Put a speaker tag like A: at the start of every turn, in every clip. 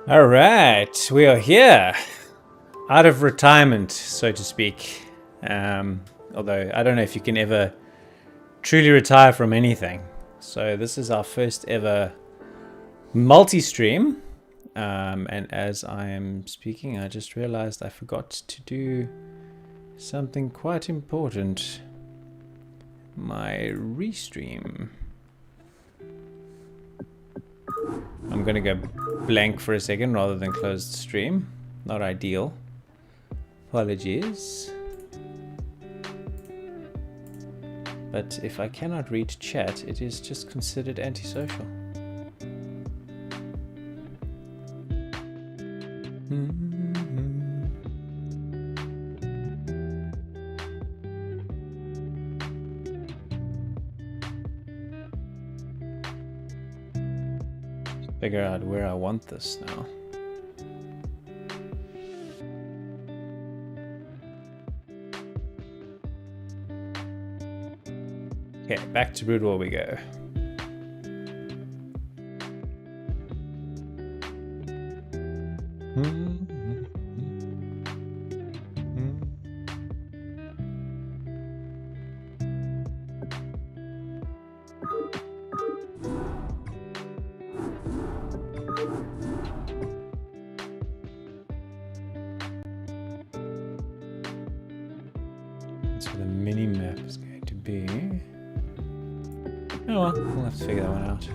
A: All right, we are here, out of retirement, so to speak. Although I don't know if you can ever truly retire from anything. So this is our first ever multi-stream. And as I am speaking, I just realized I forgot to do something quite important. My restream. I'm gonna go blank for a second rather than close the stream. Not ideal. Apologies. But if I cannot read chat, it is just considered antisocial. Figure out where I want this now. Okay, back to Broodwar we go. That's where the mini map is going to be. Oh well, we'll have to figure that one out.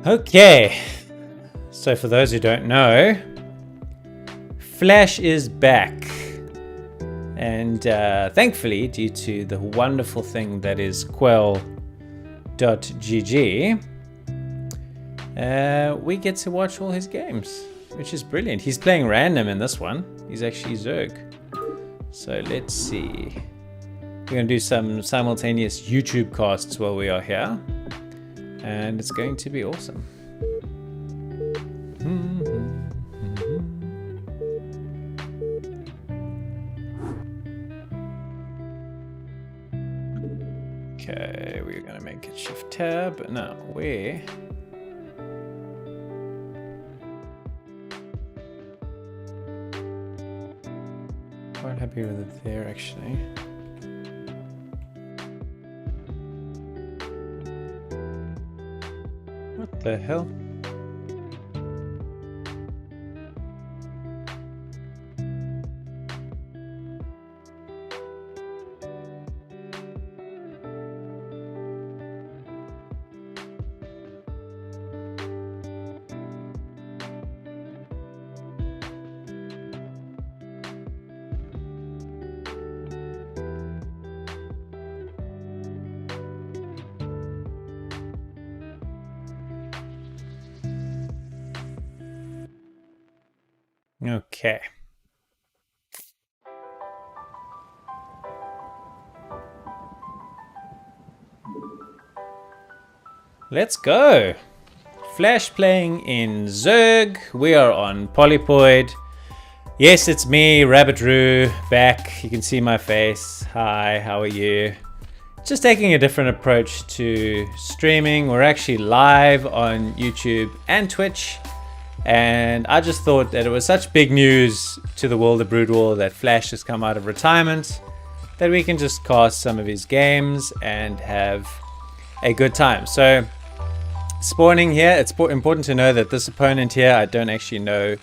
A: Okay, so for those who don't know, Flash is back. And thankfully, due to the wonderful thing that is quell.gg, we get to watch all his games, which is brilliant. He's playing random in this one. He's actually Zerg. So let's see. We're going to do some simultaneous YouTube casts while we are here. And it's going to be awesome. Okay, we're gonna make it shift tab. No, where? Quite happy with it there, actually. What the hell? Okay. Let's go. Flash playing in Zerg. We are on Polypoid. Yes, it's me, Rabbitroo, back. You can see my face. Hi, how are you? Just taking a different approach to streaming. We're actually live on YouTube and Twitch. And I just thought that it was such big news to the world of Broodwar that Flash has come out of retirement that we can just cast some of his games and have a good time. So spawning here, it's important to know that this opponent here, I don't actually know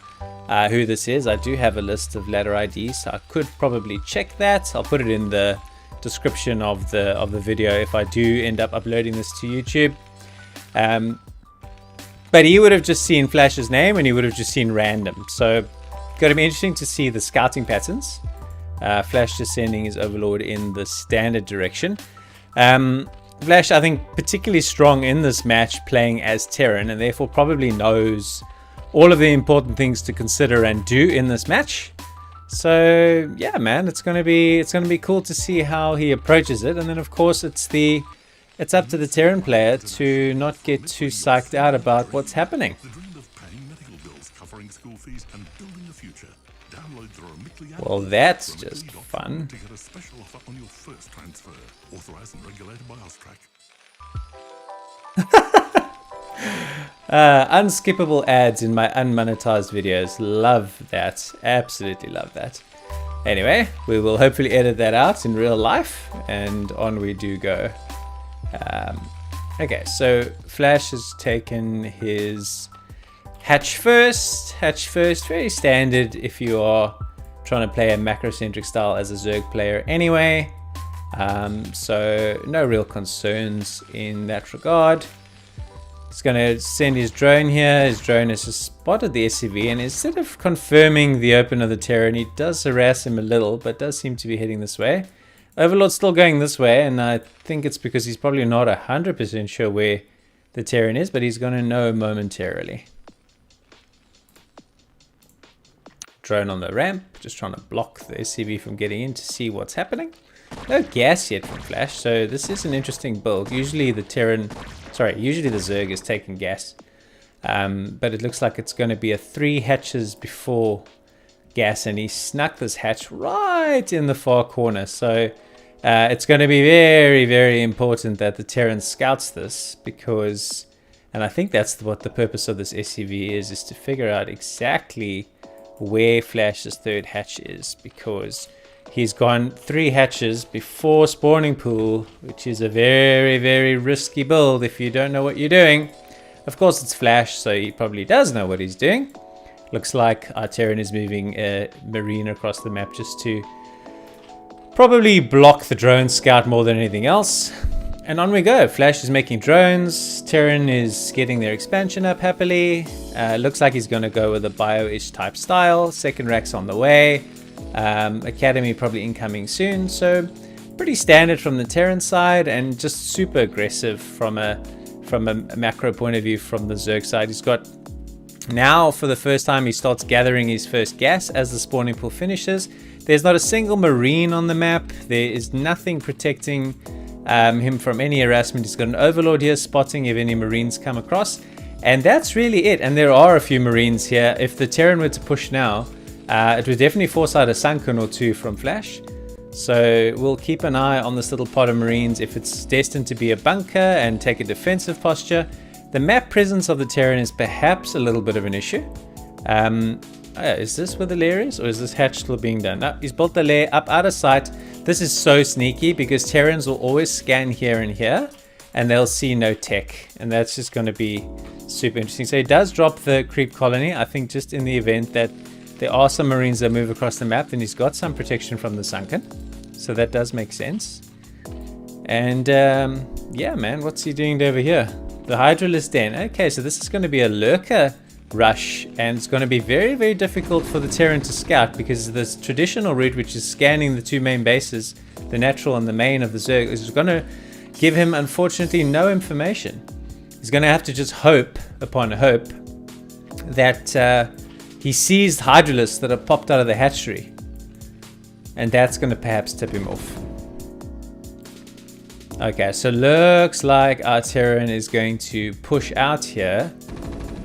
A: who this is. I do have a list of ladder IDs, so I could probably check that. I'll put it in the description of the video if I do end up uploading this to YouTube. But he would have just seen Flash's name and he would have just seen random. So going to be interesting to see the scouting patterns. Flash just sending his overlord in the standard direction. Flash, I think, particularly strong in this match playing as Terran, and therefore probably knows all of the important things to consider and do in this match. So yeah, man, it's gonna be cool to see how he approaches it. And then of course it's the it's up to the Terran player to not get too psyched out about what's happening. Well, that's just fun. Unskippable ads in my unmonetized videos. Love that. Absolutely love that. Anyway, we will hopefully edit that out in real life, and on we do go. Okay, so Flash has taken his hatch first. Hatch first, very standard if you are trying to play a macrocentric style as a Zerg player anyway. So no real concerns in that regard. He's going to send his drone here. His drone has just spotted the SCV, and instead of confirming the open of the Terran, he does harass him a little, but does seem to be heading this way. Overlord's still going this way, and I think it's because he's probably not 100% sure where the Terran is, but he's going to know momentarily. Drone on the ramp, just trying to block the SCV from getting in to see what's happening. No gas yet from Flash, so this is an interesting build. Usually the Zerg is taking gas, but it looks like it's going to be a 3 hatches before gas, and he snuck this hatch right in the far corner. So it's going to be very, very important that the Terran scouts this, because, and I think that's what the purpose of this SCV is to figure out exactly where Flash's 3rd hatch is, because he's gone 3 hatches before spawning pool, which is a very, very risky build if you don't know what you're doing. Of course, it's Flash, so he probably does know what he's doing. Looks like our Terran is moving a Marine across the map just to probably block the drone scout more than anything else. And on we go. Flash is making drones. Terran is getting their expansion up happily. Looks like he's going to go with a bio-ish type style. 2nd rack's on the way. Academy probably incoming soon. So pretty standard from the Terran side, and just super aggressive from a macro point of view from the Zerg side. He's got, now for the first time, he starts gathering his first gas as the spawning pool finishes. There's not a single Marine on the map. There is nothing protecting him from any harassment. He's got an Overlord here spotting if any Marines come across, and that's really it. And there are a few Marines here. If the Terran were to push now, it would definitely force out a Sunken or 2 from Flash. So we'll keep an eye on this little pod of Marines if it's destined to be a bunker and take a defensive posture. The map presence of the Terran is perhaps a little bit of an issue. Is this where the lair is, or is this hatch still being done? No, he's built the lair up out of sight. This is so sneaky because Terrans will always scan here and here, and they'll see no tech, and that's just going to be super interesting. So he does drop the creep colony, I think, just in the event that there are some Marines that move across the map, and he's got some protection from the Sunken. So that does make sense. And yeah, man, what's he doing over here? The Hydralisk Den. Okay, so this is going to be a lurker rush, and it's going to be very, very difficult for the Terran to scout, because this traditional route, which is scanning the 2 main bases, the natural and the main of the Zerg, is going to give him, unfortunately, no information. He's going to have to just hope upon hope that he sees Hydralisks that have popped out of the hatchery, and that's going to perhaps tip him off. Okay, so looks like our Terran is going to push out here.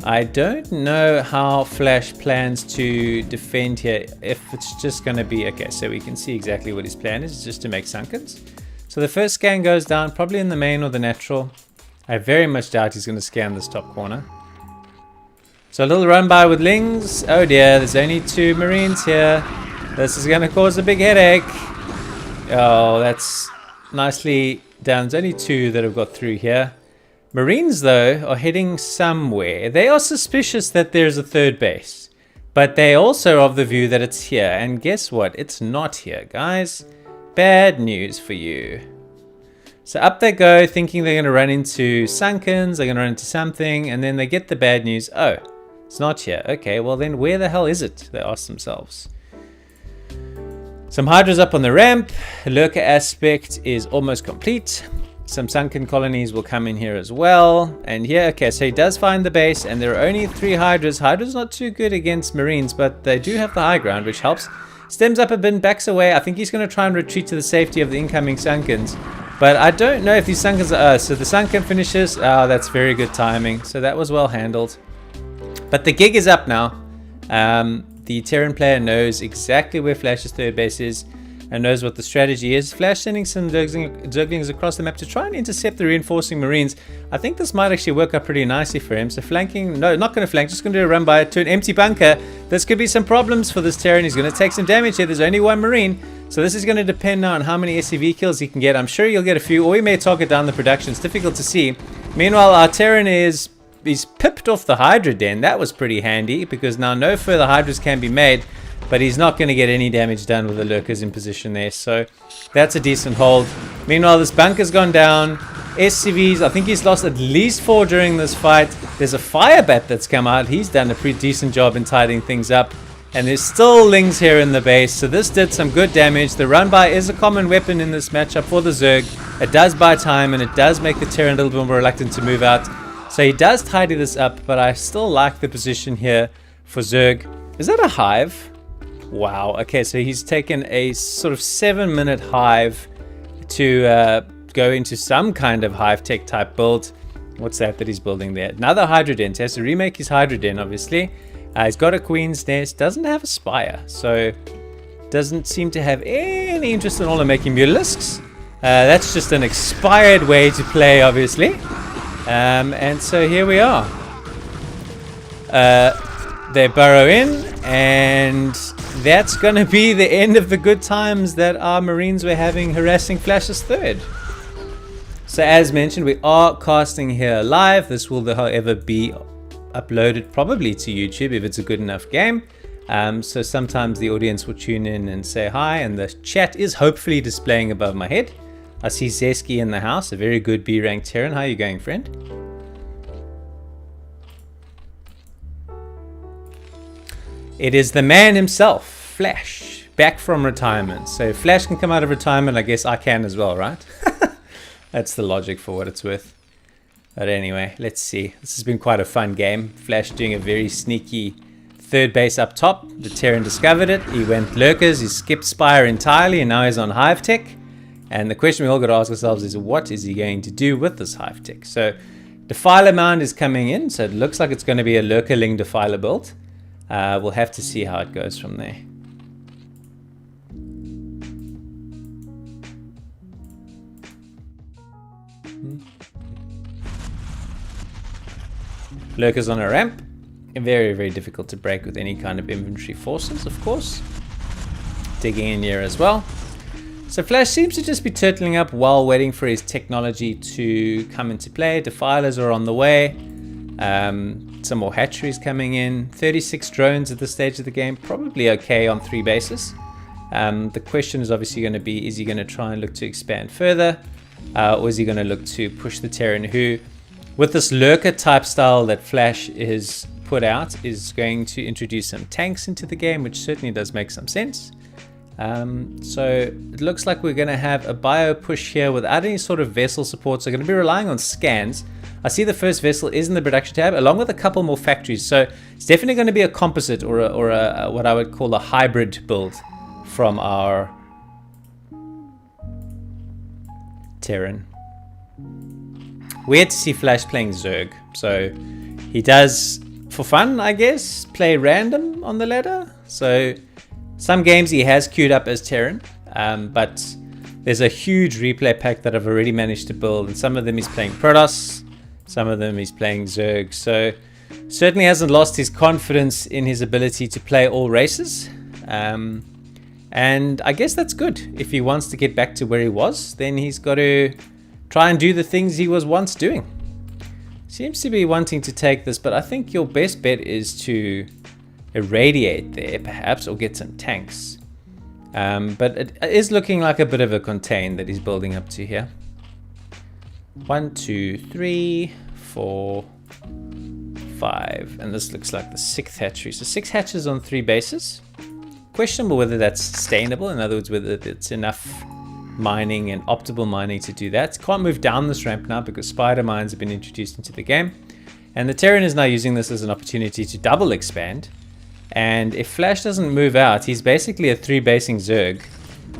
A: I don't know how Flash plans to defend here, if it's just going to be... Okay, so we can see exactly what his plan is, just to make Sunkens. So the first scan goes down, probably in the main or the natural. I very much doubt he's going to scan this top corner. So a little run by with Lings. Oh dear, there's only 2 Marines here. This is going to cause a big headache. Oh, that's nicely done. There's only 2 that have got through here. Marines, though, are heading somewhere. They are suspicious that there's a 3rd base, but they also are of the view that it's here. And guess what? It's not here, guys. Bad news for you. So up they go, thinking they're going to run into Sunkens, they're going to run into something, and then they get the bad news. Oh, it's not here. Okay, well then where the hell is it? They ask themselves. Some Hydras up on the ramp. Lurker aspect is almost complete. Some Sunken colonies will come in here as well. And here, okay, so he does find the base, and there are only 3 Hydras. Hydra's not too good against Marines, but they do have the high ground, which helps. Stems up a bit, backs away. I think he's going to try and retreat to the safety of the incoming Sunkens. But I don't know if these Sunkens are... so the Sunken finishes. Oh, that's very good timing. So that was well handled. But the gig is up now. The Terran player knows exactly where Flash's third base is and knows what the strategy is. Flash sending some Zerglings across the map to try and intercept the reinforcing Marines. I think this might actually work out pretty nicely for him. So flanking, no, not going to flank, just going to do a run by to an empty bunker. This could be some problems for this Terran. He's going to take some damage here. There's only one Marine. So this is going to depend now on how many SCV kills he can get. I'm sure he'll get a few, or he may target down the production. It's difficult to see. Meanwhile, our Terran he's pipped off the Hydra Den. That was pretty handy because now no further Hydras can be made. But he's not going to get any damage done with the lurkers in position there. So that's a decent hold. Meanwhile, this bunker's gone down. SCVs, I think he's lost at least 4 during this fight. There's a fire bat that's come out. He's done a pretty decent job in tidying things up. And there's still Lings here in the base. So this did some good damage. The run-by is a common weapon in this matchup for the Zerg. It does buy time and it does make the Terran a little bit more reluctant to move out. So he does tidy this up. But I still like the position here for Zerg. Is that a hive? Wow, okay, so he's taken a sort of 7-minute hive to go into some kind of hive tech type build. What's that he's building there? Another Hydra Den. So he has to remake his Hydra Den, obviously. He's got a Queen's Nest, doesn't have a Spire, so doesn't seem to have any interest in all of making Mutalisks. That's just an expired way to play, obviously. And so here we are. They burrow in, and that's going to be the end of the good times that our Marines were having harassing Flash's third. So as mentioned, we are casting here live. This will, however, be uploaded probably to YouTube if it's a good enough game. So sometimes the audience will tune in and say hi, and the chat is hopefully displaying above my head. I see Zeski in the house, a very good B-rank Terran. How are you going, friend? It is the man himself, Flash, back from retirement. So if Flash can come out of retirement, I guess I can as well, right? That's the logic for what it's worth. But anyway, let's see. This has been quite a fun game. Flash doing a very sneaky third base up top. The Terran discovered it. He went lurkers. He skipped Spire entirely, and now he's on Hive Tech. And the question we all got to ask ourselves is, what is he going to do with this Hive Tech? So Defiler Mound is coming in. So it looks like it's going to be a Lurkerling Defiler build. We'll have to see how it goes from there. Lurkers on a ramp. Very, very difficult to break with any kind of infantry forces, of course. Digging in here as well. So Flash seems to just be turtling up while waiting for his technology to come into play. Defilers are on the way. Some more hatcheries coming in. 36 drones at this stage of the game. Probably okay on 3 bases. The question is obviously going to be, is he going to try and look to expand further? Or is he going to look to push the Terran, who, with this lurker type style that Flash is put out, is going to introduce some tanks into the game, which certainly does make some sense. So it looks like we're going to have a bio push here without any sort of vessel support. So we're going to be relying on scans. I see the first vessel is in the production tab, along with a couple more factories. So it's definitely going to be a composite or a what I would call a hybrid build from our Terran. Weird to see Flash playing Zerg. So he does, for fun, I guess, play random on the ladder. So some games he has queued up as Terran, but there's a huge replay pack that I've already managed to build, and some of them he's playing Protoss, some of them he's playing Zerg. So certainly hasn't lost his confidence in his ability to play all races. And I guess that's good. If he wants to get back to where he was, then he's got to try and do the things he was once doing. Seems to be wanting to take this, but I think your best bet is to irradiate there perhaps, or get some tanks. But it is looking like a bit of a contain that he's building up to here. 1, 2, 3, 4, 5, and this looks like the 6th hatchery. So 6 hatches on 3 bases. Questionable whether that's sustainable, in other words whether it's enough mining and optimal mining to do that. Can't move down this ramp now because spider mines have been introduced into the game, and the Terran is now using this as an opportunity to double expand. And if Flash doesn't move out, he's basically a 3 basing Zerg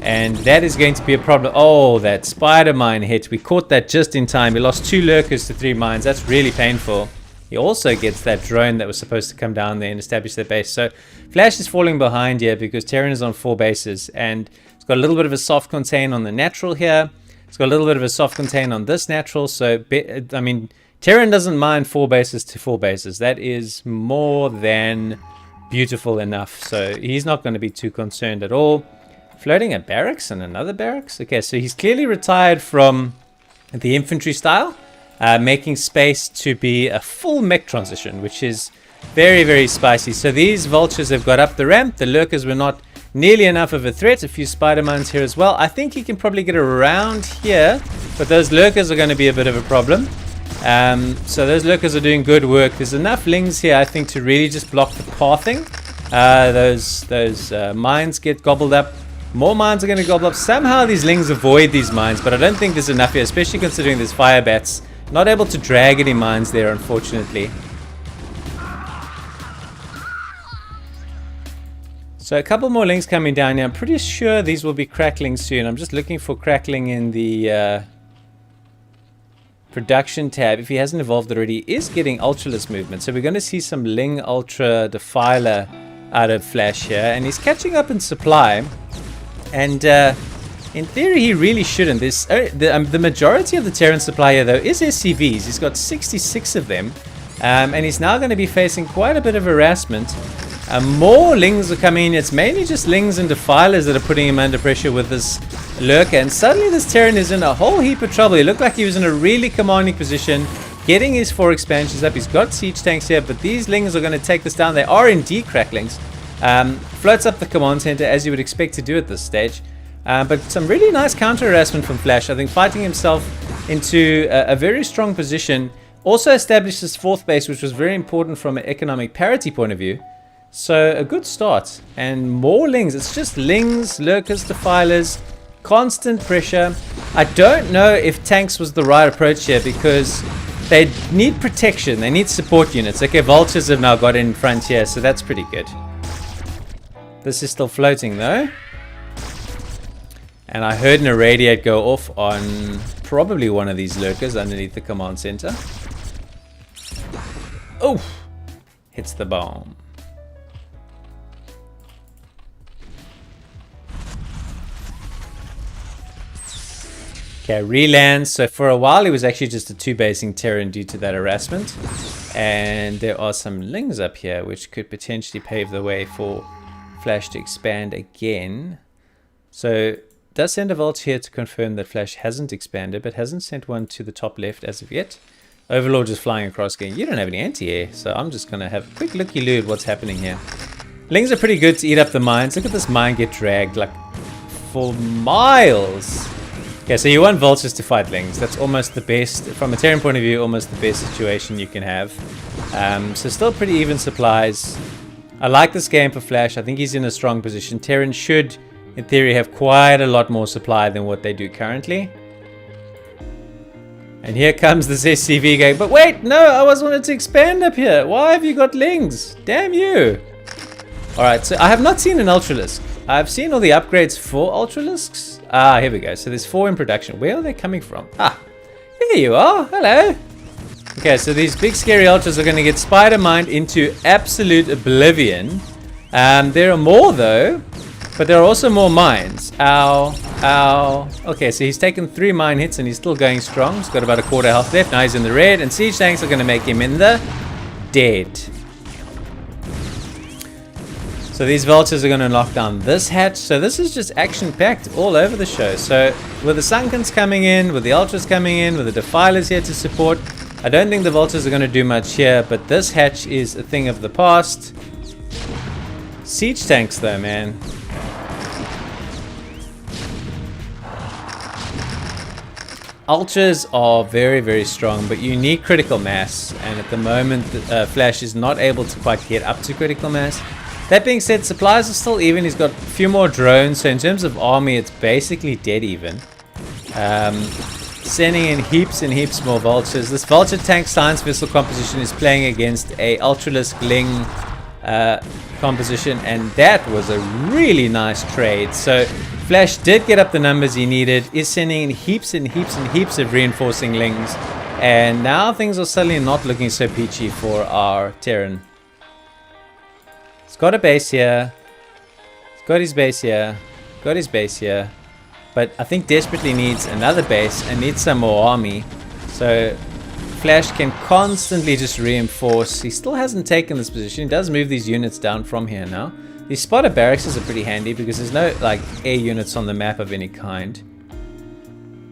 A: And that is going to be a problem. Oh, that spider mine hit. We caught that just in time. He lost 2 lurkers to 3 mines. That's really painful. He also gets that drone that was supposed to come down there and establish their base. So Flash is falling behind here because Terran is on 4 bases. And it's got a little bit of a soft contain on the natural here. It's got a little bit of a soft contain on this natural. So, I mean, Terran doesn't mind 4 bases to 4 bases. That is more than beautiful enough. So he's not going to be too concerned at all. Floating a barracks and another barracks. Okay, so he's clearly retired from the infantry style, making space to be a full mech transition, which is very, very spicy. So these vultures have got up the ramp. The lurkers were not nearly enough of a threat. A few spider mines here as well. I think he can probably get around here, but those lurkers are going to be a bit of a problem. So those lurkers are doing good work. There's enough lings here, I think, to really just block the pathing. Those mines get gobbled up. More mines are going to gobble up. Somehow these lings avoid these mines, but I don't think there's enough here, especially considering there's fire bats. Not able to drag any mines there, unfortunately. So a couple more lings coming down here. I'm pretty sure these will be crackling soon. I'm just looking for crackling in the production tab. If he hasn't evolved already, he is getting Ultraless movement. So we're going to see some Ling Ultra Defiler out of Flash here. And he's catching up in supply. And in theory, he really shouldn't. The majority of the Terran supply here, though, is SCVs. He's got 66 of them. And he's now going to be facing quite a bit of harassment. More lings are coming in. It's mainly just lings and defilers that are putting him under pressure with this lurker. And suddenly this Terran is in a whole heap of trouble. He looked like he was in a really commanding position, getting his 4 expansions up. He's got siege tanks here, but these lings are going to take this down. They are indeed cracklings. Floats up the command center as you would expect to do at this stage. But some really nice counter harassment from Flash. I think fighting himself into a very strong position. Also established his 4th base, which was very important from an economic parity point of view. So a good start. And more lings. It's just lings, lurkers, defilers, constant pressure. I don't know if tanks was the right approach here because they need protection. They need support units. Okay, vultures have now got in front here, so that's pretty good. This is still floating though. And I heard an irradiate go off on probably one of these lurkers underneath the command center. Oh! Hits the bomb. Okay, relands. So for a while he was actually just a 2-basing Terran due to that harassment. And there are some lings up here which could potentially pave the way for Flash to expand again. So does send a Volt here to confirm that Flash hasn't expanded, but hasn't sent one to the top left as of yet. Overlord just flying across going, you don't have any anti-air, so I'm just going to have a quick looky-loo at what's happening here. Lings are pretty good to eat up the mines. Look at this mine get dragged like for miles. Okay, so you want vultures to fight lings. That's almost the best, from a Terran point of view, almost the best situation you can have. So still pretty even supplies. I like this game for Flash. I think he's in a strong position. Terran should, in theory, have quite a lot more supply than what they do currently. And here comes this SCV going, but wait, no, I was wanted to expand up here. Why have you got lings? Damn you. Alright, so I have not seen an Ultralisk. I've seen all the upgrades for Ultralisks. Ah, here we go. So there's 4 in production. Where are they coming from? Ah, here you are. Hello. Okay, so these big scary Ultras are going to get spider-mined into absolute oblivion. There are more though, but there are also more mines. Ow, ow. Okay, so he's taken 3 mine hits and he's still going strong. He's got about a quarter health left. Now he's in the red, and siege tanks are going to make him in the dead. So these vultures are going to knock down this hatch. So this is just action-packed all over the show. So with the Sunkens coming in, with the Ultras coming in, with the Defilers here to support, I don't think the vultures are going to do much here, but this hatch is a thing of the past. Siege tanks though, man. Ultras are very, very strong, but you need critical mass. And at the moment, Flash is not able to quite get up to critical mass. That being said, supplies are still even. He's got a few more drones, so in terms of army, it's basically dead even. Sending in heaps and heaps more vultures. This vulture tank science vessel composition is playing against a Ultralisk Ling composition, and that was a really nice trade. So Flash did get up the numbers he needed, is sending in heaps and heaps and heaps of reinforcing lings, and now things are suddenly not looking so peachy for our Terran. He's got a base here, he's got his base here, got his base here, but I think desperately needs another base and needs some more army. So Flash can constantly just reinforce. He still hasn't taken this position. He does move these units down from here now. These spotter barracks are pretty handy because there's no like air units on the map of any kind.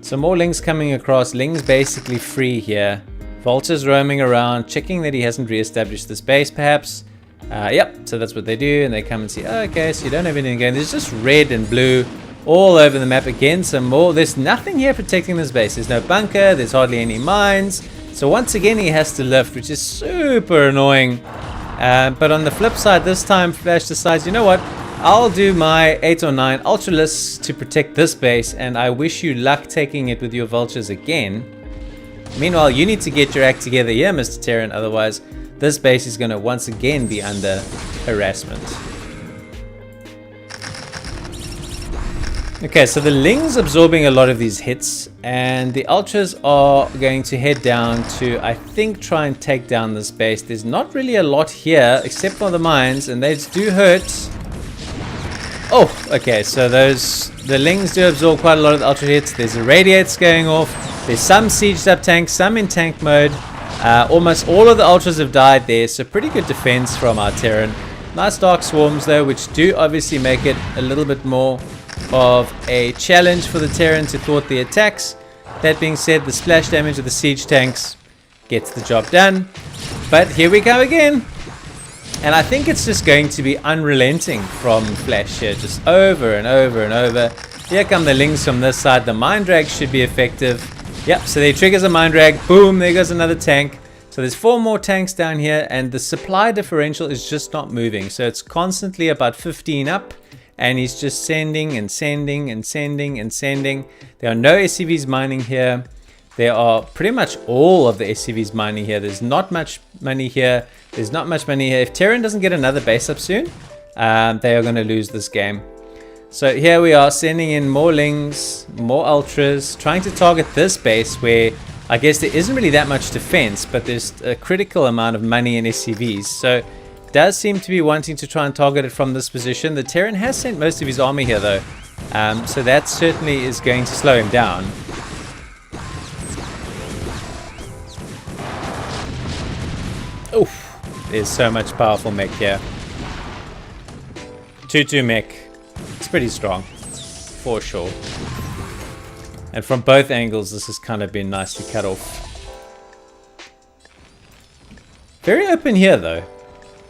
A: Some more Lings coming across. Lings basically free here. Vultures roaming around, checking that he hasn't re-established this base perhaps. Yep, so that's what they do, and they come and see, oh, okay, so you don't have anything going. There's just red and blue all over the map again. Some more. There's nothing here protecting this base. There's no bunker, there's hardly any mines. So once again he has to lift, which is super annoying. But on the flip side, this time Flash decides, you know what, I'll do my 8 or 9 Ultralisks to protect this base, and I wish you luck taking it with your vultures again. Meanwhile, you need to get your act together here, Mr. Terran, otherwise this base is going to once again be under harassment. Okay, so the Ling's absorbing a lot of these hits, and the Ultras are going to head down to, I think, try and take down this base. There's not really a lot here, except for the mines, and they do hurt. Oh, okay, so the Lings do absorb quite a lot of the Ultra hits. There's irradiates going off. There's some sieged up tanks, some in tank mode. Almost all of the Ultras have died there, so pretty good defense from our Terran. Nice Dark Swarms, though, which do obviously make it a little bit more of a challenge for the Terran to thwart the attacks. That being said, the splash damage of the siege tanks gets the job done. But here we go again. And I think it's just going to be unrelenting from Flash here, just over and over and over. Here come the Lings from this side. The Mind Drag should be effective. Yep, so they triggers a Mind Drag. Boom, there goes another tank. So there's 4 more tanks down here, and the supply differential is just not moving. So it's constantly about 15 up. And he's just sending and sending and sending and sending. There are no SCVs mining here. There are pretty much all of the SCVs mining here. There's not much money here. There's not much money here. If Terran doesn't get another base up soon, they are going to lose this game. So here we are sending in more Lings, more Ultras, trying to target this base where I guess there isn't really that much defense, but there's a critical amount of money in SCVs. So does seem to be wanting to try and target it from this position. The Terran has sent most of his army here though, so that certainly is going to slow him down. Oof, there's so much powerful mech here. 2-2 mech, it's pretty strong for sure, and from both angles this has kind of been nicely cut off. Very open here though.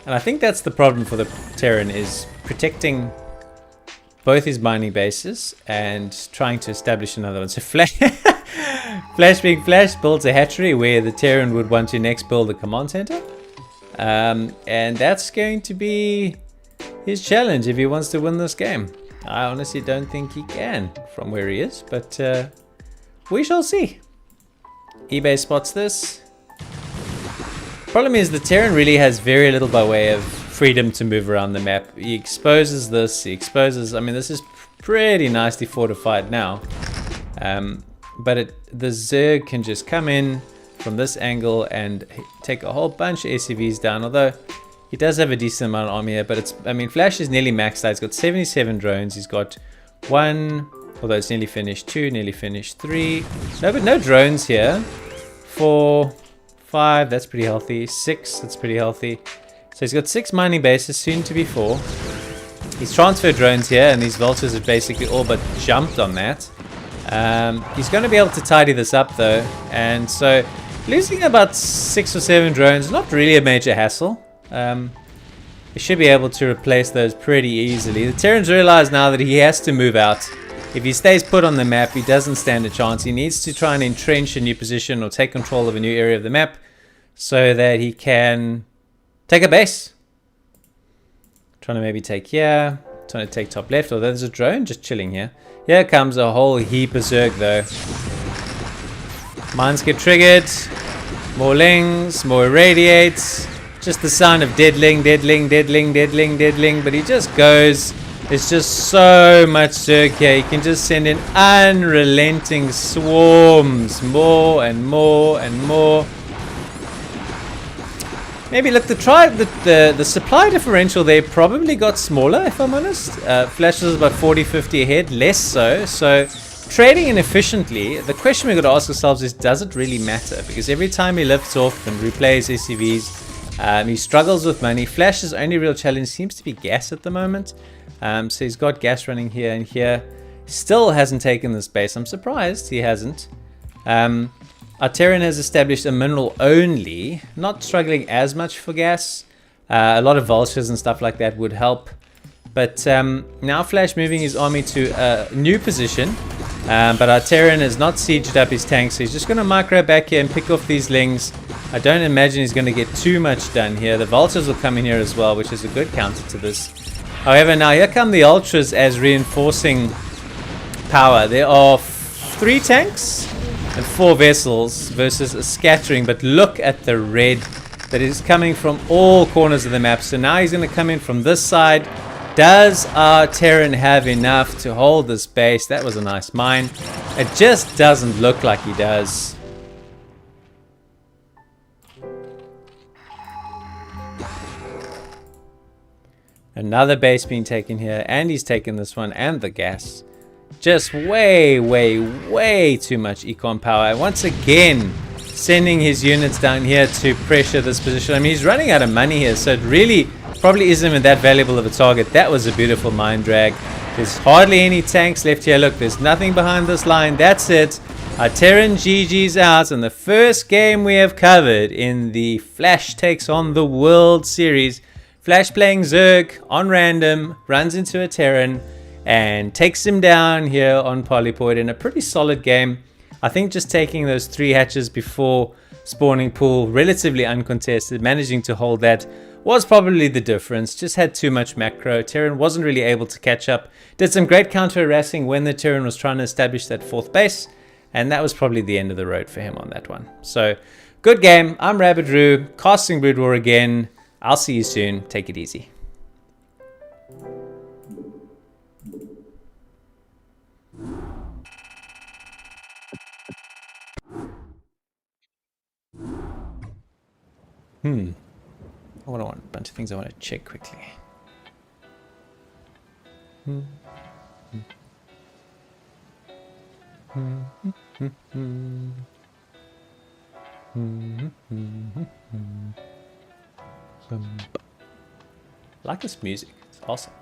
A: And I think that's the problem for the Terran, is protecting both his mining bases and trying to establish another one. So Flash being Flash builds a hatchery where the Terran would want to next build a command center. And that's going to be his challenge if he wants to win this game. I honestly don't think he can from where he is, but we shall see. eBay spots this. Problem is the Terran really has very little by way of freedom to move around the map. He exposes this, he exposes, I mean this is pretty nicely fortified now. But the Zerg can just come in from this angle and take a whole bunch of SCVs down, although he does have a decent amount of army here, but it's, I mean Flash is nearly maxed out. He's got 77 drones, he's got 1, although it's nearly finished, 2, nearly finished, 3, no, but no drones here, 4, 5, that's pretty healthy. 6, that's pretty healthy. So he's got 6 mining bases, soon to be 4. He's transferred drones here, and these vultures have basically all but jumped on that. He's going to be able to tidy this up though, and so losing about 6 or 7 drones, not really a major hassle. He should be able to replace those pretty easily. The Terrans realize now that he has to move out. If he stays put on the map, he doesn't stand a chance. He needs to try and entrench a new position or take control of a new area of the map so that he can take a base. Trying to maybe take here, trying to take top left, although there's a drone just chilling here. Here comes a whole heap of Zerg though. Mines get triggered, more Lings, more irradiates. Just the sound of deadling, deadling, deadling, deadling, deadling. But he just goes. There's just so much Zerg here. He can just send in unrelenting swarms. More and more and more. Maybe look, the supply differential there probably got smaller, if I'm honest. Flash was about 40-50 ahead, less so. So trading inefficiently, the question we've got to ask ourselves is, does it really matter? Because every time he lifts off and replays SCVs, he struggles with money. Flash's only real challenge seems to be gas at the moment. So he's got gas running here and here. Still hasn't taken this base. I'm surprised he hasn't. Our Terran has established a mineral only, not struggling as much for gas. A lot of vultures and stuff like that would help. But now Flash moving his army to a new position. But our Terran has not sieged up his tanks, so he's just going to micro back here and pick off these lings. I don't imagine he's going to get too much done here. The vultures will come in here as well, which is a good counter to this. However, now here come the ultras as reinforcing power. There are 3 tanks and 4 vessels versus a scattering, but look at the red that is coming from all corners of the map. So now he's going to come in from this side. Does our Terran have enough to hold this base? That was a nice mine. It just doesn't look like he does. Another base being taken here, and he's taken this one and the gas. Just way, way, way too much econ power. Once again, sending his units down here to pressure this position. I mean, he's running out of money here, so it really probably isn't even that valuable of a target. That was a beautiful mine drag. There's hardly any tanks left here. Look, there's nothing behind this line. That's it. Our Terran GG's out, and the first game we have covered in the Flash Takes on the World series. Flash playing Zerg on random, runs into a Terran, and takes him down here on Polypoid in a pretty solid game. I think just taking those 3 hatches before spawning pool, relatively uncontested, managing to hold that was probably the difference. Just had too much macro. Terran wasn't really able to catch up. Did some great counter harassing when the Terran was trying to establish that 4th base, and that was probably the end of the road for him on that one. So, good game. I'm Rabbit casting Broodwar again. I'll see you soon. Take it easy. I want a bunch of things I want to check quickly. I like this music. It's awesome.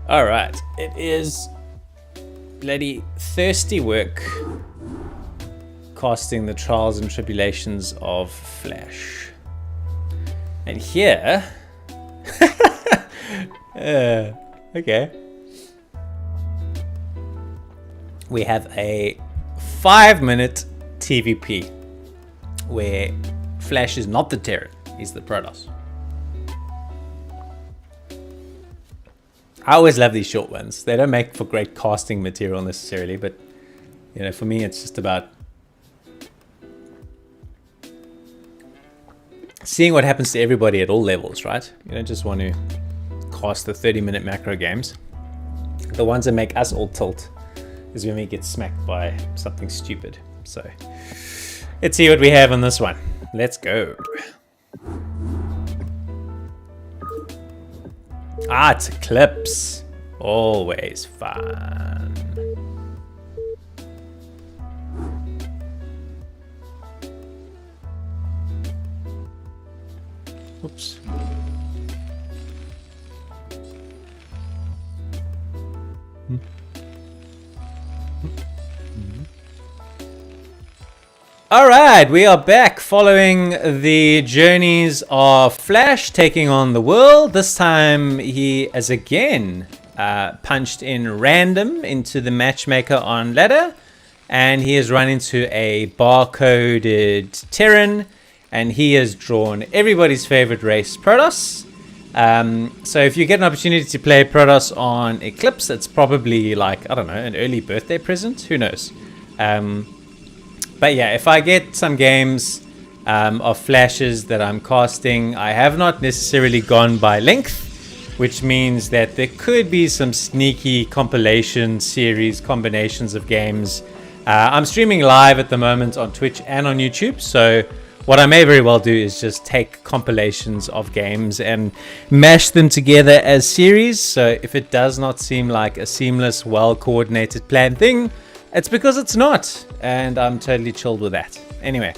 A: All right, it is bloody thirsty work casting the trials and tribulations of Flash. And here, okay, we have a 5-minute TVP where Flash is not the Terran, he's the Protoss. I always love these short ones. They don't make for great casting material necessarily, but you know, for me it's just about seeing what happens to everybody at all levels, right? You don't just want to cast the 30-minute macro games. The ones that make us all tilt is when we get smacked by something stupid. So let's see what we have on this one. Let's go. Ah, it's Eclipse. Always fun. Oops. Alright, we are back following the journeys of Flash taking on the world. This time he has again punched in random into the matchmaker on ladder. and he has run into a barcoded Terran, and he has drawn everybody's favorite race, Protoss. So if you get an opportunity to play Protoss on Eclipse, it's probably like, I don't know, an early birthday present. Who knows? But yeah, if I get some games of flashes that I'm casting, I have not necessarily gone by length, which means that there could be some sneaky compilation series combinations of games. I'm streaming live at the moment on Twitch and on YouTube, so what I may very well do is just take compilations of games and mash them together as series. So if it does not seem like a seamless, well-coordinated planned thing, it's because it's not. And I'm totally chilled with that. Anyway,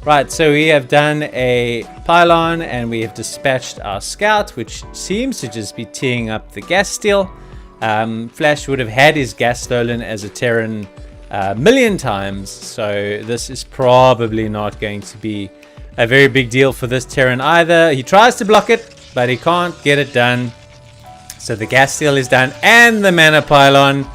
A: right, so we have done a pylon and we have dispatched our scout, which seems to just be teeing up the gas steel. Flash would have had his gas stolen as a Terran a million times, so this is probably not going to be a very big deal for this Terran either. He tries to block it, but he can't get it done. So the gas steel is done and the mana pylon.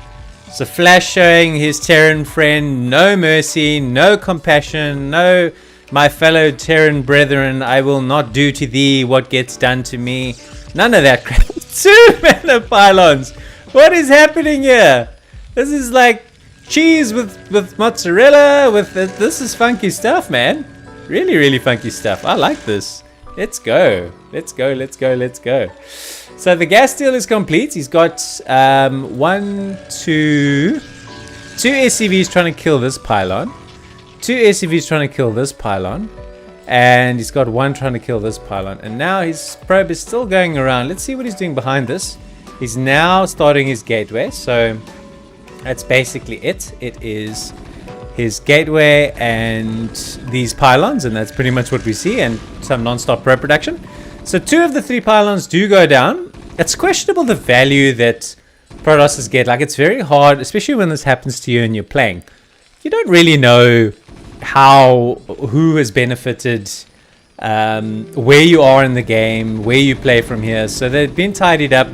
A: So Flash showing his Terran friend no mercy, no compassion, no, my fellow Terran brethren, I will not do to thee what gets done to me. None of that crap. 2 mana pylons. What is happening here? This is like cheese with mozzarella, this is funky stuff, man. Really, really funky stuff. I like this. Let's go. Let's go, let's go, let's go. So the gas steel is complete. He's got two SCVs trying to kill this pylon. 2 SCVs trying to kill this pylon. And he's got 1 trying to kill this pylon. And now his probe is still going around. Let's see what he's doing behind this. He's now starting his gateway. So that's basically it. It is his gateway and these pylons, and that's pretty much what we see, and some non-stop probe production. So 2 of the 3 pylons do go down. It's questionable the value that Protosses get. Like, it's very hard, especially when this happens to you and you're playing. You don't really know who has benefited, where you are in the game, where you play from here. So they've been tidied up.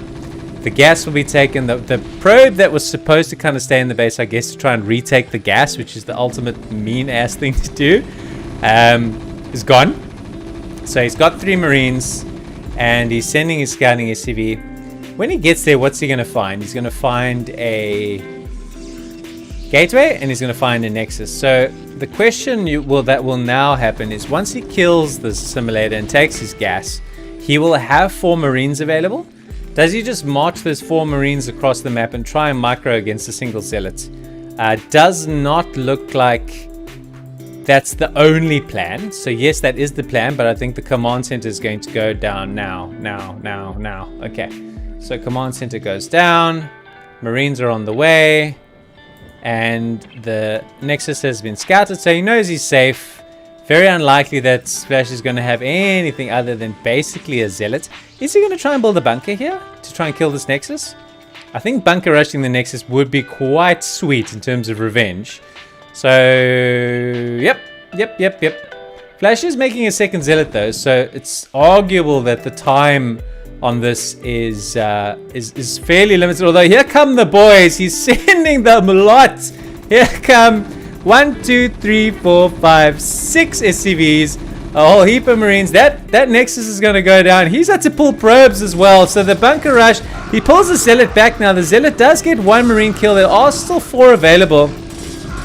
A: The gas will be taken. The probe that was supposed to kind of stay in the base, I guess, to try and retake the gas, which is the ultimate mean-ass thing to do, is gone. So he's got 3 Marines, and he's sending his scouting SCV. When he gets there, what's he going to find? He's going to find a gateway, and he's going to find a nexus. So the question that will now happen is, once he kills the simulator and takes his gas, he will have 4 Marines available. Does he just march those 4 Marines across the map and try and micro against a single zealot? Does not look like that's the only plan. So yes, that is the plan, but I think the command center is going to go down now. Okay, so command center goes down. Marines are on the way. And the Nexus has been scouted, so he knows he's safe. Very unlikely that Splash is going to have anything other than basically a zealot. Is he going to try and build a bunker here to try and kill this Nexus? I think bunker rushing the Nexus would be quite sweet in terms of revenge. So, yep. Flash is making a second zealot though, so it's arguable that the time on this is fairly limited. Although here come the boys, he's sending them a lot. Here come 1, 2, 3, 4, 5, 6 SCVs, a whole heap of Marines. That Nexus is going to go down. He's had to pull probes as well. So the bunker rush, he pulls the Zealot back now. The Zealot does get 1 Marine kill. There are still 4 available.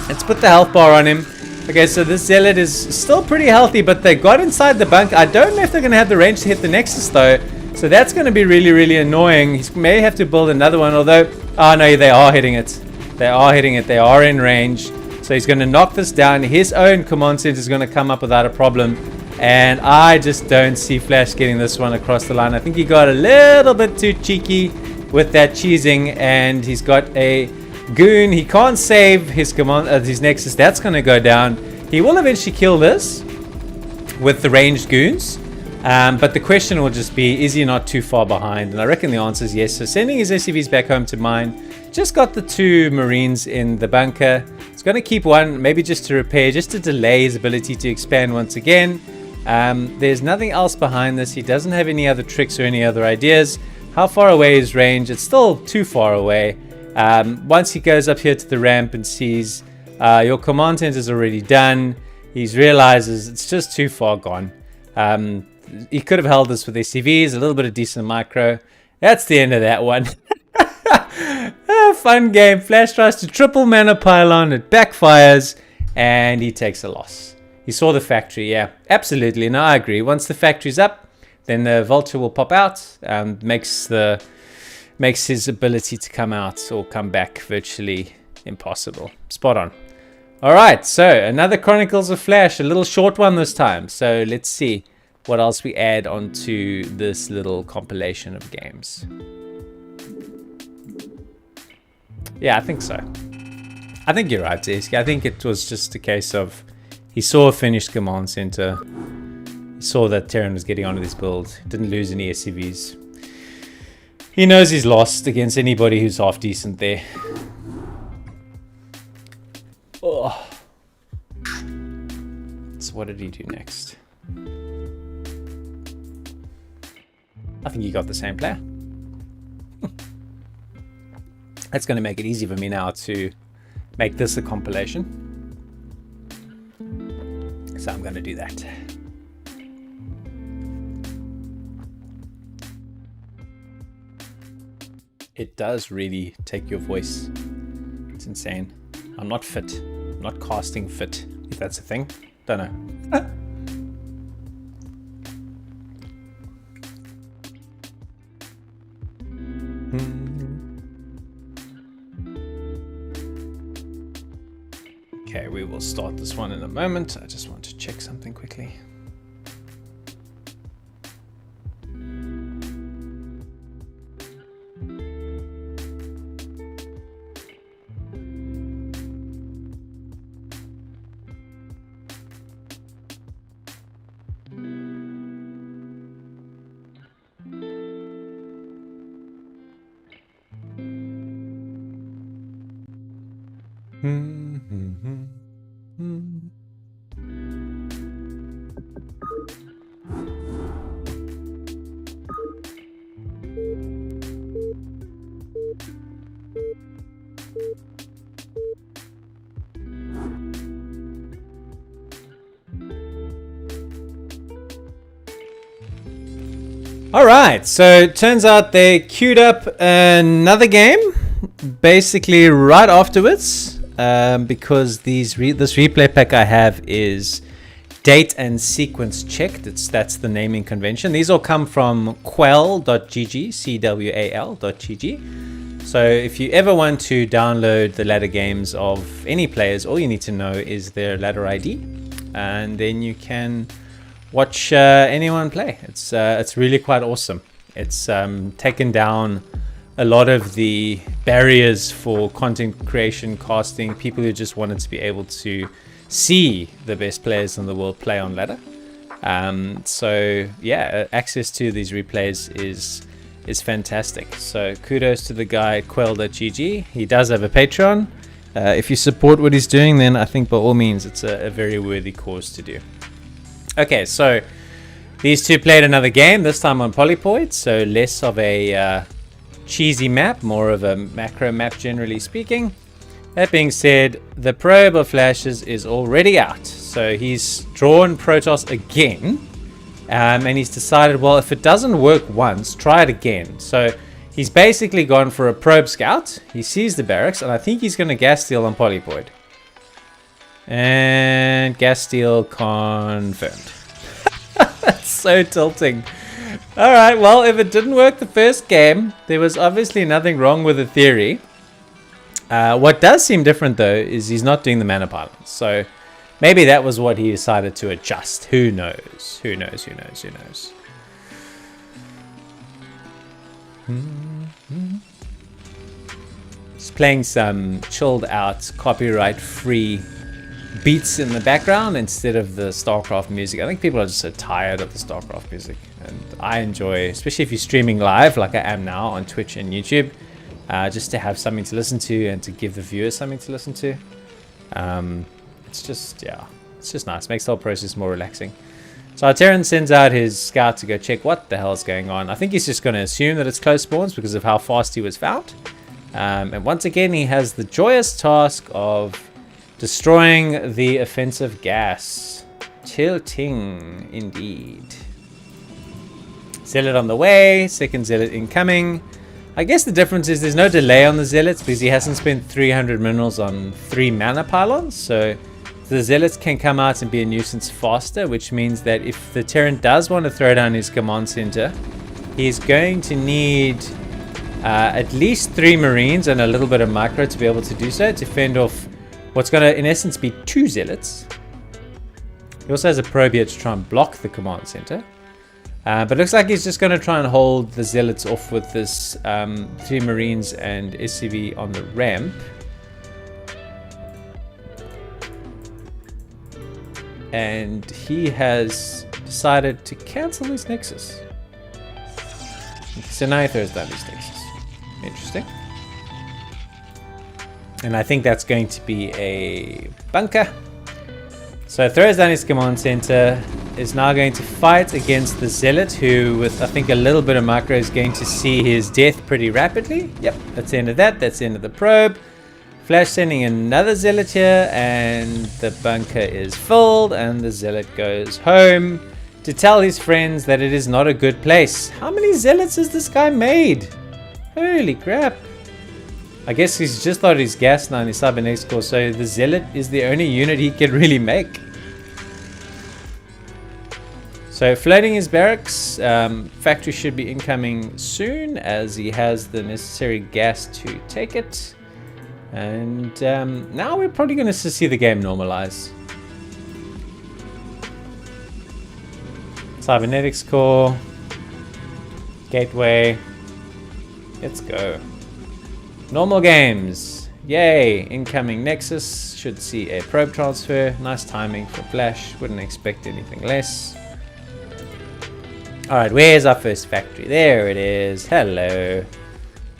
A: Let's put the health bar on him. Okay, so this Zealot is still pretty healthy, but they got inside the bunker. I don't know if they're going to have the range to hit the Nexus though. So that's going to be really, really annoying. He may have to build another one, although, oh no, they are hitting it. They are hitting it. They are in range. So he's going to knock this down. His own command center is going to come up without a problem. And I just don't see Flash getting this one across the line. I think he got a little bit too cheeky with that cheesing. And he's got a goon. He can't save his his Nexus. That's going to go down. He will eventually kill this with the ranged goons. But the question will just be, is he not too far behind? And I reckon the answer is yes. So sending his SCVs back home to mine. Just got the 2 Marines in the bunker. It's going to keep 1, maybe just to repair, just to delay his ability to expand once again. There's nothing else behind this. He doesn't have any other tricks or any other ideas. How far away is range? It's still too far away. Once he goes up here to the ramp and sees Your command center is already done. He realizes it's just too far gone. He could have held this with SCVs, a little bit of decent micro. That's the end of that one. Fun game. Flash tries to triple mana pylon. It backfires, and he takes a loss. He saw the factory. Yeah, absolutely. No, I agree. Once the factory's up, then the vulture will pop out. Makes his ability to come out or come back virtually impossible. Spot on. All right, so another Chronicles of Flash, a little short one this time. So let's see what else we add onto this little compilation of games. Yeah, I think so. I think you're right, Zeski. I think it was just a case of he saw a finished command center. He saw that Terran was getting onto this build. Didn't lose any SCVs. He knows he's lost against anybody who's half decent there. Oh. So what did he do next? I think he got the same player. That's going to make it easy for me now to make this a compilation. So I'm going to do that. It does really take your voice. It's insane. I'm not fit. I'm not casting fit, if that's a thing. Don't know. Okay, we will start this one in a moment. I just want to check something quickly. Alright, so it turns out they queued up another game basically right afterwards, because this replay pack I have is date and sequence checked. That's the naming convention. These all come from qual.gg, cwal.gg. So if you ever want to download the ladder games of any players, all you need to know is their ladder ID, and then you can watch anyone play. It's really quite awesome. It's taken down a lot of the barriers for content creation, casting, people who just wanted to be able to see the best players in the world play on ladder. So yeah, access to these replays is fantastic. So kudos to the guy at quell.gg. He does have a Patreon. If you support what he's doing, then I think by all means it's a very worthy cause to do. Okay, so these two played another game, this time on Polypoid, so less of a cheesy map, more of a macro map generally speaking. That being said, the probe of flashes is already out, so he's drawn Protoss again, and he's decided, well, if it doesn't work once, try it again. So he's basically gone for a probe scout. He sees the barracks, and I think he's going to gas steal on Polypoid. And gas steal confirmed. That's so tilting. Alright, well, if it didn't work the first game, there was obviously nothing wrong with the theory. What does seem different, though, is he's not doing the mana pylons. So maybe that was what he decided to adjust. Who knows? Who knows? Who knows? Who knows? Just playing some chilled out, copyright-free beats in the background instead of the Starcraft music. I think people are just so tired of the Starcraft music, and I enjoy, especially if you're streaming live like I am now on Twitch and YouTube, just to have something to listen to and to give the viewers something to listen to. It's just, yeah, it's just nice. Makes the whole process more relaxing. So our Terran sends out his scout to go check what the hell is going on. I think he's just going to assume that it's close spawns because of how fast he was found. And once again, he has the joyous task of Destroying the offensive gas. Tilting, indeed. Zealot on the way. Second Zealot incoming. I guess the difference is there's no delay on the Zealots because he hasn't spent 300 minerals on 3 mana pylons. So the Zealots can come out and be a nuisance faster, which means that if the Terran does want to throw down his command center, he's going to need at least 3 Marines and a little bit of micro to be able to do so, to fend off what's going to, in essence, be 2 Zealots. He also has a probe here to try and block the command center. But it looks like he's just going to try and hold the Zealots off with this 3 Marines and SCV on the ramp. And he has decided to cancel his Nexus. So now he throws down his Nexus. Interesting. And I think that's going to be a bunker. So throws down his command center. Is now going to fight against the Zealot, who with I think a little bit of micro is going to see his death pretty rapidly. Yep, that's the end of that. That's the end of the probe. Flash sending another Zealot here, and the bunker is filled, and the Zealot goes home to tell his friends that it is not a good place. How many Zealots has this guy made? Holy crap. I guess he's just thought he's gas now in his cybernetics core, so the Zealot is the only unit he can really make. So floating his barracks, factory should be incoming soon as he has the necessary gas to take it. And now we're probably going to see the game normalize. Cybernetics core, gateway, let's go. Normal games, yay, incoming Nexus, should see a probe transfer, nice timing for Flash, wouldn't expect anything less. Alright, where's our first factory? There it is. Hello.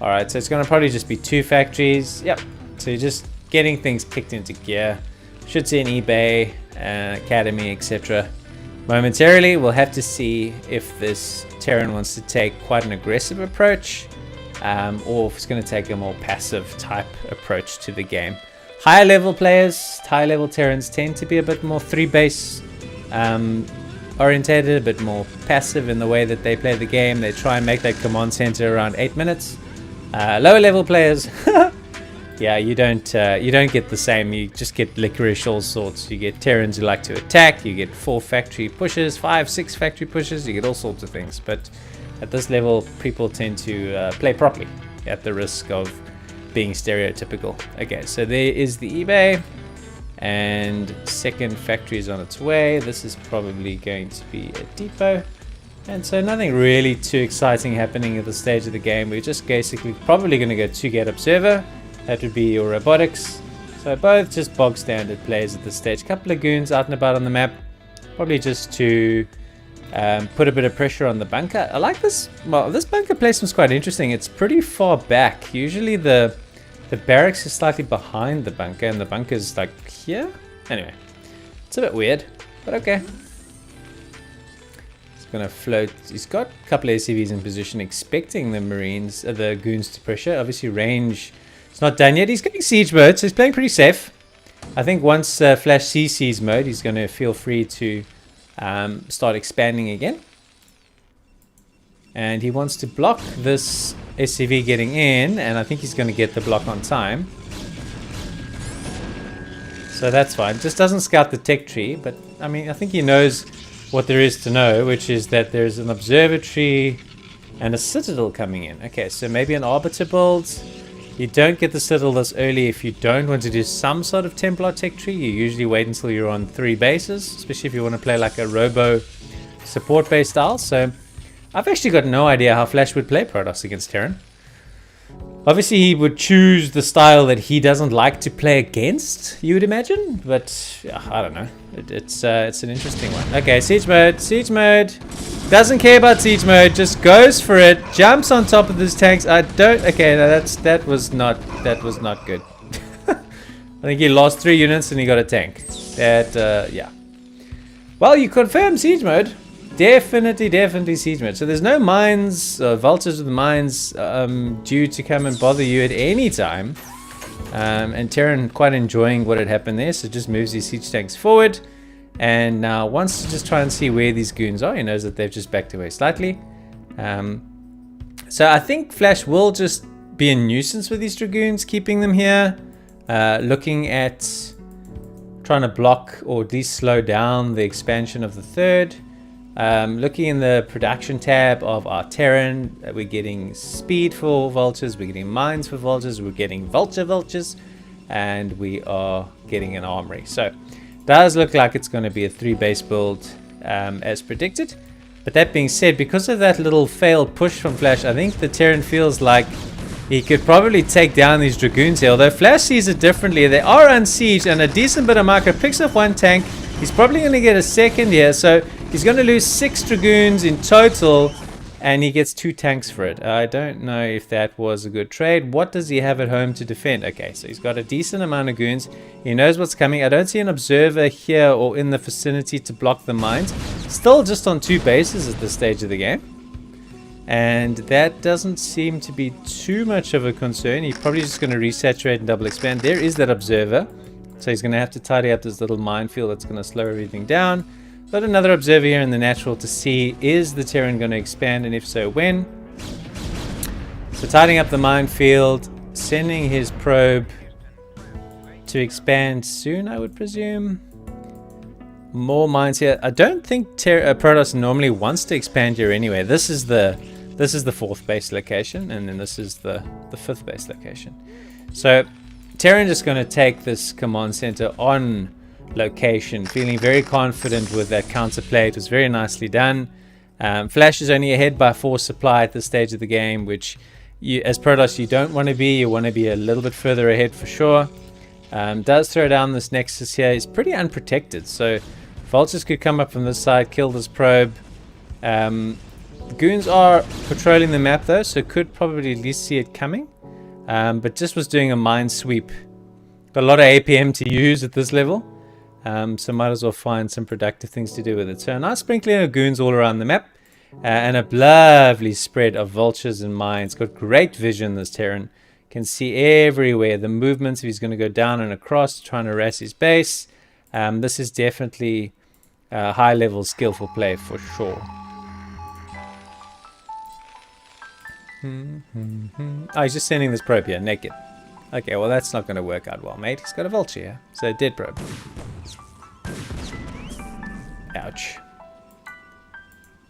A: Alright, so it's going to probably just be 2 factories. Yep. So you're just getting things kicked into gear. Should see an eBay, academy, etc. Momentarily, we'll have to see if this Terran wants to take quite an aggressive approach, or if it's going to take a more passive type approach to the game. Higher level players, higher level Terrans tend to be a bit more 3-base orientated, a bit more passive in the way that they play the game. They try and make that command center around 8 minutes. Lower level players, yeah, you don't get the same. You just get licorice all sorts. You get Terrans who like to attack. You get 4 factory pushes, 5, 6 factory pushes. You get all sorts of things. But at this level, people tend to play properly at the risk of being stereotypical. Okay, so there is the eBay. And second factory is on its way. This is probably going to be a depot. And so nothing really too exciting happening at this stage of the game. We're just basically probably going to go 2-gate observer. That would be your robotics. So both just bog standard plays at this stage. Couple of goons out and about on the map. Probably just to put a bit of pressure on the bunker. I like this. Well, this bunker placement's quite interesting. It's pretty far back. Usually the barracks is slightly behind the bunker, and the bunker's like here. Anyway, it's a bit weird, but okay. He's gonna float. He's got a couple of SCVs in position, expecting the Marines, the goons to pressure. Obviously, range. It's not done yet. He's getting siege mode, so he's playing pretty safe. I think once Flash sees siege mode, he's gonna feel free to start expanding again. And he wants to block this SCV getting in, and I think he's going to get the block on time. So that's fine. Just doesn't scout the tech tree, but I mean, I think he knows what there is to know, which is that there's an observatory and a citadel coming in. Okay, so maybe an arbiter build. You don't get the citadel this early if you don't want to do some sort of Templar tech tree. You usually wait until you're on 3 bases, especially if you want to play like a robo support base style. So I've actually got no idea how Flash would play Protoss against Terran. Obviously, he would choose the style that he doesn't like to play against, you would imagine. But yeah, I don't know. It's an interesting one. Okay, siege mode. Siege mode. Doesn't care about siege mode. Just goes for it. Jumps on top of these tanks. I don't. Okay, no, that was not good. I think he lost 3 units and he got a tank. Yeah. Well, you confirm siege mode. Definitely siege mode. So there's no mines, vultures with mines due to come and bother you at any time. And Terran quite enjoying what had happened there, so just moves his siege tanks forward. And now wants to just try and see where these goons are. He knows that they've just backed away slightly. So I think Flash will just be a nuisance with these Dragoons, keeping them here. Looking at trying to block or at least slow down the expansion of the third. Looking in the production tab of our Terran, we're getting speed for vultures, we're getting mines for vultures, we're getting vultures, and we are getting an armory. So does look like it's going to be a 3-base build as predicted. But that being said, because of that little failed push from Flash, I think the Terran feels like he could probably take down these Dragoons here. Although Flash sees it differently. They are unsieged and a decent bit of micro. Picks up 1 tank. He's probably going to get a second here. So he's going to lose 6 Dragoons in total. And he gets 2 tanks for it. I don't know if that was a good trade. What does he have at home to defend? Okay, so he's got a decent amount of goons. He knows what's coming. I don't see an observer here or in the vicinity to block the mines. Still just on 2 bases at this stage of the game. And that doesn't seem to be too much of a concern. He's probably just going to resaturate and double expand. There is that observer. So he's going to have to tidy up this little minefield that's going to slow everything down. But another observer here in the natural to see, is the Terran going to expand, and if so, when? So tidying up the minefield, sending his probe to expand soon, I would presume. More mines here. I don't think Protoss normally wants to expand here anyway. This is the 4th base location, and then this is the 5th base location. So Terran just going to take this command center on location, feeling very confident with that counterplay. It was very nicely done. Flash is only ahead by 4 supply at this stage of the game, which you, as Protoss, you don't want to be. You want to be a little bit further ahead for sure. Does throw down this Nexus here. He's pretty unprotected, so vultures could come up from this side, kill this probe. Goons are patrolling the map though, so could probably at least see it coming. But just was doing a mine sweep. Got a lot of APM to use at this level. So might as well find some productive things to do with it. So a nice sprinkling of goons all around the map. And a lovely spread of vultures and mines. Got great vision, this Terran. Can see everywhere the movements if he's going to go down and across, trying to harass his base. This is definitely high level skillful play for sure. Oh, he's just sending this probe here, naked. Okay, well that's not going to work out well, mate. He's got a vulture here. So dead probe. Ouch.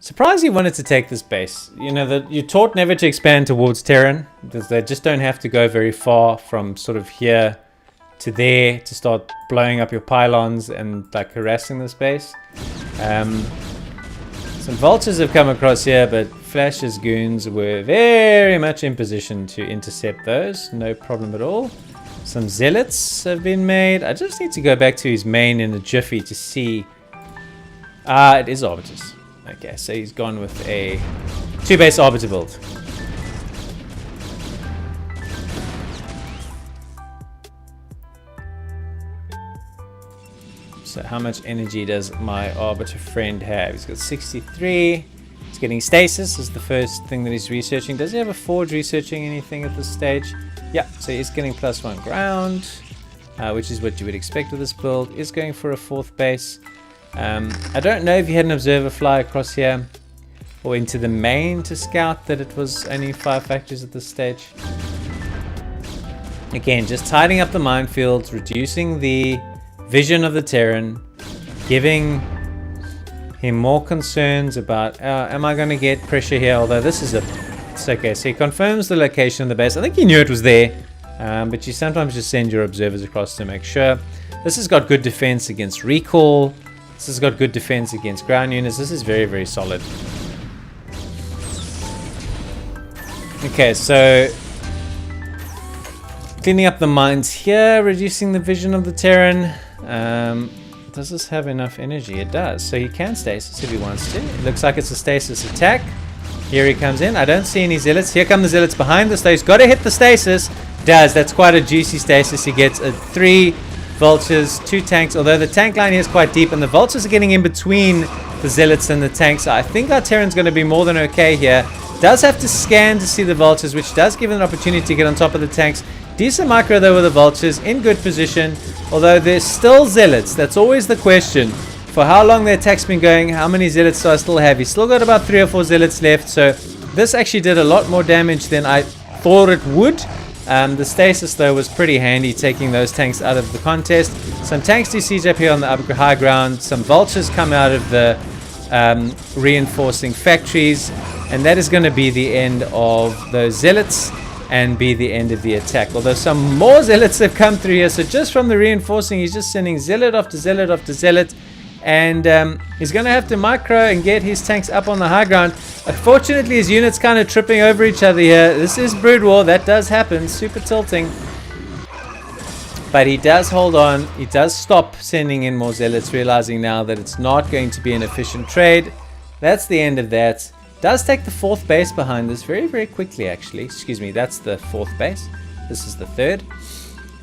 A: Surprised he wanted to take this base. You know, that you're taught never to expand towards Terran. They just don't have to go very far from sort of here to there to start blowing up your pylons and like harassing this base. Some vultures have come across here, but Flash's goons were very much in position to intercept those. No problem at all. Some zealots have been made. I just need to go back to his main in a jiffy to see. Ah, it is arbiters. Okay, so he's gone with a 2-base arbiter build. So how much energy does my arbiter friend have? He's got 63. He's getting stasis is the first thing that he's researching. Does he have a forge researching anything at this stage? Yeah, so he's getting +1 ground, which is what you would expect with this build. Is going for a 4th base. I don't know if he had an observer fly across here or into the main to scout that it was only 5 factories at this stage. Again, just tidying up the minefields, reducing the vision of the Terran, giving him more concerns about am I going to get pressure here, although this is it's okay. So he confirms the location of the base. I think he knew it was there, but you sometimes just send your observers across to make sure. This has got good defense against recall. This has got good defense against ground units. This is very, very solid. Okay, so cleaning up the mines here, reducing the vision of the Terran. Does this have enough energy? It does. So he can stasis if he wants to. It looks like it's a stasis attack. Here he comes in. I don't see any zealots. Here come the zealots behind the stasis. Got to hit the stasis. Does. That's quite a juicy stasis. He gets a 3 vultures, 2 tanks. Although the tank line here is quite deep, and the vultures are getting in between the zealots and the tanks. So I think our Terran's going to be more than okay here. Does have to scan to see the vultures, which does give him an opportunity to get on top of the tanks. Decent micro though with the vultures, in good position. Although there's still zealots. That's always the question. For how long the attack's been going, how many zealots do I still have? He's still got about 3 or 4 zealots left. So this actually did a lot more damage than I thought it would. The stasis though was pretty handy, taking those tanks out of the contest. Some tanks do siege up here on the high ground. Some vultures come out of the reinforcing factories, and that is going to be the end of those zealots and be the end of the attack. Although some more zealots have come through here, so just from the reinforcing he's just sending zealot after zealot after zealot, and he's going to have to micro and get his tanks up on the high ground. Unfortunately his units kind of tripping over each other here. This is Brood War, that does happen, super tilting. But he does hold on, he does stop sending in more zealots, realizing now that it's not going to be an efficient trade. That's the end of that. Does take the 4th base behind this very, very quickly actually. Excuse me, that's the 4th base. This is the 3rd.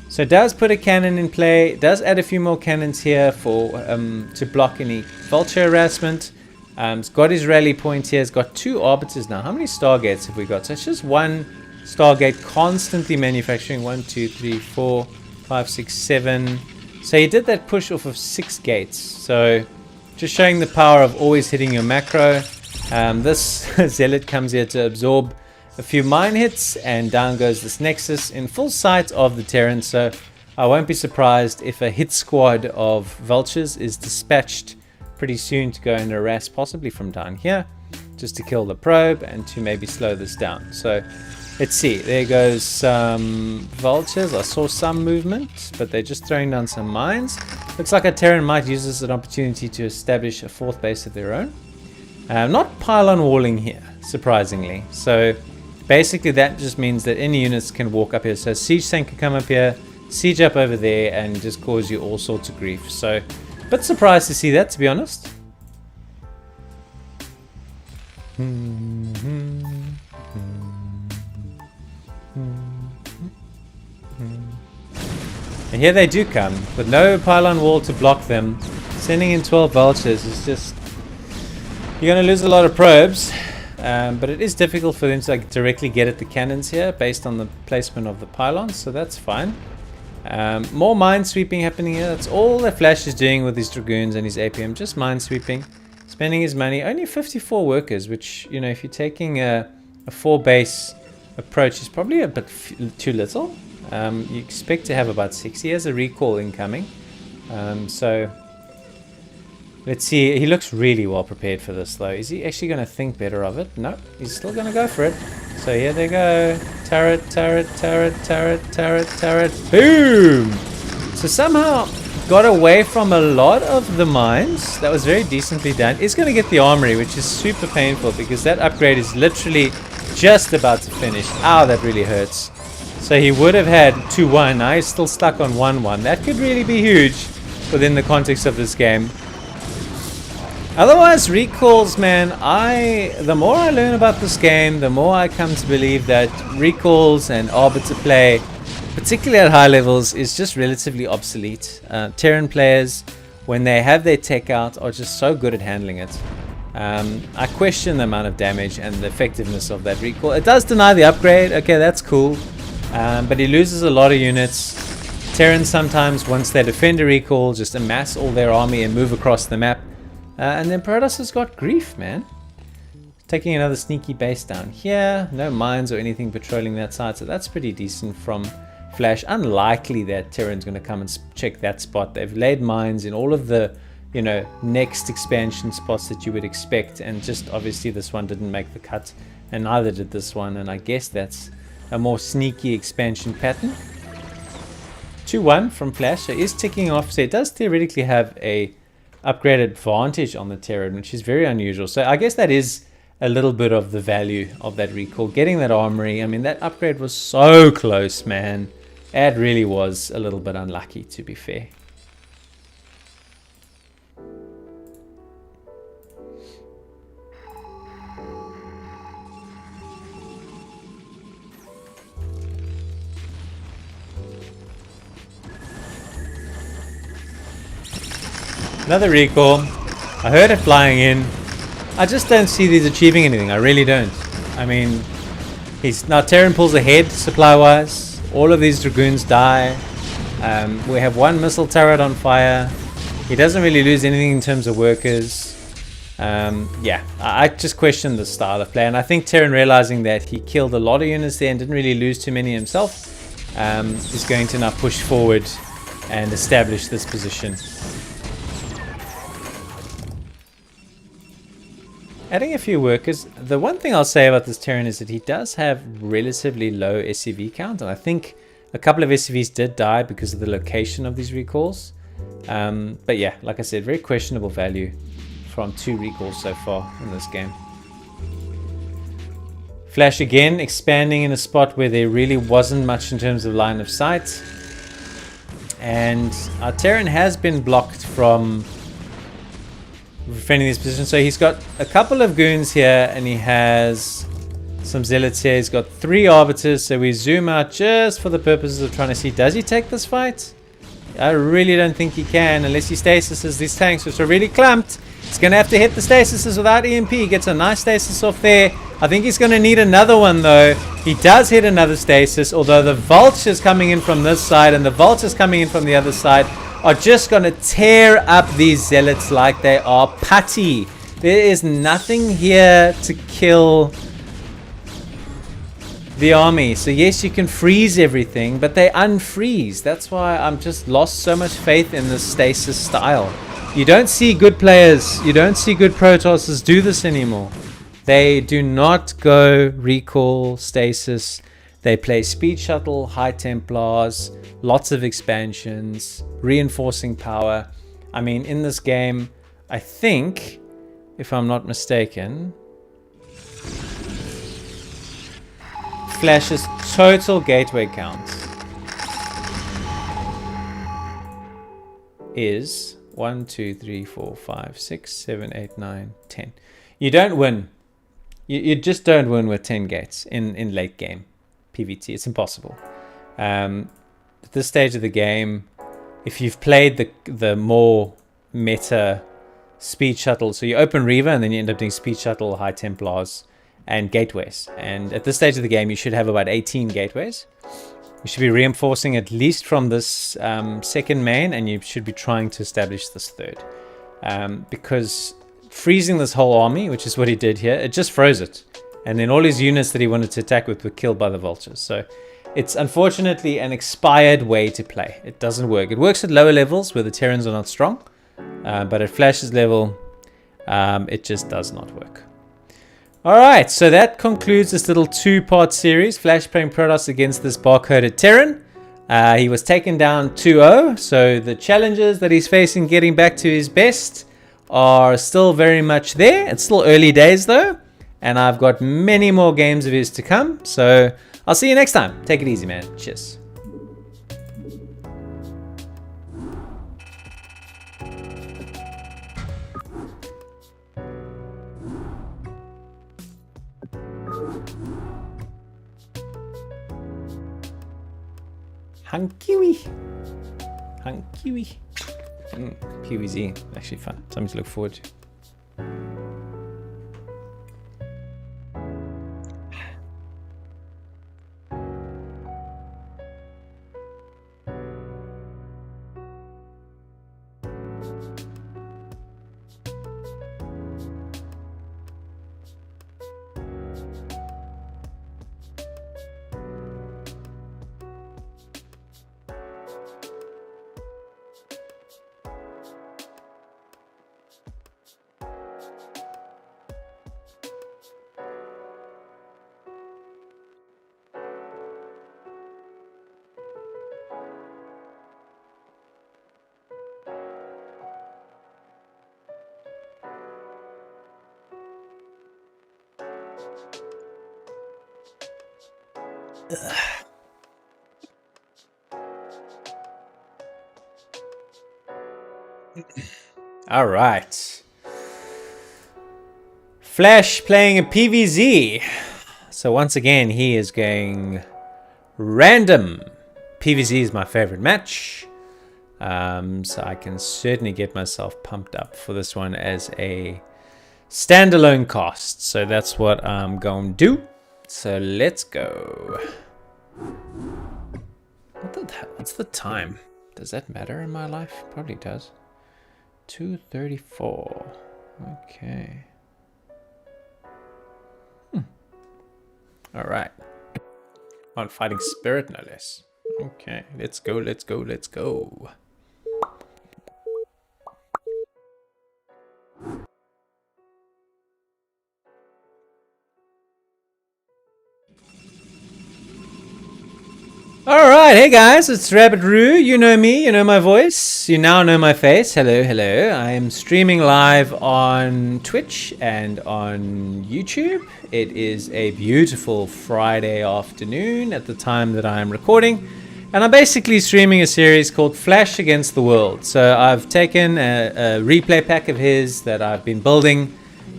A: So does put a cannon in play, does add a few more cannons here for to block any vulture harassment. He's got his rally point here, he's got 2 arbiters now. How many stargates have we got? So it's just 1 stargate constantly manufacturing. 1, 2, 3, 4, 5, 6, 7. So he did that push off of 6 gates. So just showing the power of always hitting your macro. This zealot comes here to absorb a few mine hits, and down goes this nexus in full sight of the Terran. So I won't be surprised if a hit squad of vultures is dispatched pretty soon to go and harass, possibly from down here, just to kill the probe and to maybe slow this down. So let's see, there goes some vultures. I saw some movement, but they're just throwing down some mines. Looks like a Terran might use this as an opportunity to establish a 4th base of their own. Not pylon walling here, surprisingly. So basically that just means that any units can walk up here. So siege tank can come up here, siege up over there, and just cause you all sorts of grief. So a bit surprised to see that, to be honest. And here they do come, with no pylon wall to block them. Sending in 12 vultures is just... You're going to lose a lot of probes, but it is difficult for them to like directly get at the cannons here based on the placement of the pylons, so that's fine. More mine sweeping happening here. That's all that Flash is doing with his Dragoons and his APM, just mine sweeping, spending his money. Only 54 workers, which, you know, if you're taking a 4 base approach is probably a bit too little. You expect to have about 60. He has a recall incoming, so let's see. He looks really well prepared for this though. Is he actually going to think better of it? No, he's still going to go for it. So here they go. Turret, turret, turret, turret, turret, turret. Boom! So somehow got away from a lot of the mines. That was very decently done. He's going to get the armory, which is super painful because that upgrade is literally just about to finish. Ow, that really hurts. So he would have had 2-1. Now he's still stuck on 1-1. That could really be huge within the context of this game. Otherwise, recalls, man, the more I learn about this game, the more I come to believe that recalls and arbiter play, particularly at high levels, is just relatively obsolete. Terran players, when they have their tech out, are just so good at handling it. I question the amount of damage and the effectiveness of that recall. It does deny the upgrade, okay, that's cool, but he loses a lot of units. Terrans sometimes, once they defend a recall, just amass all their army and move across the map. And then Protoss has got grief, man. Taking another sneaky base down here. No mines or anything patrolling that side, so that's pretty decent from Flash. Unlikely that Terran's going to come and check that spot. They've laid mines in all of the, you know, next expansion spots that you would expect, and just obviously this one didn't make the cut, and neither did this one, and I guess that's a more sneaky expansion pattern. 2-1 from Flash, so is ticking off, so it does theoretically have a upgrade advantage on the Terran, which is very unusual. So I guess that is a little bit of the value of that recall. Getting that armory, I mean, that upgrade was so close, man. It really was a little bit unlucky, to be fair. Another recall. I heard it flying in. I just don't see these achieving anything. I really don't. I mean, now Terran pulls ahead supply-wise. All of these Dragoons die. We have one missile turret on fire. He doesn't really lose anything in terms of workers. Yeah, I just question the style of play, and I think Terran, realizing that he killed a lot of units there and didn't really lose too many himself, is going to now push forward and establish this position. Adding a few workers. The one thing I'll say about this Terran is that he does have relatively low SCV count, and I think a couple of SCVs did die because of the location of these recalls. But yeah, like I said, very questionable value from 2 recalls so far in this game. Flash again, expanding in a spot where there really wasn't much in terms of line of sight. And our Terran has been blocked from defending this position. So he's got a couple of goons here, and he has some zealots here. He's got 3 arbiters. So we zoom out just for the purposes of trying to see, does he take this fight? I really don't think he can, unless he stasises these tanks, which are really clumped. He's going to have to hit the stasises without EMP. He gets a nice stasis off there. I think he's going to need another one, though. He does hit another stasis, although the vultures coming in from this side and the vultures coming in from the other side are just going to tear up these zealots like they are putty. There is nothing here to kill the army. So yes, you can freeze everything, but they unfreeze. That's why I'm just lost so much faith in this stasis style. You don't see good players, you don't see good Protosses do this anymore. They do not go recall stasis. They play speed shuttle, high Templars, lots of expansions, reinforcing power. I mean, in this game, I think, if I'm not mistaken, Flash's total gateway count is 1, 2, 3, 4, 5, 6, 7, 8, 9, 10. You don't win. You just don't win with 10 gates in late game PvT. It's impossible. At this stage of the game, if you've played the more meta speed shuttle, so you open Reva and then you end up doing speed shuttle, high Templars, and gateways. And at this stage of the game, you should have about 18 gateways. You should be reinforcing at least from this second main, and you should be trying to establish this third. Because freezing this whole army, which is what he did here, it just froze it. And then all his units that he wanted to attack with were killed by the vultures. So it's unfortunately an expired way to play. It doesn't work. It works at lower levels where the Terrans are not strong. But at Flash's level, it just does not work. Alright, so that concludes this little 2-part series. Flash playing Protoss against this barcoded Terran. He was taken down 2-0, so the challenges that he's facing getting back to his best are still very much there. It's still early days though, and I've got many more games of his to come. So I'll see you next time. Take it easy, man. Cheers. Hankiwi. PvZ. Actually fun. Something to look forward to. All right. Flash playing a PvZ. So once again, he is going random. PvZ is my favorite match. So I can certainly get myself pumped up for this one as a standalone cast. So that's what I'm going to do. So let's go. What's the time? Does that matter in my life? Probably does. 2:34. Okay. All right. On fighting spirit, no less. Okay, let's go, let's go, let's go. Alright, hey guys, it's Rabbit Roo. You know me, you know my voice, you now know my face. Hello, hello. I am streaming live on Twitch and on YouTube. It is a beautiful Friday afternoon at the time that I am recording. And I'm basically streaming a series called Flash Against the World. So I've taken a replay pack of his that I've been building.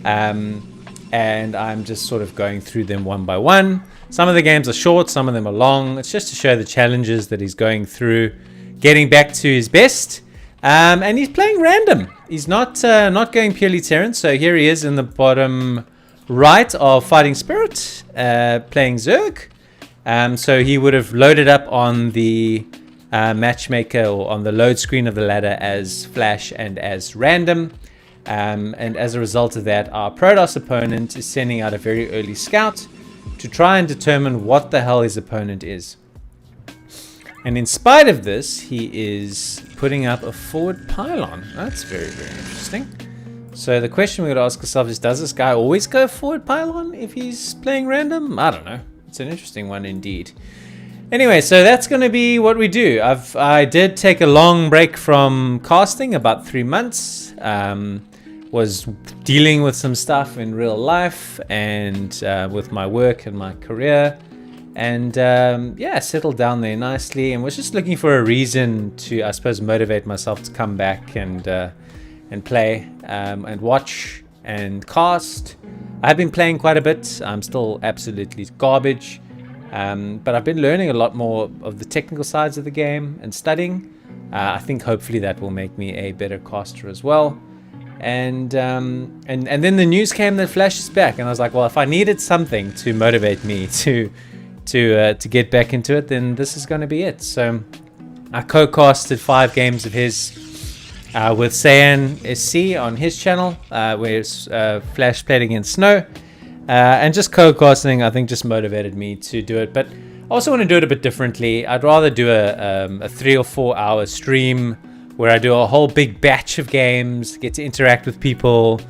A: And I'm just sort of going through them one by one. Some of the games are short, some of them are long. It's just to show the challenges that he's going through, getting back to his best. And he's playing random. He's not going purely Terran. So here he is in the bottom right of Fighting Spirit, playing Zerg. So he would have loaded up on the matchmaker or on the load screen of the ladder as Flash and as random. And as a result of that, our Protoss opponent is sending out a very early scout to try and determine what the hell his opponent is. And in spite of this, he is putting up a forward pylon. That's very, very interesting. So the question we would ask ourselves is, does this guy always go forward pylon if he's playing random? I don't know. It's an interesting one indeed. Anyway, so that's going to be what we do. I did take a long break from casting, about 3 months. Was dealing with some stuff in real life and with my work and my career, and yeah, settled down there nicely, and was just looking for a reason to, I suppose, motivate myself to come back and play and watch and cast. I've been playing quite a bit. I'm still absolutely garbage, but I've been learning a lot more of the technical sides of the game and studying. I think hopefully that will make me a better caster as well. And then the news came that Flash is back, and I was like, well, if I needed something to motivate me to get back into it, then this is going to be it. So I co-casted 5 games of his with Cyan SC on his channel, where Flash played against Snow, and just co-casting I think just motivated me to do it. But I also want to do it a bit differently. I'd rather do a 3 or 4 hour stream where I do a whole big batch of games, get to interact with people,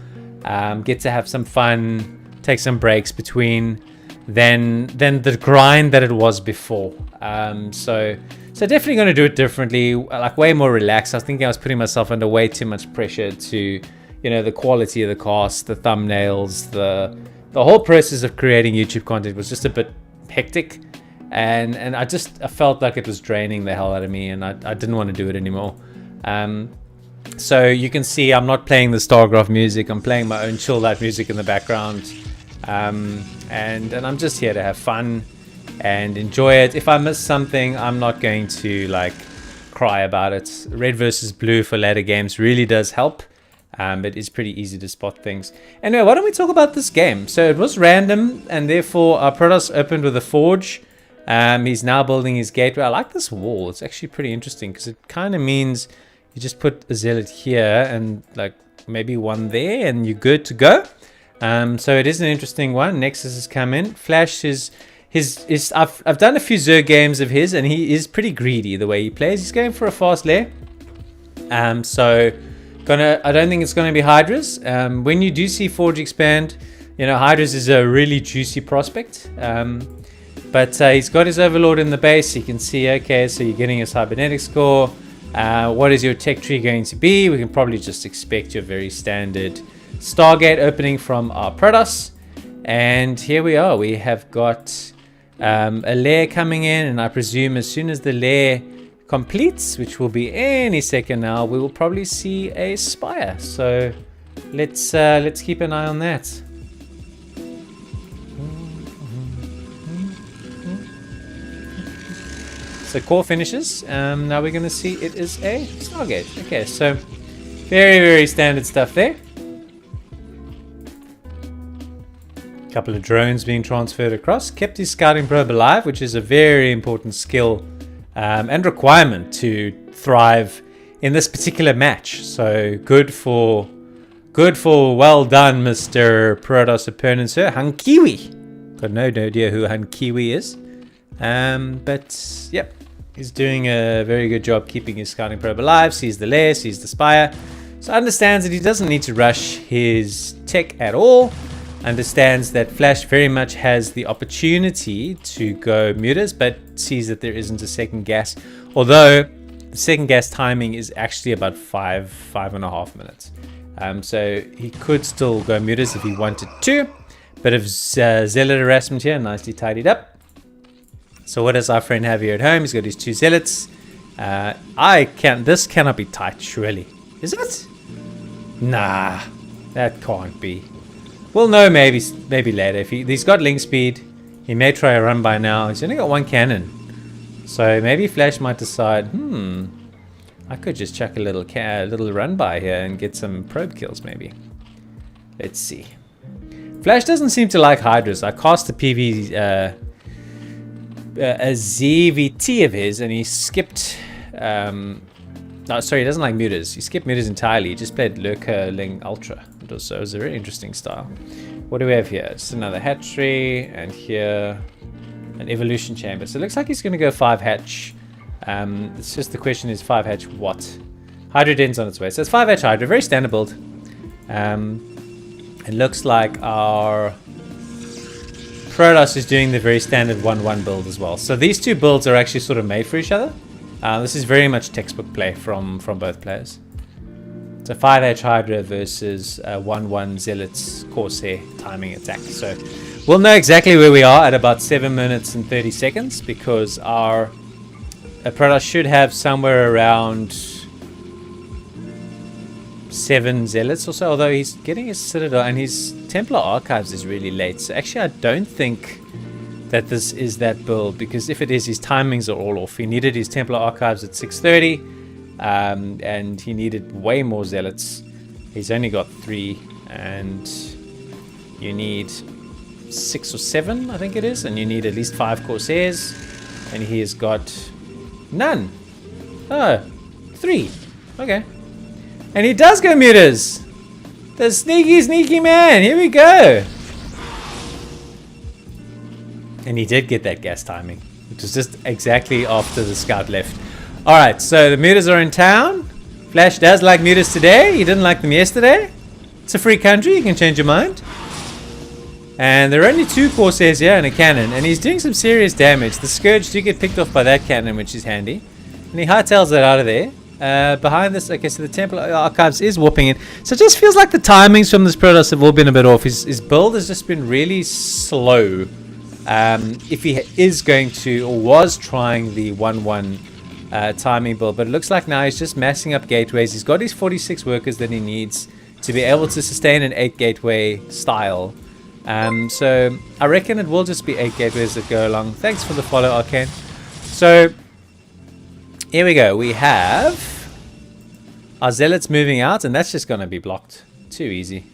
A: get to have some fun, take some breaks between, than the grind that it was before. So definitely going to do it differently, like way more relaxed. I was thinking I was putting myself under way too much pressure to, you know, the quality of the cast, the thumbnails, the whole process of creating YouTube content was just a bit hectic. And I felt like it was draining the hell out of me, and I didn't want to do it anymore. So you can see I'm not playing the Starcraft music. I'm playing my own chilled out music in the background, and I'm just here to have fun and enjoy it. If I miss something, I'm not going to like cry about it. Red versus blue for ladder games really does help. It is pretty easy to spot things. Anyway, why don't we talk about this game? So it was random, and therefore our Protoss opened with a forge. He's now building his gateway. I like this wall. It's actually pretty interesting because it kind of means you just put a zealot here and like maybe one there and you're good to go. So it is an interesting one. Nexus has come in. Flash is I've done a few Zerg games of his, and he is pretty greedy the way he plays. He's going for a fast lair. So I don't think it's gonna be Hydras. When you do see Forge expand, you know, Hydras is a really juicy prospect. But he's got his Overlord in the base. You can see, okay, so you're getting a cybernetic score. What is your tech tree going to be? We can probably just expect your very standard Stargate opening from our Protoss. And here we are. We have got a lair coming in, and I presume as soon as the lair completes, which will be any second now, we will probably see a spire. So let's keep an eye on that. So core finishes. Now we're going to see it is a Stargate. Okay, so very, very standard stuff there. Couple of drones being transferred across. Kept his scouting probe alive, which is a very important skill and requirement to thrive in this particular match. So good for well done, Mr. Protoss opponent, sir. Hankiwi. Got no idea who Hankiwi is. But yep, he's doing a very good job keeping his scouting probe alive. Sees the lair, sees the spire. So understands that he doesn't need to rush his tech at all. Understands that Flash very much has the opportunity to go mutas, but sees that there isn't a second gas. Although the second gas timing is actually about 5.5 minutes. So he could still go mutas if he wanted to. Bit of zealot harassment here, nicely tidied up. So what does our friend have here at home? He's got his 2 zealots. This cannot be tight, surely. Is it? Nah, that can't be. Well, no, maybe later. If he's got link speed, he may try a run by now. He's only got 1 cannon. So maybe Flash might decide, I could just chuck a little run by here and get some probe kills maybe. Let's see. Flash doesn't seem to like Hydras. I cast a PV, a ZVT of his, and he skipped... no, sorry, he doesn't like mutas. He skipped mutas entirely. He just played Lurkerling Ultra. It was a very interesting style. What do we have here? Just another hatchery, and here an evolution chamber. So it looks like he's going to go 5 hatch. It's just the question is 5 hatch what? Hydra Den's on its way. So it's 5 hatch Hydra, very standard build. It looks like our Protoss is doing the very standard 1-1 build as well. So these 2 builds are actually sort of made for each other. This is very much textbook play from both players. It's a 5H Hydra versus a 1-1 Zealots Corsair timing attack. So we'll know exactly where we are at about 7 minutes and 30 seconds because our Protoss should have somewhere around 7 Zealots or so, although he's getting his Citadel and his Templar Archives is really late. So actually I don't think that this is that build, because if it is, his timings are all off. He needed his Templar Archives at 6:30, and he needed way more Zealots. He's only got 3, and you need 6 or 7, I think it is, and you need at least 5 Corsairs, and he has got none. Oh, 3. Okay. And he does go mutas. The sneaky man. Here we go. And he did get that gas timing, which was just exactly after the scout left. Alright, so the mutas are in town. Flash does like mutas today. He didn't like them yesterday. It's a free country. You can change your mind. And there are only 2 Corsairs here and a cannon. And he's doing some serious damage. The Scourge do get picked off by that cannon, which is handy. And he hightails it out of there. Behind this, okay, so the Templar Archives is warping in. So it just feels like the timings from this Protoss have all been a bit off. His build has just been really slow. If he is going to, or was trying the 1-1 timing build, but it looks like now he's just massing up gateways. He's got his 46 workers that he needs to be able to sustain an 8 gateway style. So I reckon it will just be 8 gateways that go along. Thanks for the follow, Arcane. So here we go. We have our Zealots moving out, and that's just going to be blocked. Too easy.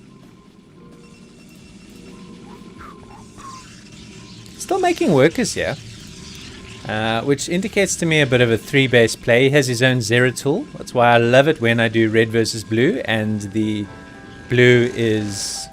A: Still making workers here, which indicates to me a bit of a 3-base play. He has his own Zera tool. That's why I love it when I do red versus blue, and the blue is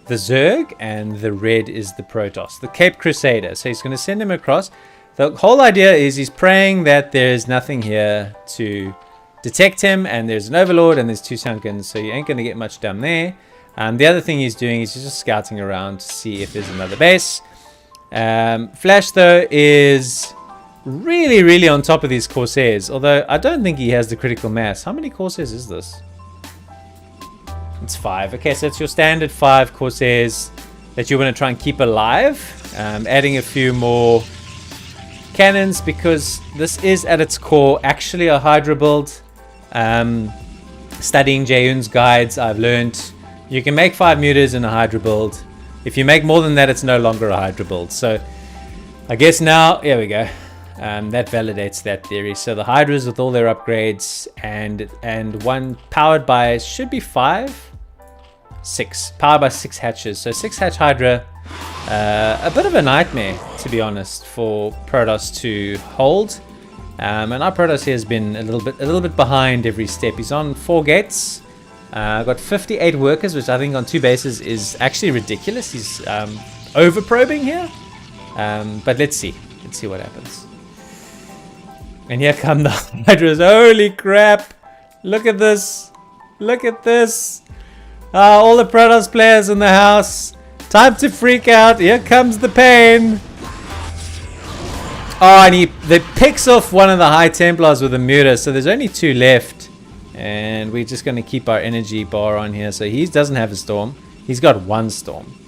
A: the Zerg and the red is the Protoss, the Cape Crusader. So he's going to send him across. The whole idea is he's praying that there's nothing here to detect him, and there's an Overlord and there's 2 Sunkens, so you ain't going to get much done there. The other thing he's doing is he's just scouting around to see if there's another base. Flash though is really on top of these Corsairs, although I don't think he has the critical mass. How many Corsairs is this? It's 5. Okay, so it's your standard 5 Corsairs that you want to try and keep alive, adding a few more cannons, because this is at its core actually a Hydra build. Studying Jaehoon's guides, I've learned you can make 5 mutas in a Hydra build. If you make more than that, it's no longer a Hydra build. So I guess now, here we go. That validates that theory. So the Hydras with all their upgrades and one powered by, should be 5. 6. Powered by 6 hatches. So 6 hatch Hydra. A bit of a nightmare, to be honest, for Protoss to hold. And our Protoss here has been a little bit behind every step. He's on 4 gates. Got 58 workers, which I think on 2 bases is actually ridiculous. He's over probing here. But let's see. Let's see what happens. And here come the Hydras. Holy crap. Look at this. Look at this. All the Protoss players in the house. Time to freak out. Here comes the pain. Oh, and they picks off one of the High Templars with a muta. So there's only 2 left. And we're just going to keep our energy bar on here. So he doesn't have a storm. He's got 1 storm.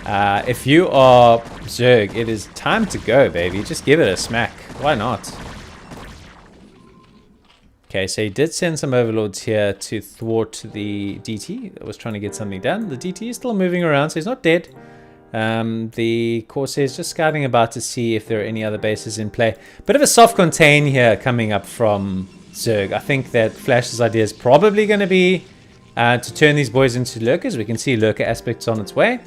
A: If you are Zerg, it is time to go, baby. Just give it a smack. Why not? Okay, so he did send some overlords here to thwart the DT that was trying to get something done. The DT is still moving around, so he's not dead. The Corsair is just scouting about to see if there are any other bases in play. Bit of a soft contain here coming up from Zerg. I think that Flash's idea is probably going to be to turn these boys into lurkers. We can see lurker aspects on its way.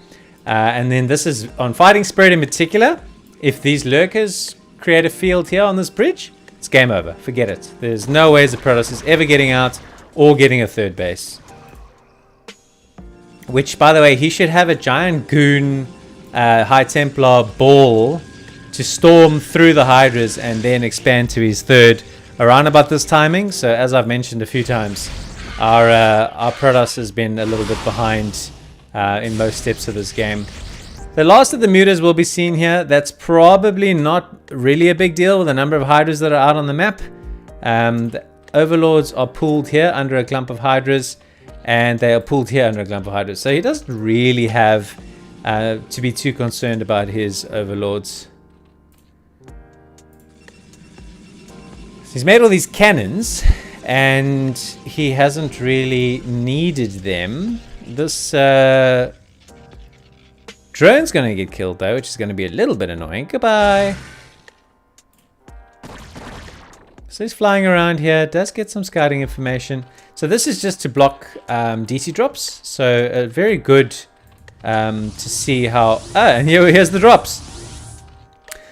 A: And then this is on Fighting Spirit in particular. If these lurkers create a field here on this bridge, it's game over. Forget it. There's no ways the Protoss is ever getting out or getting a 3rd base. Which, by the way, he should have a giant goon High Templar ball to storm through the Hydras and then expand to his 3rd around about this timing. So as I've mentioned a few times, our Protoss has been a little bit behind in most steps of this game. The last of the mutas will be seen here. That's probably not really a big deal with the number of Hydras that are out on the map. The Overlords are pulled here under a clump of Hydras, and they are pulled here under a clump of Hydras. So he doesn't really have to be too concerned about his Overlords. So he's made all these cannons, and he hasn't really needed them. This drone's going to get killed though, which is going to be a little bit annoying. Goodbye. So he's flying around here, does get some scouting information. So this is just to block DT drops. So very good to see how... and here's the drops.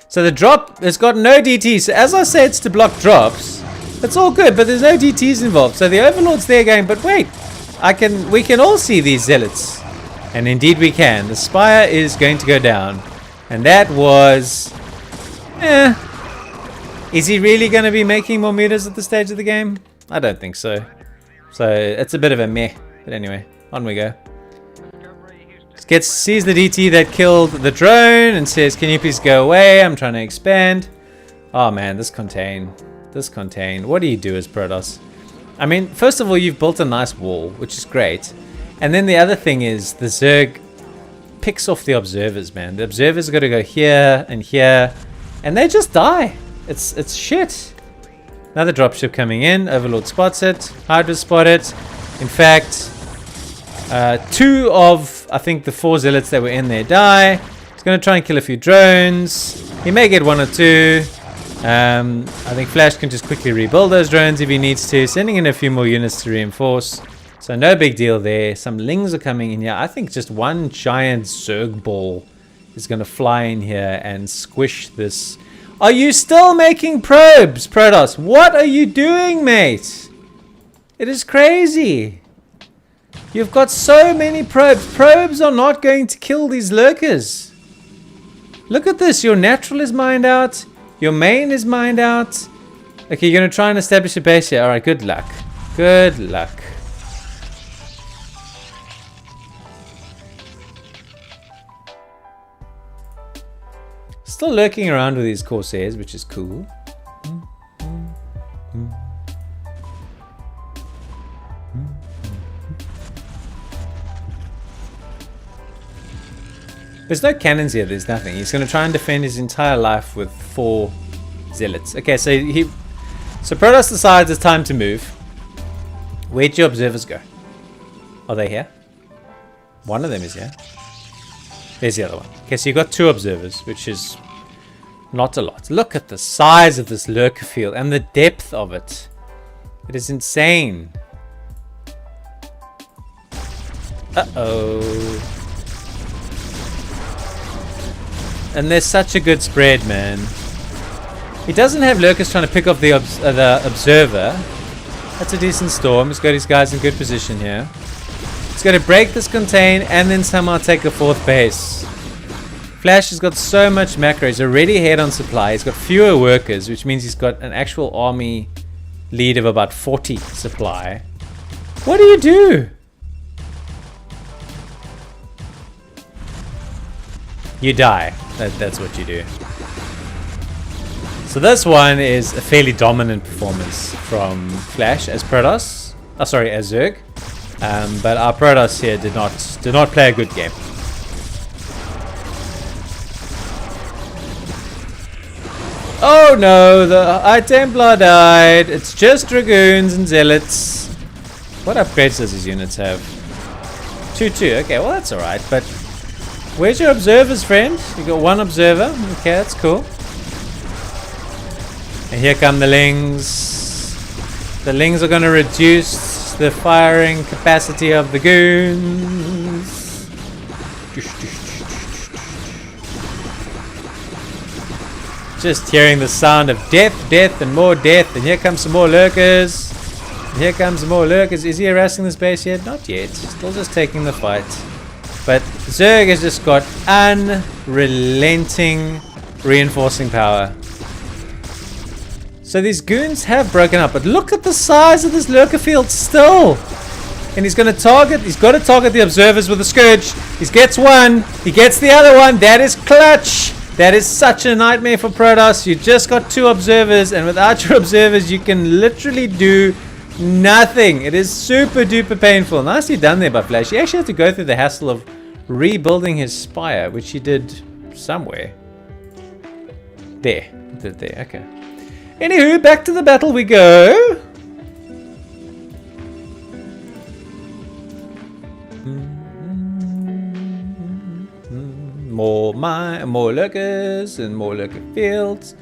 A: So the drop has got no DT. So as I say, it's to block drops. It's all good, but there's no DTs involved. So the Overlord's there going, but wait, we can all see these zealots. And indeed we can. The spire is going to go down. And that was... Is he really going to be making more meters at this stage of the game? I don't think so. So it's a bit of a meh. But anyway, on we go. Sees the DT that killed the drone and says, can you please go away? I'm trying to expand. Oh man, this contain. What do you do as Protoss? I mean, first of all, you've built a nice wall, which is great. And then the other thing is the Zerg picks off the observers, man. The observers got to go here and here, and they just die. It's shit. Another dropship coming in. Overlord spots it. Hydra spot it. In fact, 2 of, I think, the 4 zealots that were in there die. He's going to try and kill a few drones. He may get 1 or 2. I think Flash can just quickly rebuild those drones if he needs to. Sending in a few more units to reinforce. So no big deal there. Some lings are coming in here. I think just one giant Zerg ball is going to fly in here and squish this. Are you still making probes, Protoss? What are you doing, mate? It is crazy. You've got so many probes. Probes are not going to kill these lurkers. Look at this. Your natural is mined out. Your main is mined out. Okay, you're going to try and establish a base here. All right, good luck. Good luck. Still lurking around with these Corsairs, which is cool. There's no cannons here, there's nothing. He's going to try and defend his entire life with 4 zealots. Okay, so Protoss decides it's time to move. Where'd your observers go? Are they here? One of them is here. There's the other one. Okay, so you've got 2 observers, which is not a lot. Look at the size of this lurker field and the depth of it. It is insane. Uh-oh. And there's such a good spread, man. He doesn't have lurkers trying to pick off the observer. That's a decent storm. He's got his guys in good position here. He's going to break this contain and then somehow take the 4th base. Flash has got so much macro. He's already ahead on supply. He's got fewer workers, which means he's got an actual army lead of about 40 supply. What do you do? You die. That's what you do. So this one is a fairly dominant performance from Flash as Protoss. Oh, sorry, as Zerg. But our Protoss here did not play a good game. Oh no, the High Templar died. It's just Dragoons and Zealots. What upgrades does his units have? 2-2. Okay, well that's alright, but where's your observers, friend? You got 1 observer. Okay, that's cool. And here come the Lings. The Lings are going to reduce the firing capacity of the goons. Just hearing the sound of death, death, and more death. And here comes some more lurkers. And here comes some more lurkers. Is he harassing this base yet? Not yet. Still just taking the fight. But Zerg has just got unrelenting reinforcing power. So these goons have broken up. But look at the size of this lurker field still. And he's got to target the observers with a Scourge. He gets one. He gets the other one. That is clutch. That is such a nightmare for Protoss. You just got 2 observers, and without your observers, you can literally do nothing. It is super duper painful. Nicely done there by Flash. He actually had to go through the hassle of rebuilding his spire, which he did somewhere. There. Okay. Anywho, back to the battle we go. More lurkers and more lurker fields.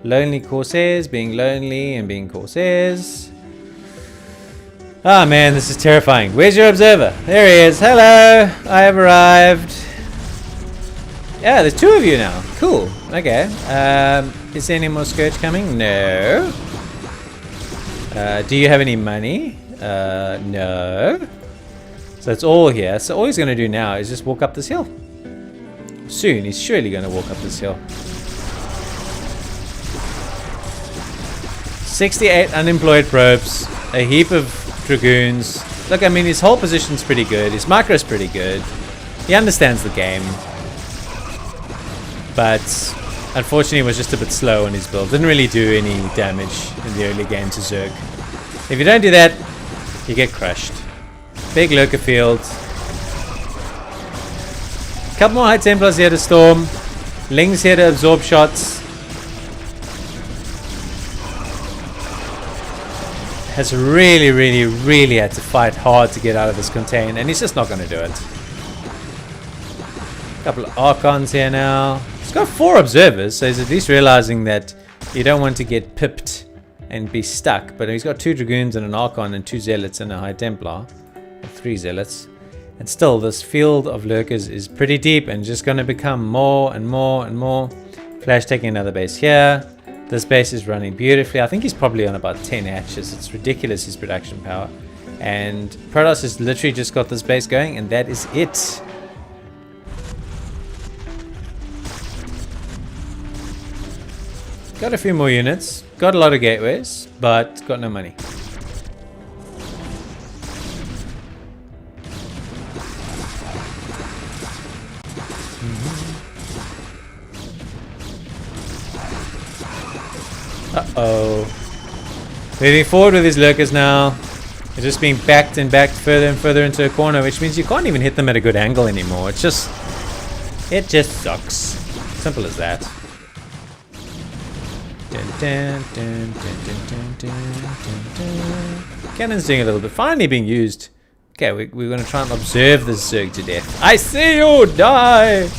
A: Lonely Corsairs being lonely and being Corsairs. Ah man, this is terrifying. Where's your observer? There he is. Hello, I have arrived. Yeah, there's 2 of you now. Cool. Okay. Is there any more Scourge coming? No. Do you have any money? No. So it's all here. So all he's going to do now is just walk up this hill. Soon, he's surely going to walk up this hill. 68 unemployed probes, a heap of Dragoons. Look, I mean, his whole position's pretty good. His micro's pretty good. He understands the game. But, unfortunately, he was just a bit slow on his build. Didn't really do any damage in the early game to Zerg. If you don't do that, you get crushed. Big lurker field. Couple more High Templars here to storm. Lings here to absorb shots. Has really had to fight hard to get out of this contain, and he's just not going to do it. Couple of Archons here now. He's got 4 observers, so he's at least realizing that you don't want to get pipped and be stuck. But he's got 2 Dragoons and an Archon and 2 Zealots and a High Templar. Or 3 Zealots. And still, this field of lurkers is pretty deep and just going to become more and more and more. Flash taking another base here. This base is running beautifully. I think he's probably on about 10 hatches. It's ridiculous, his production power. And Protoss has literally just got this base going, and that is it. Got a few more units. Got a lot of gateways, but got no money. Uh-oh. Moving forward with his lurkers now. They're just being backed and backed further and further into a corner, which means you can't even hit them at a good angle anymore. It just sucks. Simple as that. Cannon's doing a little bit. Finally being used. Okay, we're going to try and observe this Zerg to death. I see you die!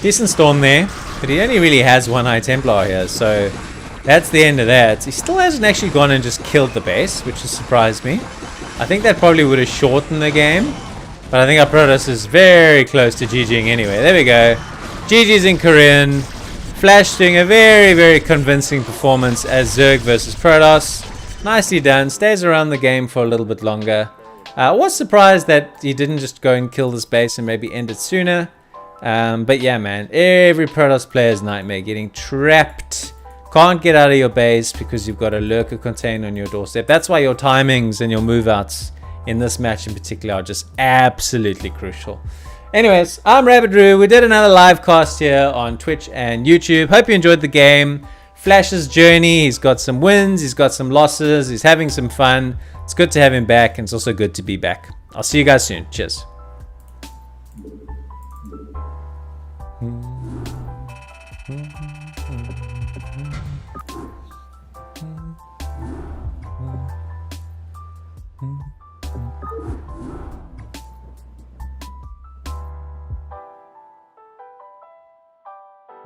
A: Decent storm there, but he only really has 1 High Templar here, so that's the end of that. He still hasn't actually gone and just killed the base, which has surprised me. I think that probably would have shortened the game. But I think our Protoss is very close to GGing anyway. There we go. GG's in Korean. Flash doing a very, very convincing performance as Zerg versus Protoss. Nicely done. Stays around the game for a little bit longer. I was surprised that he didn't just go and kill this base and maybe end it sooner. But yeah, man. Every Protoss player's nightmare. Getting trapped. Can't get out of your base because you've got a lurker container on your doorstep. That's why your timings and your move outs in this match in particular are just absolutely crucial. Anyways, I'm Rabbit. We did another live cast here on Twitch and YouTube. Hope you enjoyed the game. Flash's journey. He's got some wins. He's got some losses. He's having some fun. It's good to have him back, and it's also good to be back. I'll see you guys soon. Cheers.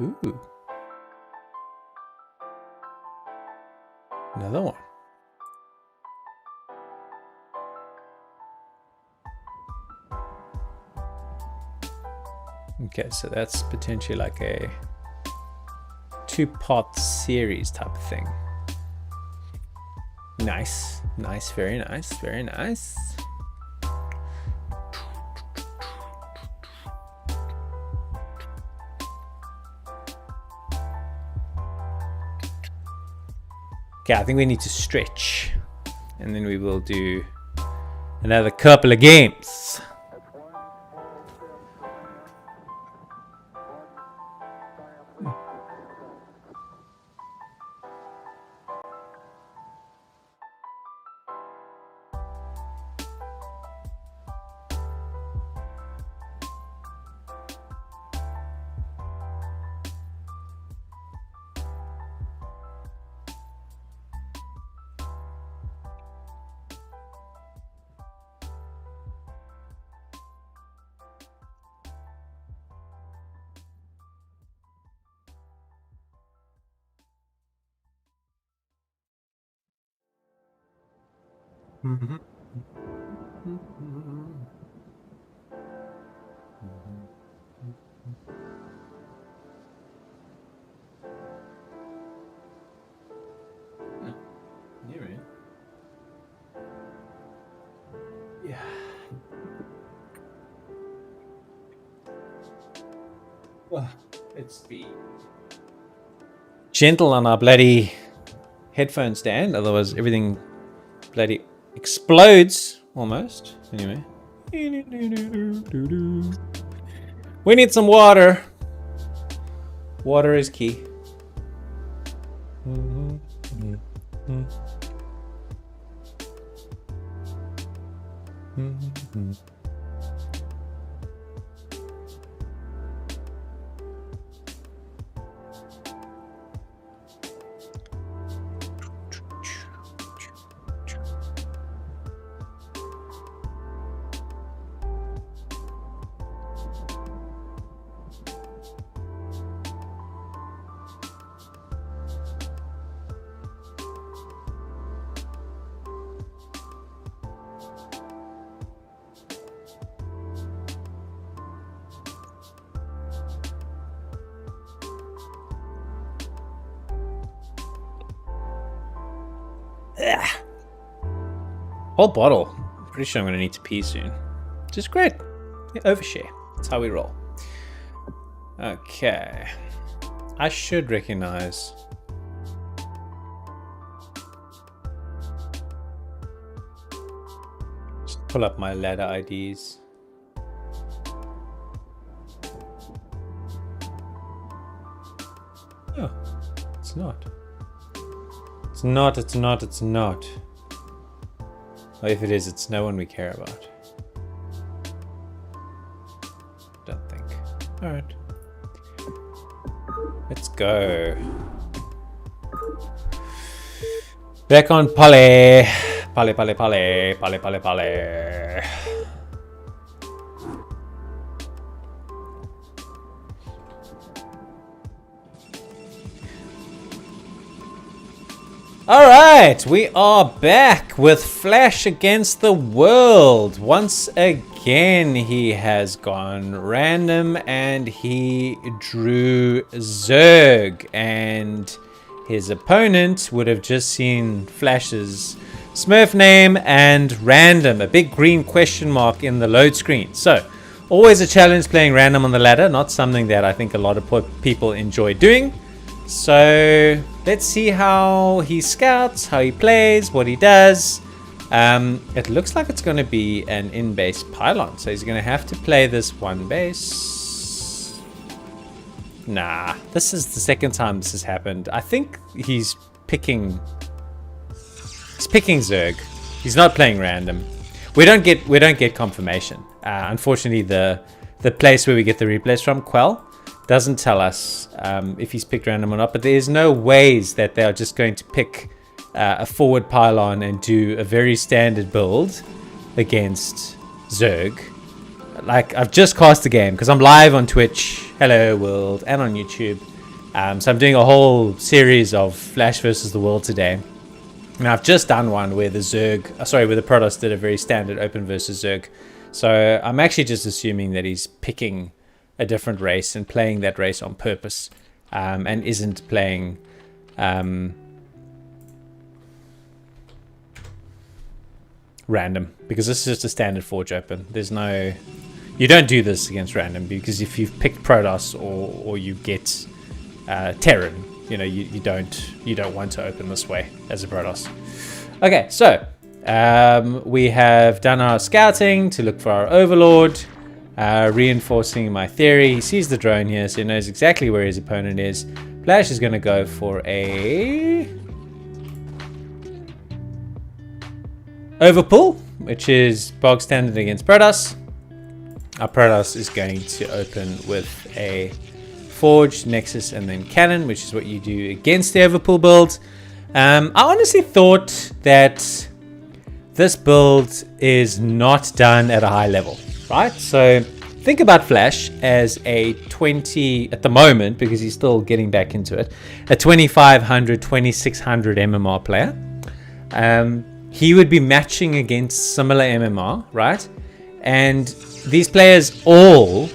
A: Ooh. Another one. Okay, so that's potentially like a two-part series type of thing. Nice. Nice, very nice, very nice. Okay, I think we need to stretch, and then we will do another couple of games. Mm-hmm. Yeah. Well, let's be gentle on our bloody headphone stand, otherwise everything bloody explodes almost. Anyway, we need some water. Water is key. Whole bottle. Pretty sure I'm gonna need to pee soon. Just great. Yeah, overshare. That's how we roll. Okay. I should recognize. Just pull up my ladder IDs. Oh, it's not. It's not, it's not, it's not. Or if it is, it's no one we care about. Don't think. Alright. Let's go. Back on Pale. Pale, Pale, Pale. Pale, Pale, Pale. Alright, we are back with Flash Against the World. Once again, he has gone random and he drew Zerg. And his opponent would have just seen Flash's Smurf name and random, a big green question mark in the load screen. So, always a challenge playing random on the ladder, not something that I think a lot of people enjoy doing. So let's see how he scouts, how he plays, what he does. It looks like it's going to be an in-base pylon, so he's going to have to play this one base. Nah, this is the second time this has happened. I think he's picking Zerg. He's not playing random. We don't get confirmation. Unfortunately, the place where we get the replays from, Quell, doesn't tell us if he's picked random or not, but there's no ways that they are just going to pick a forward pylon and do a very standard build against Zerg. Like, I've just cast the game because I'm live on Twitch, hello world, and on YouTube. So I'm doing a whole series of Flash versus the World today. And I've just done one where the where the Protoss did a very standard open versus Zerg. So I'm actually just assuming that he's picking a different race and playing that race on purpose, and isn't playing random, because this is just a standard Forge open. There's no, you don't do this against random, because if you've picked Protoss or you get Terran, you know, you don't want to open this way as a Protoss. Okay, so we have done our scouting to look for our Overlord. Reinforcing my theory. He sees the drone here, so he knows exactly where his opponent is. Flash is going to go for a overpull, which is bog standard against Protoss. Our Protoss is going to open with a Forge, Nexus, and then Cannon, which is what you do against the overpull build. I honestly thought that this build is not done at a high level. Right, so think about Flash as a 20 at the moment, because he's still getting back into it, a 2500, 2600 MMR player. He would be matching against similar MMR, right? And these players all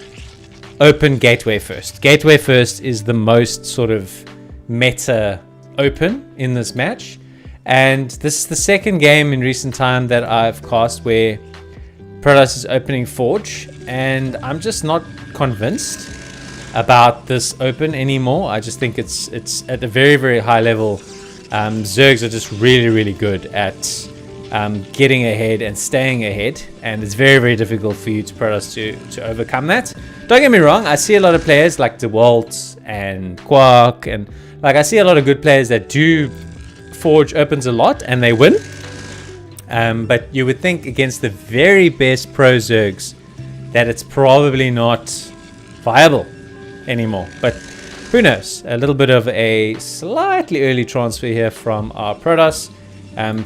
A: open Gateway first. Gateway first is the most sort of meta open in this match. And this is the second game in recent time that I've cast where Protoss is opening Forge, and I'm just not convinced about this open anymore. I just think it's at a very, very high level. Zergs are just really, really good at getting ahead and staying ahead, and it's very, very difficult for you to Protoss to overcome that. Don't get me wrong, I see a lot of players like DeWalt and Quark, and like I see a lot of good players that do Forge opens a lot and they win. But you would think against the very best pro Zergs that it's probably not viable anymore. But who knows? A little bit of a slightly early transfer here from our Protoss.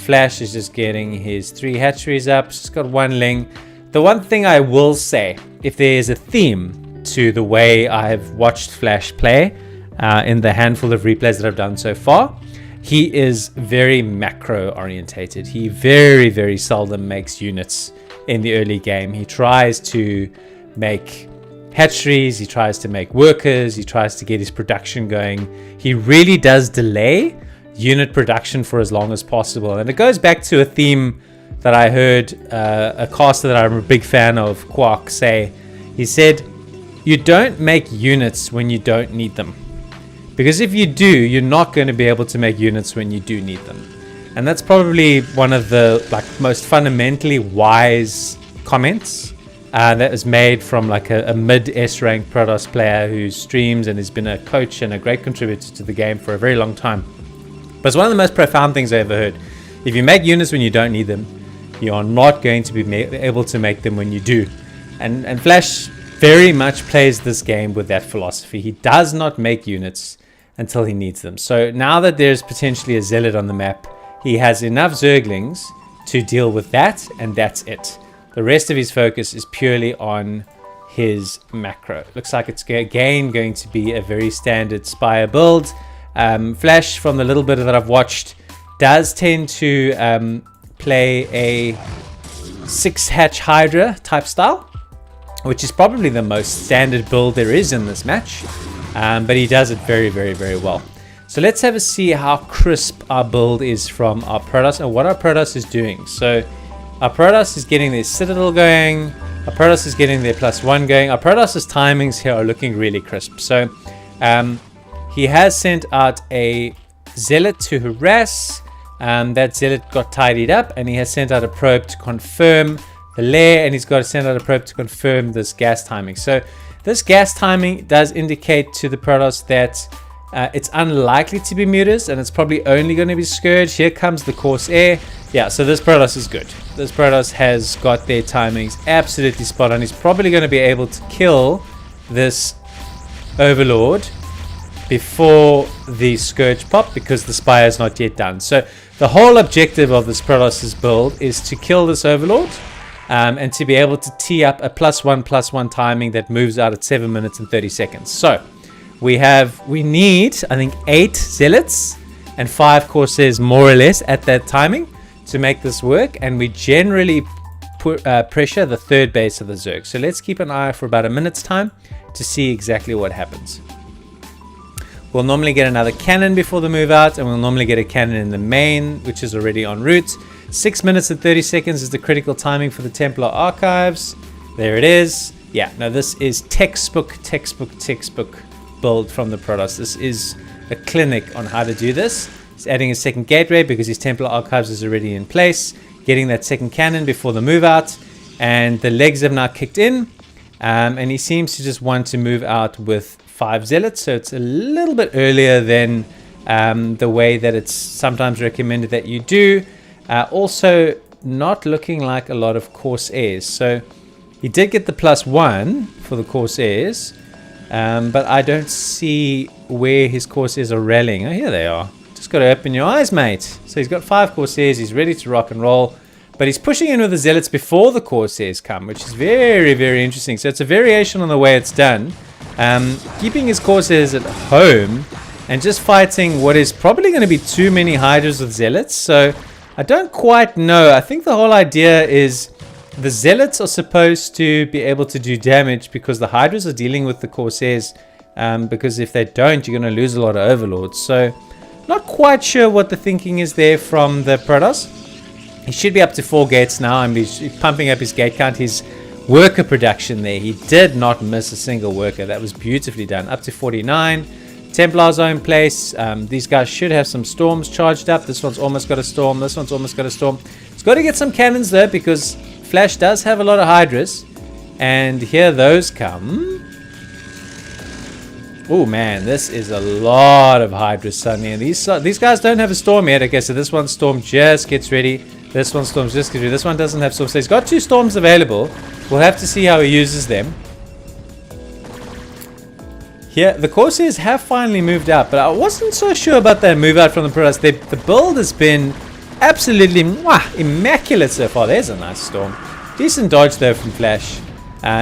A: Flash is just getting his 3 hatcheries up. Just got 1 ling. The one thing I will say, if there is a theme to the way I've watched Flash play in the handful of replays that I've done so far, he is very macro orientated. He very, very seldom makes units in the early game. He tries to make hatcheries, he tries to make workers, he tries to get his production going. He really does delay unit production for as long as possible. And it goes back to a theme that I heard a caster that I'm a big fan of, Quark, say. He said, you don't make units when you don't need them. Because if you do, you're not going to be able to make units when you do need them. And that's probably one of the most fundamentally wise comments that was made from a mid S-rank Protoss player who streams and has been a coach and a great contributor to the game for a very long time. But it's one of the most profound things I ever heard. If you make units when you don't need them, you are not going to be able to make them when you do. And Flash very much plays this game with that philosophy. He does not make units until he needs them. So now that there's potentially a zealot on the map, he has enough Zerglings to deal with that, and that's it. The rest of his focus is purely on his macro. Looks like it's again going to be a very standard Spire build. Flash, from the little bit that I've watched, does tend to play a 6-hatch Hydra type style, which is probably the most standard build there is in this match. But he does it very, very, very well. So let's have a see how crisp our build is from our Protoss and what our Protoss is doing. So our Protoss is getting their Citadel going. Our Protoss is getting their +1 going. Our Protoss's timings here are looking really crisp. So he has sent out a Zealot to harass. That Zealot got tidied up, and he has sent out a probe to confirm the lair, and he's got to send out a probe to confirm this gas timing. So this gas timing does indicate to the Protoss that it's unlikely to be Mutas, and it's probably only going to be Scourge. Here comes the Corsair. Yeah, so this Protoss is good. This Protoss has got their timings absolutely spot on. He's probably going to be able to kill this Overlord before the Scourge pop, because the Spire is not yet done. So the whole objective of this Protoss's build is to kill this Overlord, and to be able to tee up a +1/+1 timing that moves out at 7 minutes and 30 seconds. So we need, I think, 8 Zealots and 5 Corsairs more or less at that timing to make this work, and we generally pressure the 3rd base of the Zerg. So let's keep an eye for about a minute's time to see exactly what happens. We'll normally get another cannon before the move out, and we'll normally get a cannon in the main, which is already en route. 6 minutes and 30 seconds is the critical timing for the Templar Archives. There it is. Yeah, no, this is textbook build from the Protoss. This is a clinic on how to do this. He's adding a second gateway because his Templar Archives is already in place. Getting that second cannon before the move out. And the legs have now kicked in. And he seems to just want to move out with 5 Zealots. So it's a little bit earlier than the way that it's sometimes recommended that you do. Also, not looking like a lot of Corsairs. So he did get the +1 for the Corsairs. But I don't see where his Corsairs are rallying. Oh, here they are. Just got to open your eyes, mate. So he's got 5 Corsairs. He's ready to rock and roll. But he's pushing in with the Zealots before the Corsairs come, which is very, very interesting. So it's a variation on the way it's done. Keeping his Corsairs at home and just fighting what is probably going to be too many Hydras with Zealots. So I don't quite know. I think the whole idea is the Zealots are supposed to be able to do damage because the Hydras are dealing with the Corsairs. Because if they don't, you're going to lose a lot of Overlords. So not quite sure what the thinking is there from the Protoss. He should be up to 4 gates now. I mean, he's pumping up his gate count. His worker production there, he did not miss a single worker. That was beautifully done. Up to 49. Templars are in place. These guys should have some storms charged up. This one's almost got a storm. This one's almost got a storm. It's got to get some cannons though, because Flash does have a lot of Hydras. And here those come. Oh man, this is a lot of Hydras suddenly. And these guys don't have a storm yet. Okay, so this one's storm just gets ready. This one's storm just gets ready. This one doesn't have storm. So he's got 2 storms available. We'll have to see how he uses them. Here, the Corsairs have finally moved out, but I wasn't so sure about that move out from the Protoss. The build has been absolutely immaculate so far. There's a nice storm. Decent dodge though from Flash.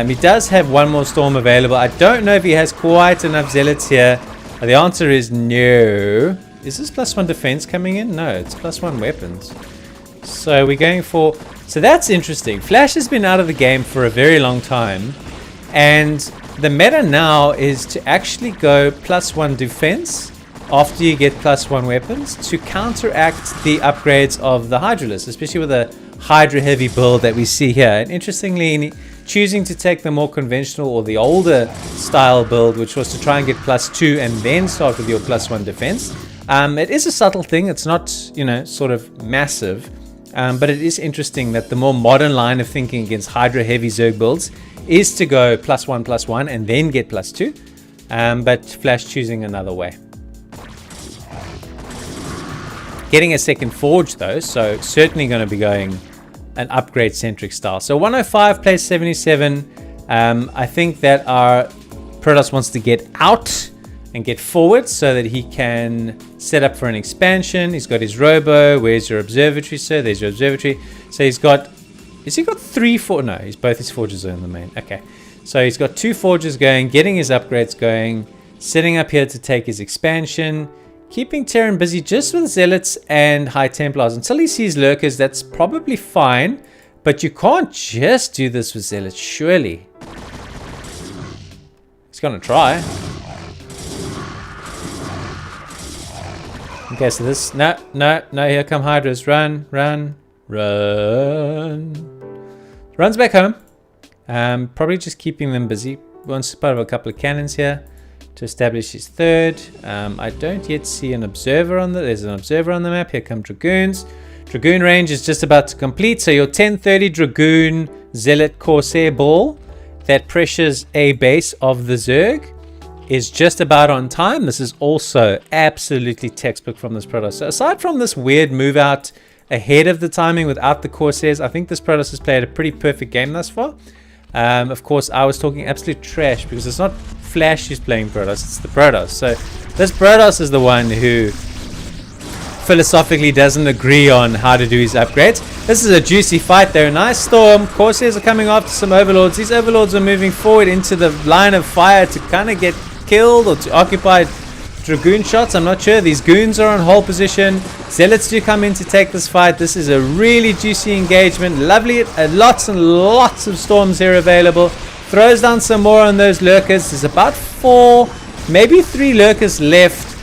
A: He does have 1 more storm available. I don't know if he has quite enough Zealots here. The answer is no. Is this +1 defense coming in? No, it's +1 weapons. So we're going for... So that's interesting. Flash has been out of the game for a very long time. And the meta now is to actually go +1 defense after you get +1 weapons to counteract the upgrades of the Hydralisk, especially with a Hydra heavy build that we see here. And interestingly, choosing to take the more conventional or the older style build, which was to try and get +2 and then start with your +1 defense. It is a subtle thing. It's not, sort of massive. But it is interesting that the more modern line of thinking against Hydra heavy Zerg builds is to go +1/+1 and then get +2. But Flash choosing another way. Getting a second forge though, so certainly going to be going an upgrade centric style. So 105 plays 77. I think that our Protoss wants to get out and get forward so that he can set up for an expansion. He's got his robo. Where's your observatory, sir? There's your observatory. So he's got... Has he got 3 forges? No, both his forges are in the main. Okay. So he's got 2 forges going, getting his upgrades going, setting up here to take his expansion, keeping Terran busy just with Zealots and High Templars. Until he sees Lurkers, that's probably fine. But you can't just do this with Zealots, surely. He's going to try. Okay, so this... No, here come Hydras. Run. Runs back home. Probably just keeping them busy. Wants to put up a couple of cannons here to establish his third. I don't yet see an observer on there's an observer on the map. Here come Dragoons. Dragoon range is just about to complete. So your 1030 Dragoon Zealot Corsair ball that pressures a base of the Zerg is just about on time. This is also absolutely textbook from this Protoss. So aside from this weird move out ahead of the timing without the Corsairs, I think this Protoss has played a pretty perfect game thus far. Of course, I was talking absolute trash because it's not Flash who's playing Protoss, it's the Protoss. So this Protoss is the one who philosophically doesn't agree on how to do his upgrades. This is a juicy fight there. Nice storm. Corsairs are coming after some overlords. These overlords are moving forward into the line of fire to kind of get killed or to occupy Dragoon shots. I'm not sure. These goons are on hold position. Zealots do come in to take this fight. This is a really juicy engagement. Lovely. Lots and lots of storms here available. Throws down some more on those lurkers. There's about 4, maybe 3 lurkers left.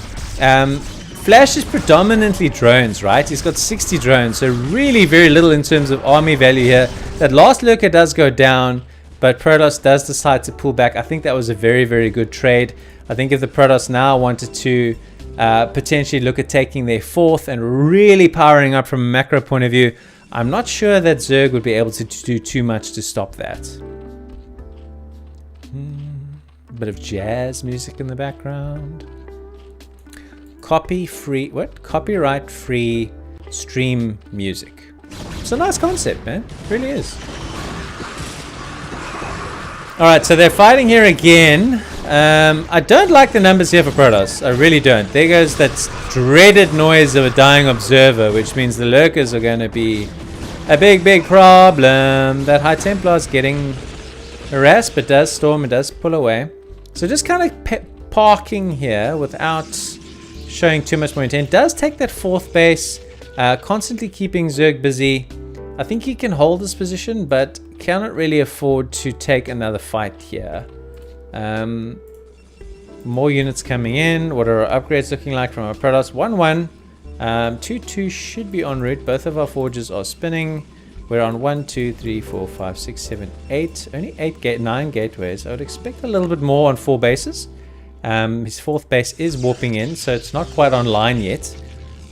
A: Flash is predominantly drones, right? He's got 60 drones, so really very little in terms of army value here. That last lurker does go down, but Protoss does decide to pull back. I think that was a very, very good trade. I think if the Protoss now wanted to potentially look at taking their 4th and really powering up from a macro point of view, I'm not sure that Zerg would be able to do too much to stop that. A bit of jazz music in the background. Copyright free stream music. It's a nice concept, man. It really is. Alright, so they're fighting here again. I don't like the numbers here for Protoss. I really don't. There goes that dreaded noise of a dying observer, which means the lurkers are going to be a big problem. That High Templar is getting harassed, but does storm and does pull away. So just kind of parking here without showing too much more intent. Does take that 4th base, constantly keeping Zerg busy. I think he can hold this position, but cannot really afford to take another fight here. More units coming in. What are our upgrades looking like from our Protoss? 1-1. 2-2 should be en route. Both of our forges are spinning. We're on 1, 2, 3, 4, 5, 6, 7, 8. Only 9 gateways. I would expect a little bit more on 4 bases. His 4th base is warping in, so it's not quite online yet.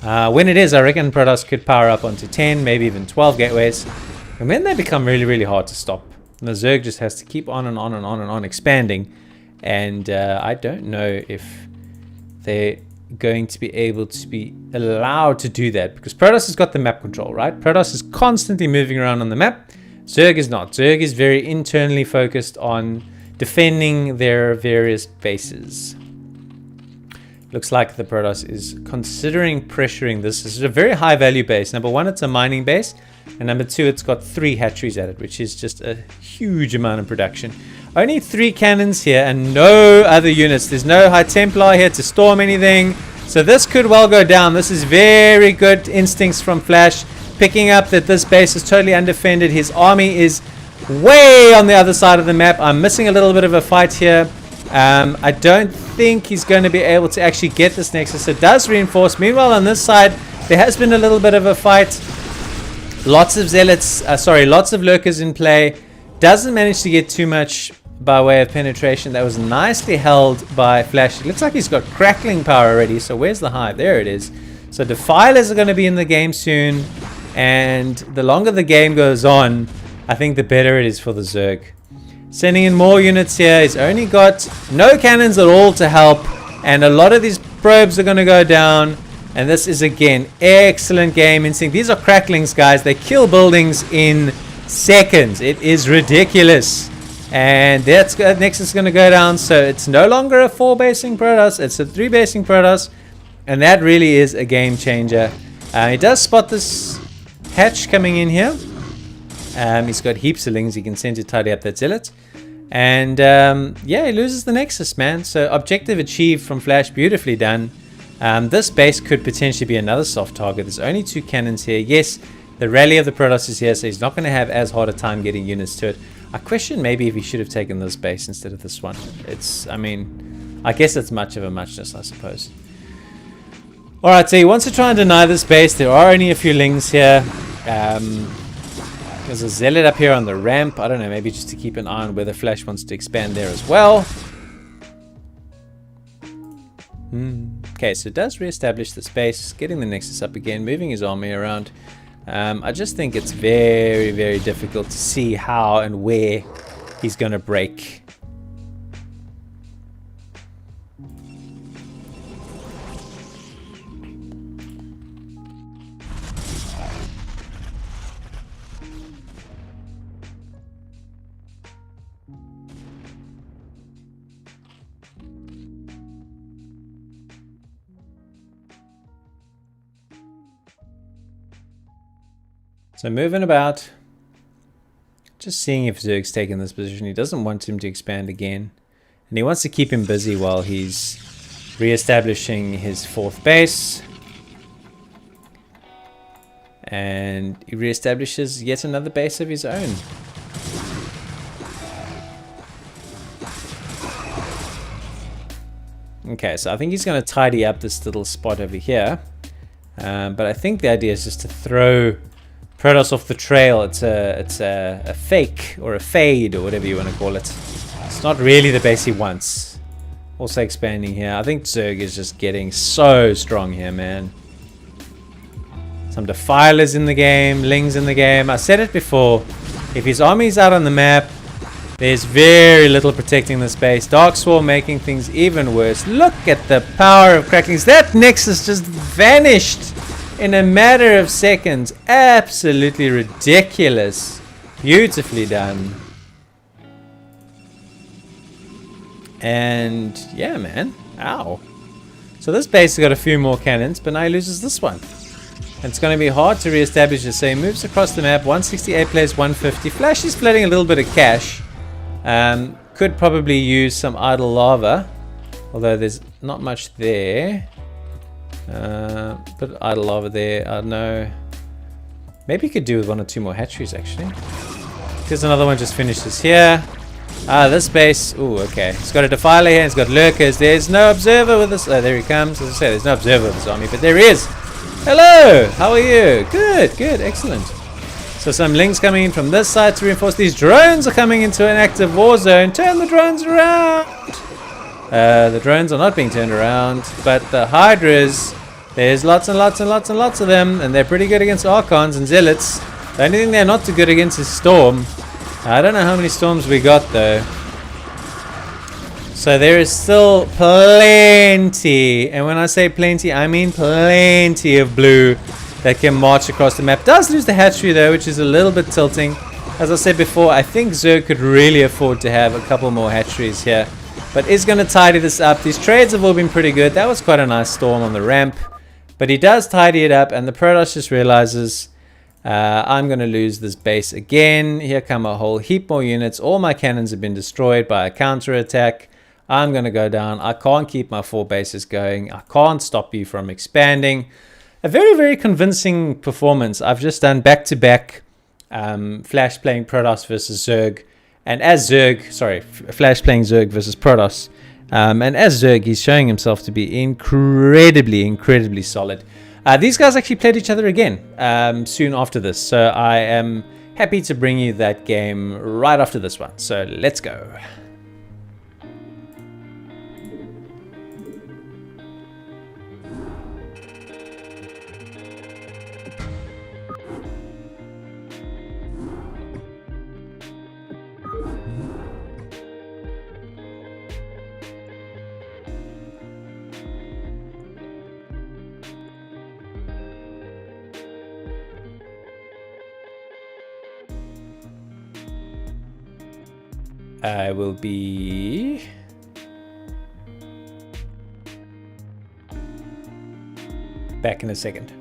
A: When it is, I reckon Protoss could power up onto 10, maybe even 12 gateways. And then they become really, really hard to stop. And the Zerg just has to keep on and on and on and on expanding. And I don't know if they're going to be able to be allowed to do that. Because Protoss has got the map control, right? Protoss is constantly moving around on the map. Zerg is not. Zerg is very internally focused on defending their various bases. Looks like the Protoss is considering pressuring this. This is a very high value base. Number 1, it's a mining base. And number 2, it's got 3 hatcheries at it, which is just a huge amount of production. Only 3 cannons here and no other units. There's no High Templar here to storm anything. So this could well go down. This is very good instincts from Flash. Picking up that this base is totally undefended. His army is way on the other side of the map. I'm missing a little bit of a fight here. I don't think he's going to be able to actually get this Nexus. It does reinforce. Meanwhile, on this side, there has been a little bit of a fight. Lots of zealots, lots of lurkers in play. Doesn't manage to get too much by way of penetration. That was nicely held by Flash. It looks like he's got crackling power already. So where's the hive? There it is. So Defilers are going to be in the game soon. And the longer the game goes on, I think the better it is for the Zerg. Sending in more units here. He's only got no cannons at all to help. And a lot of these probes are going to go down. And this is, again, excellent game instinct. These are cracklings, guys. They kill buildings in seconds. It is ridiculous. And that's Nexus is going to go down. So it's no longer a 4-basing Protoss. It's a 3-basing Protoss. And that really is a game changer. He does spot this hatch coming in here. He's got heaps of lings. He can send to tidy up that zealot. And yeah, he loses the Nexus, man. So objective achieved from Flash. Beautifully done. This base could potentially be another soft target. There's only 2 cannons here. Yes, the rally of the Protoss is here, so he's not going to have as hard a time getting units to it. I question maybe if he should have taken this base instead of this one. I mean, I guess it's much of a muchness, I suppose. Alright, so he wants to try and deny this base. There are only a few lings here. There's a zealot up here on the ramp. I don't know, maybe just to keep an eye on whether Flash wants to expand there as well. Okay, so it does re-establish the space, getting the Nexus up again, moving his army around. I just think it's very, very difficult to see how and where he's going to break. So moving about, just seeing if Zerg's taking this position. He doesn't want him to expand again. And he wants to keep him busy while he's re-establishing his 4th base. And he re-establishes yet another base of his own. Okay, so I think he's going to tidy up this little spot over here. But I think the idea is just to throw Protoss off the trail. It's a fake or a fade or whatever you want to call it. It's not really the base he wants. Also expanding here. I think Zerg is just getting so strong here, man. Some Defilers in the game, Lings in the game. I said it before. If his army's out on the map, there's very little protecting the space. Dark Swarm making things even worse. Look at the power of Cracklings. That Nexus just vanished in a matter of seconds. Absolutely ridiculous. Beautifully done. And yeah, man. Ow. So this base has got a few more cannons, but now he loses this one. And it's going to be hard to re-establish it. So he moves across the map. 168 plays 150. Flash is flooding a little bit of cash. Could probably use some idle lava. Although there's not much there. Put idle lava there. I don't know. Maybe you could do with 1 or 2 more hatcheries actually. There's another one just finishes here. This base. Ooh, okay. It's got a Defiler here. It's got lurkers. There's no observer with this. Oh, there he comes. As I say, there's no observer with this army, but there he is. Hello. How are you? Good. Good. Excellent. So some Lings coming in from this side to reinforce. These drones are coming into an active war zone. Turn the drones around. The drones are not being turned around, but the Hydras, there's lots and lots and lots and lots of them, and they're pretty good against Archons and Zealots. The only thing they're not too good against is Storm. I don't know how many Storms we got though. So there is still plenty, and when I say plenty, I mean plenty of blue that can march across the map. Does lose the hatchery though, which is a little bit tilting. As I said before, I think Zerg could really afford to have a couple more hatcheries here. But is going to tidy this up. These trades have all been pretty good. That was quite a nice storm on the ramp. But he does tidy it up, and the Protoss just realizes, I'm going to lose this base again. Here come a whole heap more units. All my cannons have been destroyed by a counterattack. I'm going to go down. I can't keep my 4 bases going. I can't stop you from expanding. A very, very convincing performance. I've just done back-to-back Flash playing Protoss versus Zerg. And as Zerg, sorry, Flash playing Zerg versus Protoss. And as Zerg, he's showing himself to be incredibly, incredibly solid. These guys actually played each other again soon after this. So I am happy to bring you that game right after this one. So let's go. I will be back in a second.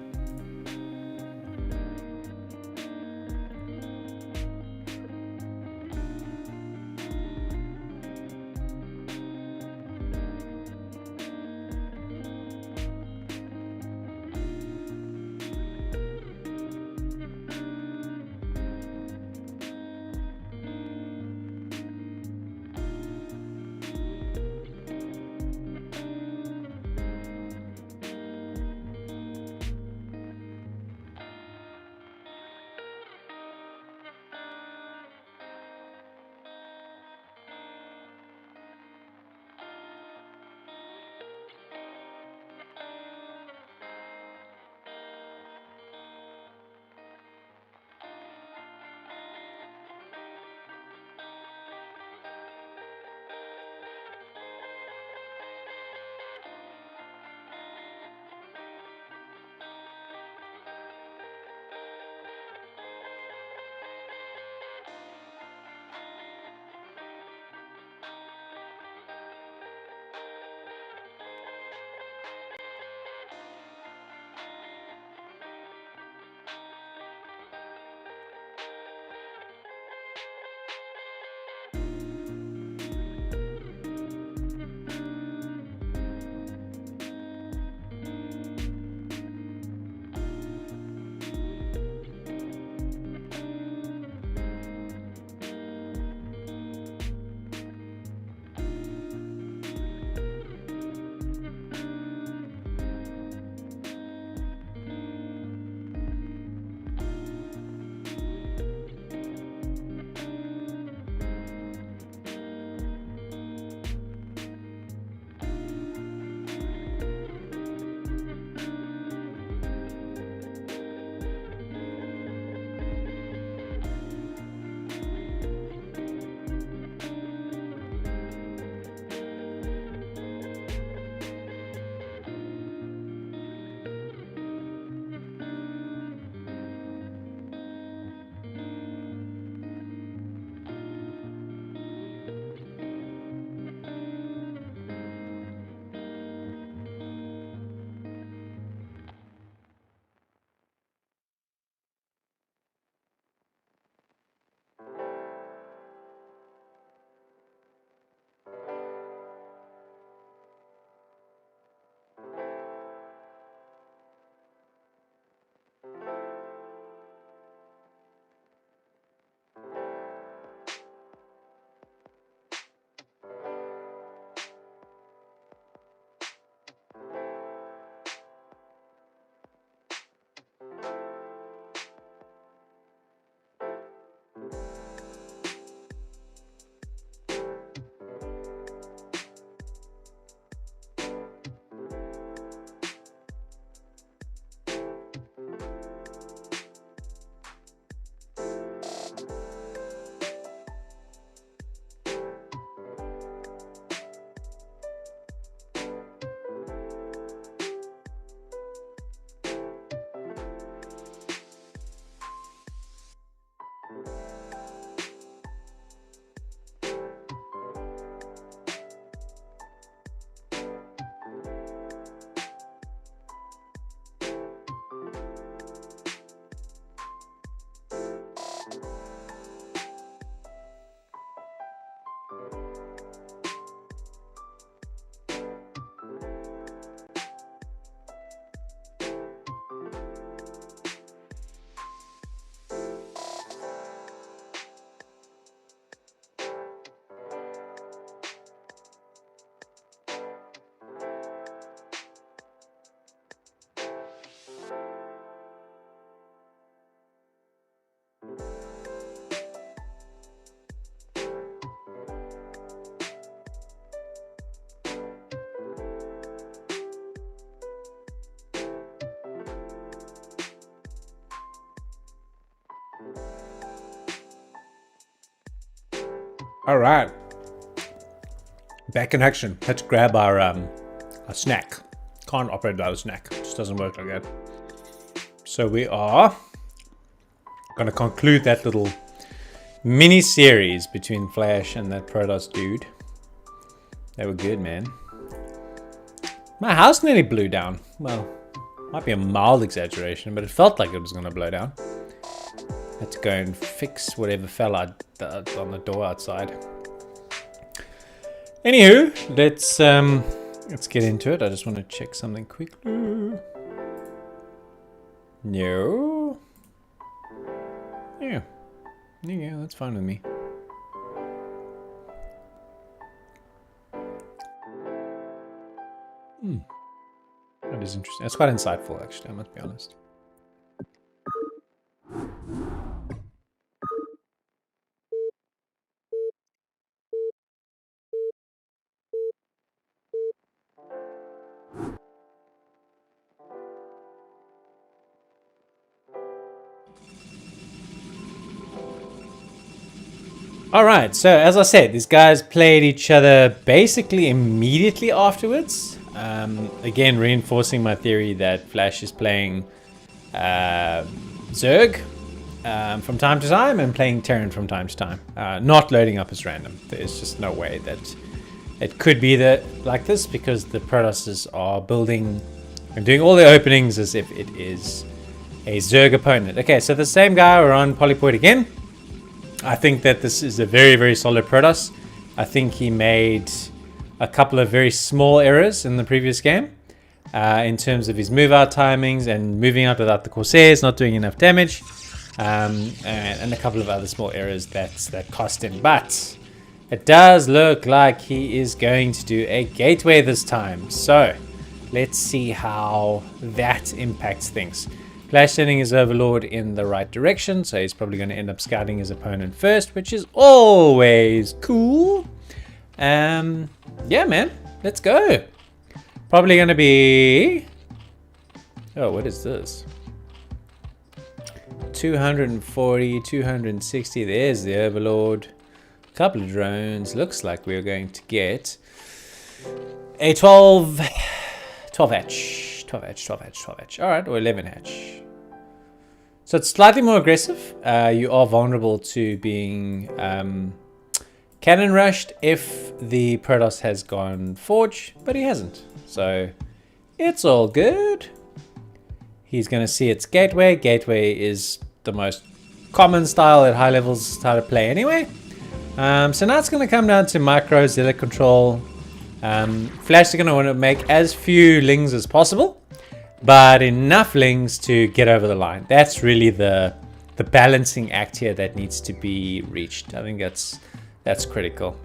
A: All right. Back in action. Let's grab our snack. Can't operate without a snack. It just doesn't work like that. So we are going to conclude that little mini series between Flash and that Protoss dude. They were good, man. My house nearly blew down. Well, might be a mild exaggeration, but it felt like it was going to blow down. Had to go and fix whatever fell out on the door outside. Anywho, let's get into it. I just want to check something quickly. No. Yeah. Yeah, that's fine with me. That is interesting. That's quite insightful, actually, I must be honest. Alright, so as I said, these guys played each other basically immediately afterwards. Again, reinforcing my theory that Flash is playing Zerg from time to time and playing Terran from time to time. Not loading up as random. There's just no way that it could be like this, because the Protosses are building and doing all the openings as if it is a Zerg opponent. Okay, so the same guy, we're on Polypoid again. I think that this is a very, very solid Protoss. I think he made a couple of very small errors in the previous game in terms of his move out timings and moving out without the Corsairs, not doing enough damage, and a couple of other small errors that cost him. But it does look like he is going to do a gateway this time. So let's see how that impacts things. Flash sending his Overlord in the right direction, so he's probably going to end up scouting his opponent first, which is always cool. Yeah, man, let's go. Probably going to be... Oh, what is this? 240, 260, there's the Overlord. A couple of drones. Looks like we're going to get a 12 hatch. 12 hatch. Alright, or 11 hatch. So it's slightly more aggressive. You are vulnerable to being cannon rushed if the Protoss has gone Forge, but he hasn't. So it's all good. He's going to see its Gateway. Gateway is the most common style at high levels how to play anyway. So now it's going to come down to micro zealot control. Flash is going to want to make as few lings as possible, but enough lings to get over the line. That's really the balancing act here that needs to be reached. I think that's critical.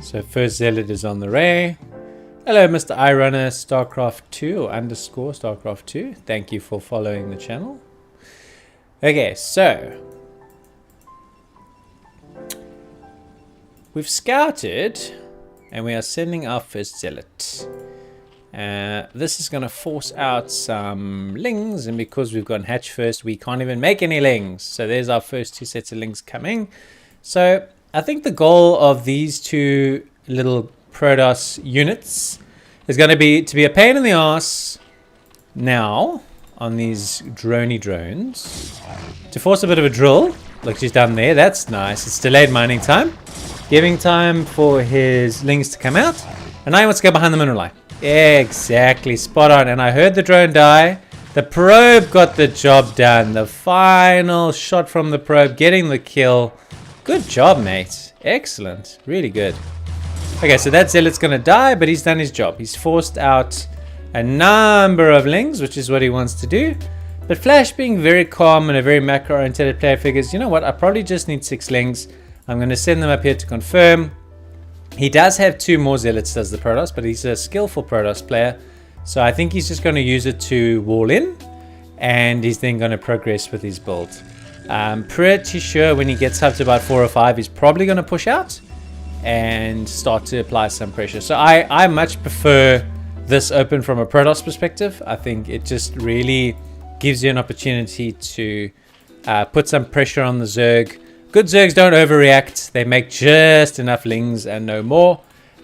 A: So first zealot is on the ray. Hello, Mr. iRunner, Starcraft 2 or underscore Starcraft 2. Thank you for following the channel. Okay, so we've scouted and we are sending our first zealot. This is going to force out some lings, and because we've gone hatch first, we can't even make any lings. So there's our first 2 sets of lings coming. So I think the goal of these 2 little Protoss units is going to be a pain in the ass now on these droney drones to force a bit of a drill like she's done there. That's nice. It's delayed mining time, giving time for his lings to come out, and now he wants to go behind the mineral line. Exactly, spot on. And I heard the drone die. The probe got the job done. The final shot from the probe getting the kill. Good job, mate. Excellent. Really good. Okay, so that zealot's going to die, but he's done his job. He's forced out a number of lings, which is what he wants to do. But Flash, being very calm and a very macro-oriented player, figures, you know what, I probably just need 6 lings. I'm going to send them up here to confirm. He does have 2 more zealots, does the Protoss, but he's a skillful Protoss player. So I think he's just going to use it to wall in, and he's then going to progress with his build. I'm pretty sure when he gets up to about 4 or 5, he's probably going to push out. and start to apply some pressure. So I much prefer this open from a Protoss perspective. I think it just really gives you an opportunity to put some pressure on the Zerg. Good Zergs don't overreact. They make just enough lings and no more.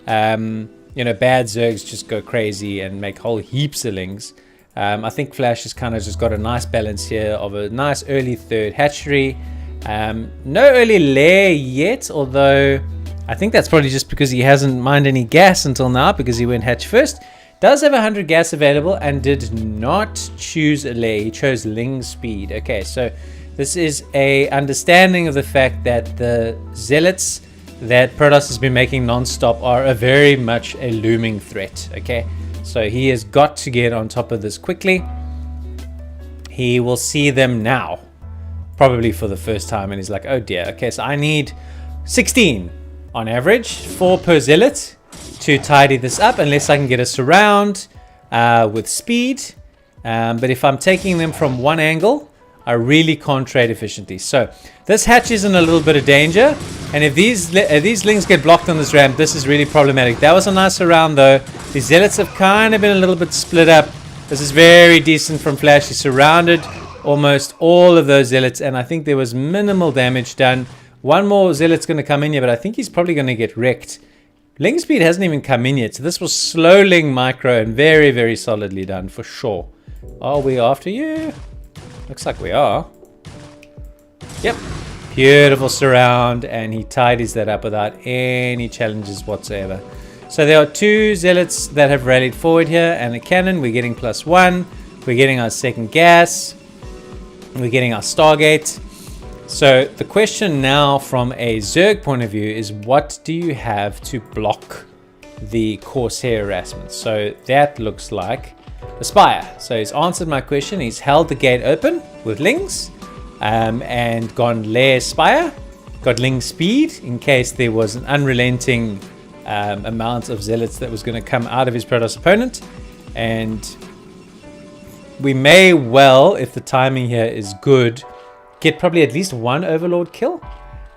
A: You know, bad Zergs just go crazy and make whole heaps of lings. I think Flash has kind of just got a nice balance here of a nice early third hatchery. No early lair yet, although I think that's probably just because he hasn't mined any gas until now, because he went hatch first. Does have 100 gas available and did not choose a lair. He chose ling speed. Okay, so this is a understanding of the fact that the zealots that Protoss has been making non-stop are a very much a looming threat. Okay, so he has got to get on top of this quickly. He will see them now, probably for the first time, and he's like, oh dear. Okay, so I need 16 on average, 4 per zealot to tidy this up, unless I can get a surround with speed. But if I'm taking them from one angle, I really can't trade efficiently. So this hatch is in a little bit of danger, and if these lings get blocked on this ramp, this is really problematic. That was a nice surround though. The zealots have kind of been a little bit split up. This is very decent from Flash. He surrounded almost all of those zealots, and I think there was minimal damage done. One more zealot's going to come in here, but I think he's probably going to get wrecked. Ling speed hasn't even come in yet, so this was slow ling micro and very, very solidly done for sure. Are we after you? Looks like we are. Yep. Beautiful surround, and he tidies that up without any challenges whatsoever. So there are 2 zealots that have rallied forward here, and a cannon. We're getting +1. We're getting our second gas. We're getting our Stargate. So the question now from a Zerg point of view is, what do you have to block the Corsair harassment? So that looks like a Spire. So he's answered my question. He's held the gate open with lings and gone lair Spire. Got ling speed in case there was an unrelenting amount of zealots that was going to come out of his Protoss opponent. And we may well, if the timing here is good, get probably at least 1 Overlord kill,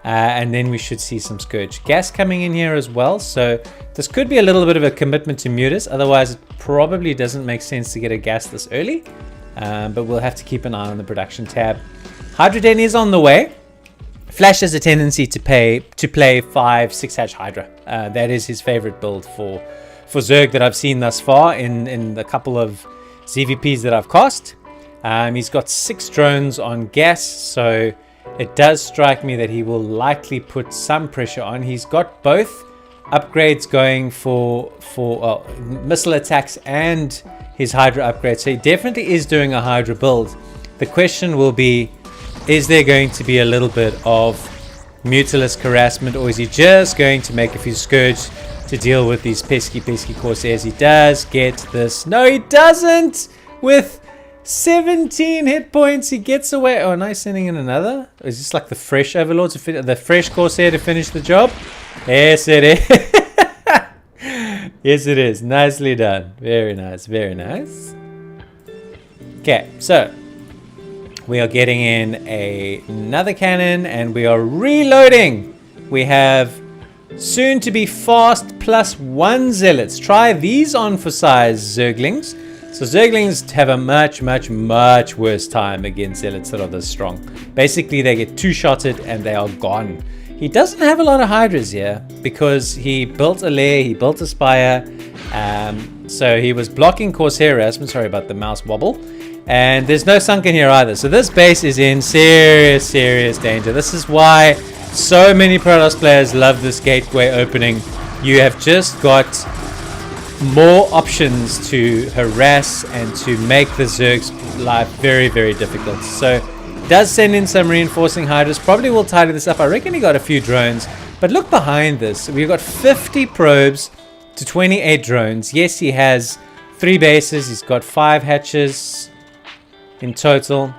A: and then we should see some Scourge gas coming in here as well. So this could be a little bit of a commitment to Mutus, otherwise it probably doesn't make sense to get a gas this early, but we'll have to keep an eye on the production tab. Hydra Den is on the way. Flash has a tendency to play 5-6 hatch Hydra. That is his favorite build for Zerg that I've seen thus far in the couple of ZVPs that I've cast. He's got 6 drones on gas, so it does strike me that he will likely put some pressure on. He's got both upgrades going for missile attacks and his Hydra upgrade, so he definitely is doing a Hydra build. The question will be, is there going to be a little bit of Mutalisk harassment, or is he just going to make a few Scourge to deal with these pesky Corsairs? He does get this. No, he doesn't! With 17 hit points, he gets away. Oh, nice, sending in another. Is this like the fresh Overlord, the fresh Corsair to finish the job? Yes, it is. Yes, it is. Nicely done. Very nice, very nice. Okay, so we are getting in another cannon, and we are reloading. We have soon to be fast +1 zealots. Try these on for size Zerglings. So Zerglings have a much worse time against zealots that are this strong. Basically, they get 2-shotted and they are gone. He doesn't have a lot of Hydras here because he built a lair, he built a Spire. So he was blocking Corsair harassment. Sorry about the mouse wobble. And there's no sunken here either. So this base is in serious danger. This is why so many Protoss players love this gateway opening. You have just got more options to harass and to make the Zerg's life very difficult. So does send in some reinforcing Hydras. Probably will tidy this up. I reckon he got a few drones. But look behind this. We've got 50 probes to 28 drones. Yes, he has 3 bases. He's got 5 hatches in total.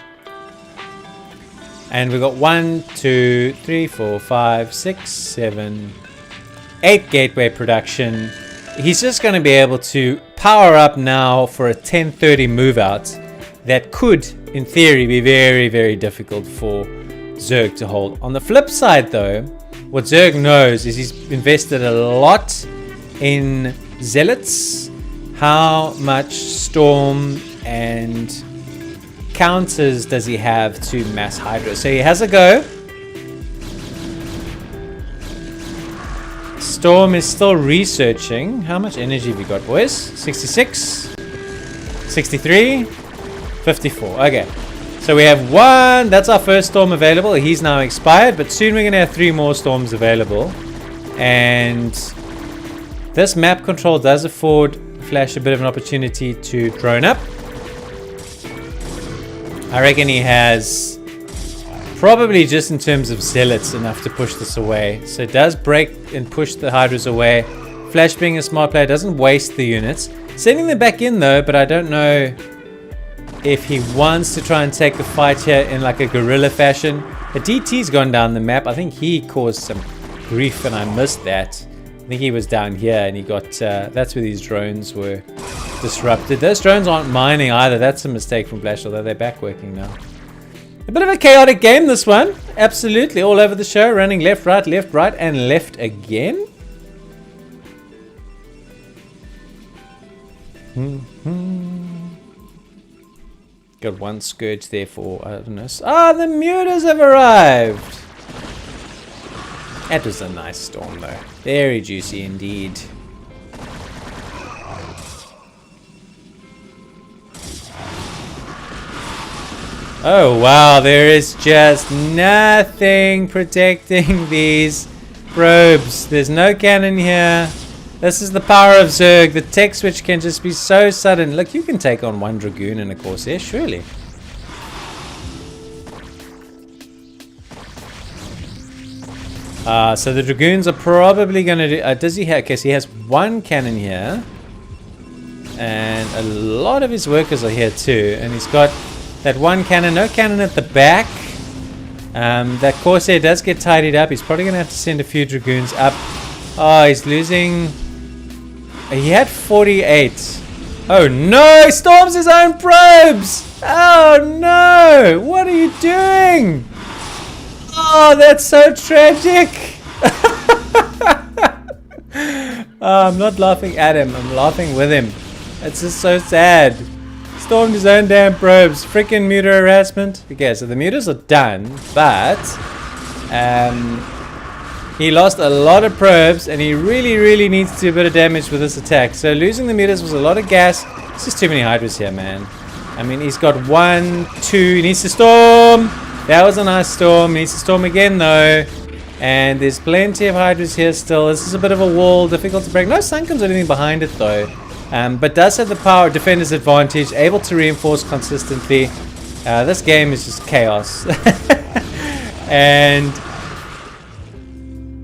A: And we've got 1, 2, 3, 4, 5, 6, 7, 8 gateway production. He's just going to be able to power up now for a 10:30 move out that could, in theory, be very difficult for Zerg to hold. On the flip side, though, what Zerg knows is he's invested a lot in zealots. How much storm and counters does he have to mass hydra? So he has a go. Storm is still researching. How much energy have we got, boys? 66, 63, 54. Okay. So we have one. That's our first storm available. He's now expired, but soon we're going to have 3 more storms available. And this map control does afford Flash a bit of an opportunity to drone up. I reckon he has probably, just in terms of zealots, enough to push this away. So it does break and push the hydras away. Flash, being a smart player, doesn't waste the units. Sending them back in though, but I don't know if he wants to try and take the fight here in like a guerrilla fashion. The DT's gone down the map. I think he caused some grief and I missed that. I think he was down here and he got, that's where these drones were disrupted. Those drones aren't mining either. That's a mistake from Flash, although they're back working now. A bit of a chaotic game, this one. Absolutely all over the show. Running left, right, and left again. Got one Scourge there for, I don't know. Ah, the mutas have arrived. That was a nice storm though. Very juicy indeed. Oh wow, there is just nothing protecting these probes. There's no cannon here. This is the power of Zerg. The tech switch can just be so sudden. Look, you can take on 1 Dragoon and a Corsair, surely. So the Dragoons are probably going to do... does he have... Okay, so he has 1 cannon here. And a lot of his workers are here too. And he's got that 1 cannon. No cannon at the back. That Corsair does get tidied up. He's probably going to have to send a few Dragoons up. Oh, he's losing... He had 48. Oh no! He storms his own probes! Oh no! What are you doing? Oh, that's so tragic! I'm not laughing at him. I'm laughing with him. It's just so sad. Stormed his own damn probes. Freaking muta harassment. Okay, so the mutas are done, but... he lost a lot of probes and he really needs to do a bit of damage with this attack. So losing the mutas was a lot of gas. It's just too many hydras here, man. I mean, he's got 1, 2. He needs to storm. That was a nice storm. He needs to storm again, though. And there's plenty of hydras here still. This is a bit of a wall. Difficult to break. No suncomes or anything behind it, though. But does have the power, defender's advantage. Able to reinforce consistently. This game is just chaos. And...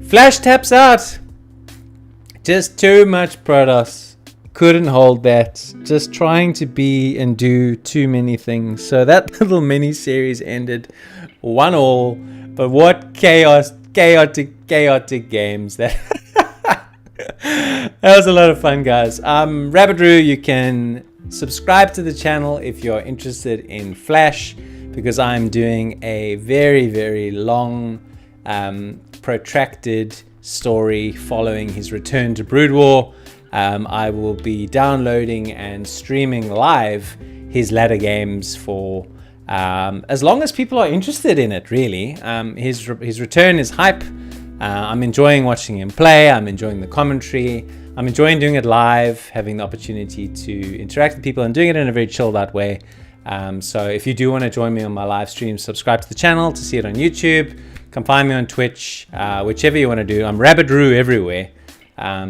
A: Flash taps out. Just too much Protoss. Couldn't hold that. Just trying to be and do too many things. So that little mini series ended 1-1. But what chaos, chaotic games that. That was a lot of fun, guys. Rabbidroo, you can subscribe to the channel if you're interested in Flash, because I'm doing a very long protracted story following his return to Broodwar. I will be downloading and streaming live his latter games for as long as people are interested in it, really. His return is hype. I'm enjoying watching him play. I'm enjoying the commentary. I'm enjoying doing it live, having the opportunity to interact with people and doing it in a very chilled out way. So if you do want to join me on my live stream, subscribe to the channel to see it on YouTube. Come find me on Twitch, whichever you want to do. I'm Rabbidroo everywhere.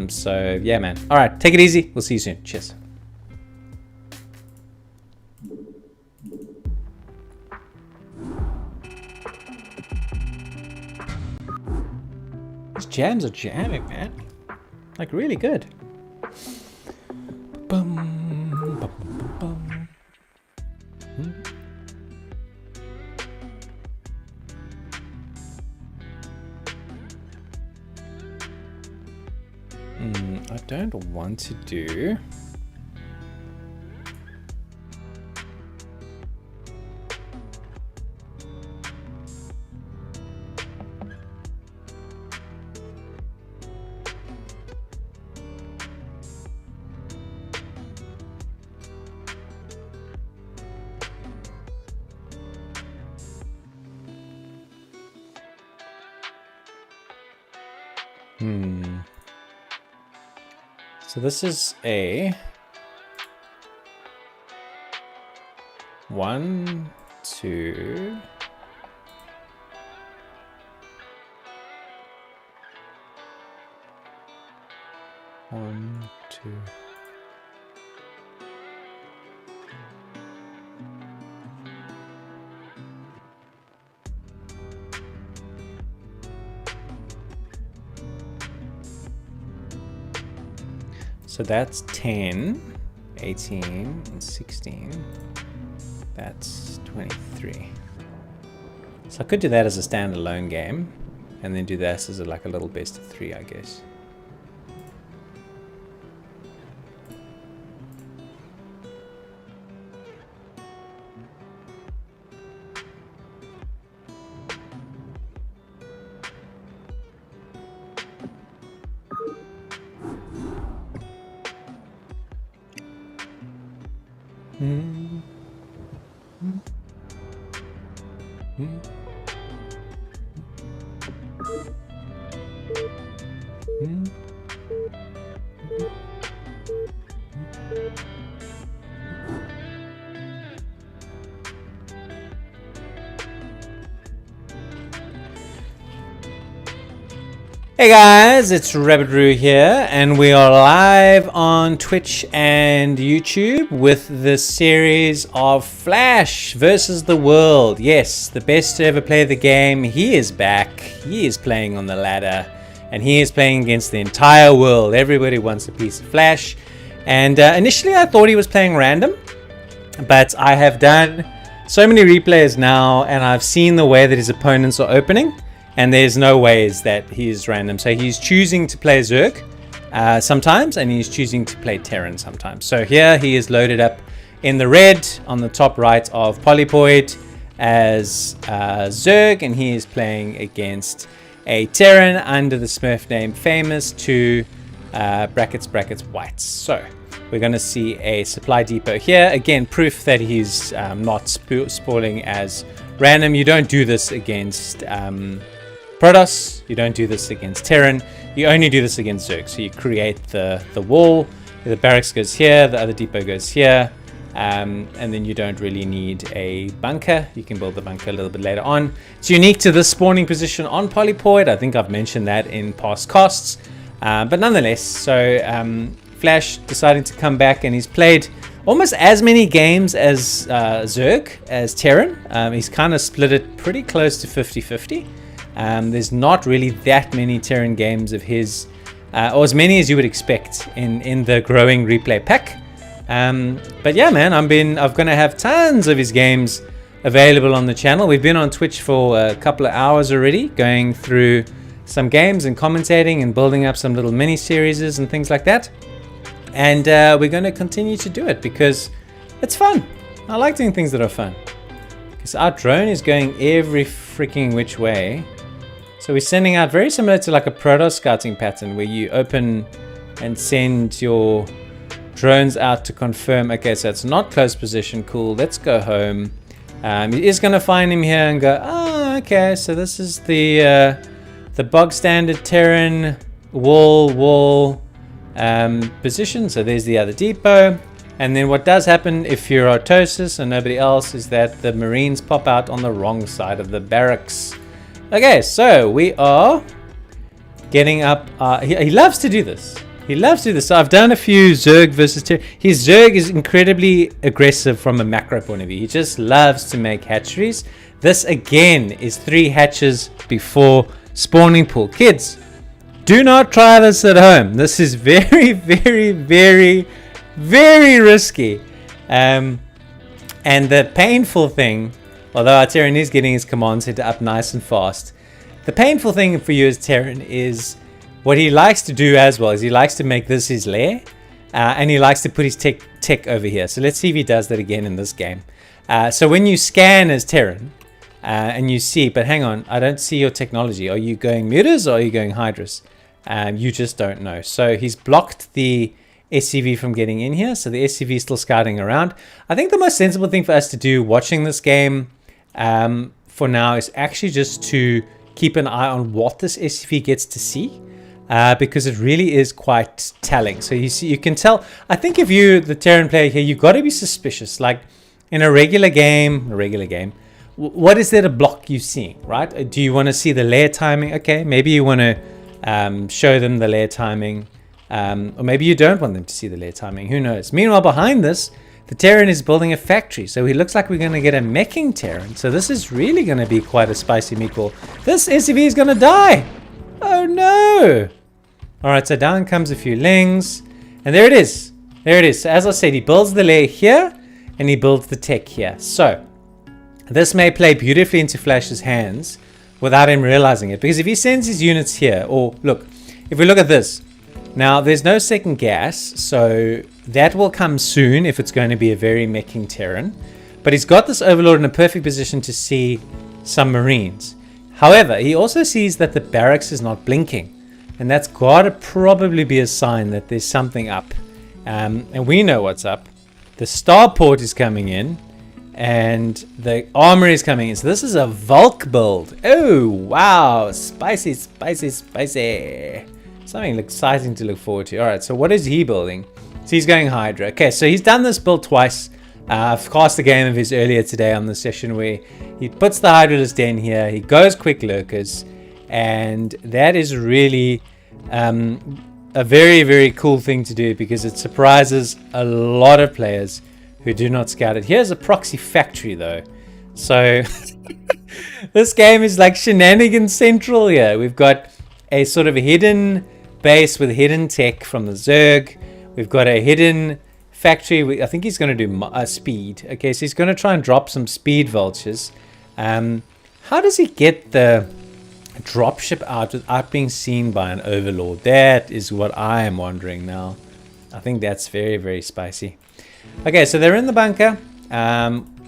A: So yeah, man. All right, take it easy. We'll see you soon. Cheers. These jams are jamming, man. Like really good. Bum, bum, bum, bum. I don't want to do. So this is a 1, 2. One, two. So that's 10, 18, and 16. That's 23. So I could do that as a standalone game, and then do this as like a little best of 3, I guess. Hey guys, it's Rabbit here, and we are live on Twitch and YouTube with this series of Flash versus the World. Yes, the best to ever play the game. He is back. He is playing on the ladder, and he is playing against the entire world. Everybody wants a piece of Flash. And initially I thought he was playing random, but I have done so many replays now, and I've seen the way that his opponents are opening. And there's no ways that he is random. So he's choosing to play Zerg sometimes, and he's choosing to play Terran sometimes. So here he is loaded up in the red on the top right of Polypoid as Zerg, and he is playing against a Terran under the Smurf name Famous to brackets whites. So we're going to see a supply depot here. Again, proof that he's not spawning as random. You don't do this against Protoss, you don't do this against Terran, you only do this against Zerg. So you create the wall, the barracks goes here, the other depot goes here, and then you don't really need a bunker. You can build the bunker a little bit later on. It's unique to this spawning position on Polypoid. I think I've mentioned that in past casts, but nonetheless, so Flash deciding to come back, and he's played almost as many games as Zerg, as Terran. He's kind of split it pretty close to 50-50. There's not really that many Terran games of his, or as many as you would expect in the growing replay pack. But yeah, man, I'm gonna have tons of his games available on the channel. We've been on Twitch for a couple of hours already, going through some games and commentating and building up some little mini series and things like that. And we're going to continue to do it because it's fun. I like doing things that are fun. Because our drone is going every freaking which way. So we're sending out very similar to like a Protoss scouting pattern where you open and send your drones out to confirm, okay, so it's not close position, cool, let's go home. He is going to find him here and go, oh, okay, so this is the bog standard Terran wall position. So there's the other depot. And then what does happen if you're Protoss and nobody else is that the Marines pop out on the wrong side of the barracks. Okay, so we are getting up. He loves to do this. He loves to do this. So I've done a few Zerg versus Terran. His Zerg is incredibly aggressive from a macro point of view. He just loves to make hatcheries. This again is 3 hatches before spawning pool. Kids, do not try this at home. This is very, very, very, very risky. And the painful thing, although our Terran is getting his command center up nice and fast, the painful thing for you as Terran is what he likes to do as well is he likes to make this his lair, and he likes to put his tech over here. So let's see if he does that again in this game. So when you scan as Terran, and you see, but hang on, I don't see your technology. Are you going mutas or are you going hydras? You just don't know. So he's blocked the SCV from getting in here. So the SCV is still scouting around. I think the most sensible thing for us to do watching this game for now is actually just to keep an eye on what this SCV gets to see. because it really is quite telling. So you can tell. I think if you're the Terran player here, you've got to be suspicious. Like in a regular game, what is there to block you seeing, right? Do you want to see the layer timing? Okay, maybe you want to show them the layer timing, or maybe you don't want them to see the layer timing. Who knows? Meanwhile, behind this, the Terran is building a factory, so it looks like we're going to get a meching Terran. So this is really going to be quite a spicy meatball. This SCV is going to die. Oh no! Alright, so down comes a few lings. And there it is. There it is. So as I said, he builds the layer here, and he builds the tech here. So this may play beautifully into Flash's hands without him realizing it. Because if he sends his units here, or look, if we look at this, now there's no second gas, so that will come soon if it's going to be a very meching Terran. But he's got this Overlord in a perfect position to see some Marines. However, he also sees that the barracks is not blinking. And that's got to probably be a sign that there's something up. And we know what's up. The starport is coming in. And the armory is coming in. So this is a Vulk build. Oh, wow. Spicy, spicy, spicy. Something exciting to look forward to. Alright, so what is he building? So he's going Hydra. Okay, so he's done this build twice. I've cast a game of his earlier today on the session where he puts the Hydralist Den here. He goes Quick Lurkers. And that is really a very, very cool thing to do because it surprises a lot of players who do not scout it. Here's a proxy factory though. So this game is like shenanigans central here. We've got a sort of hidden base with hidden tech from the Zerg. We've got a hidden factory. I think he's going to do speed. Okay, so he's going to try and drop some speed vultures. How does he get the dropship out without being seen by an overlord? That is what I am wondering now. I think that's very, very spicy. Okay, so they're in the bunker.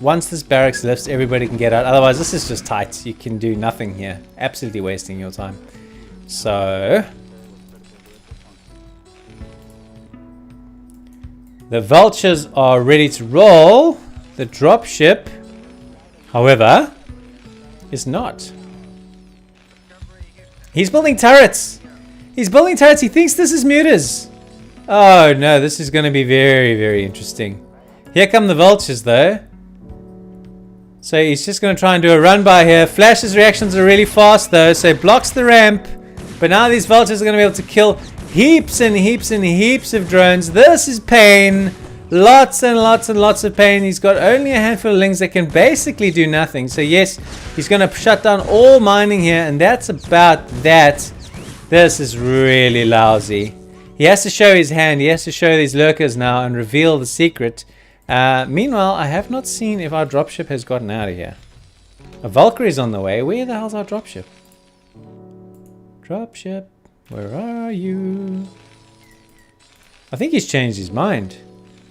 A: Once this barracks lifts, everybody can get out. Otherwise, this is just tight. You can do nothing here. Absolutely wasting your time. So the vultures are ready to roll. The dropship, however, is not. He's building turrets. He's building turrets. He thinks this is mutas. Oh no, this is going to be very, very interesting. Here come the vultures though. So he's just going to try and do a run by here. Flash's reactions are really fast though, so he blocks the ramp. But now these vultures are going to be able to kill heaps and heaps and heaps of drones. This is pain. Lots and lots and lots of pain. He's got only a handful of lings that can basically do nothing. So yes, he's going to shut down all mining here, and that's about that. This is really lousy. He has to show his hand. He has to show these lurkers now and reveal the secret. Meanwhile, I have not seen if our dropship has gotten out of here. A Valkyrie is on the way. Where the hell's our dropship? Dropship, where are you? I think he's changed his mind.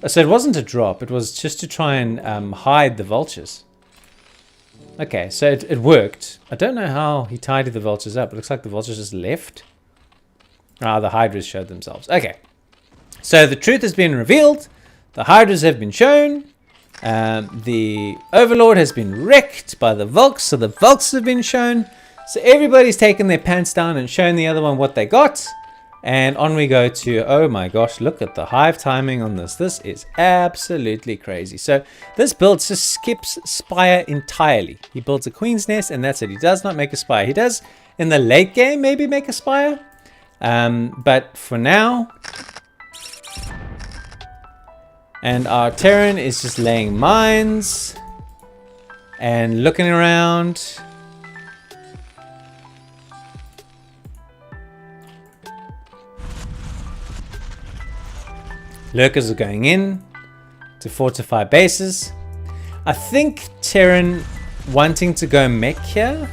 A: So it wasn't a drop. It was just to try and hide the vultures. Okay, so it worked. I don't know how he tidied the vultures up. It looks like the vultures just left. Ah, the hydras showed themselves. Okay, so the truth has been revealed. The hydras have been shown. The overlord has been wrecked by the vulks. So the vulks have been shown. So everybody's taken their pants down and shown the other one what they got. And on we go to, oh my gosh, look at the hive timing on this. This is absolutely crazy. So this build just skips spire entirely. He builds a queen's nest and that's it. He does not make a spire. He does in the late game maybe make a spire. But for now, and our Terran is just laying mines and looking around. Lurkers are going in to fortify bases. I think Terran wanting to go mech here.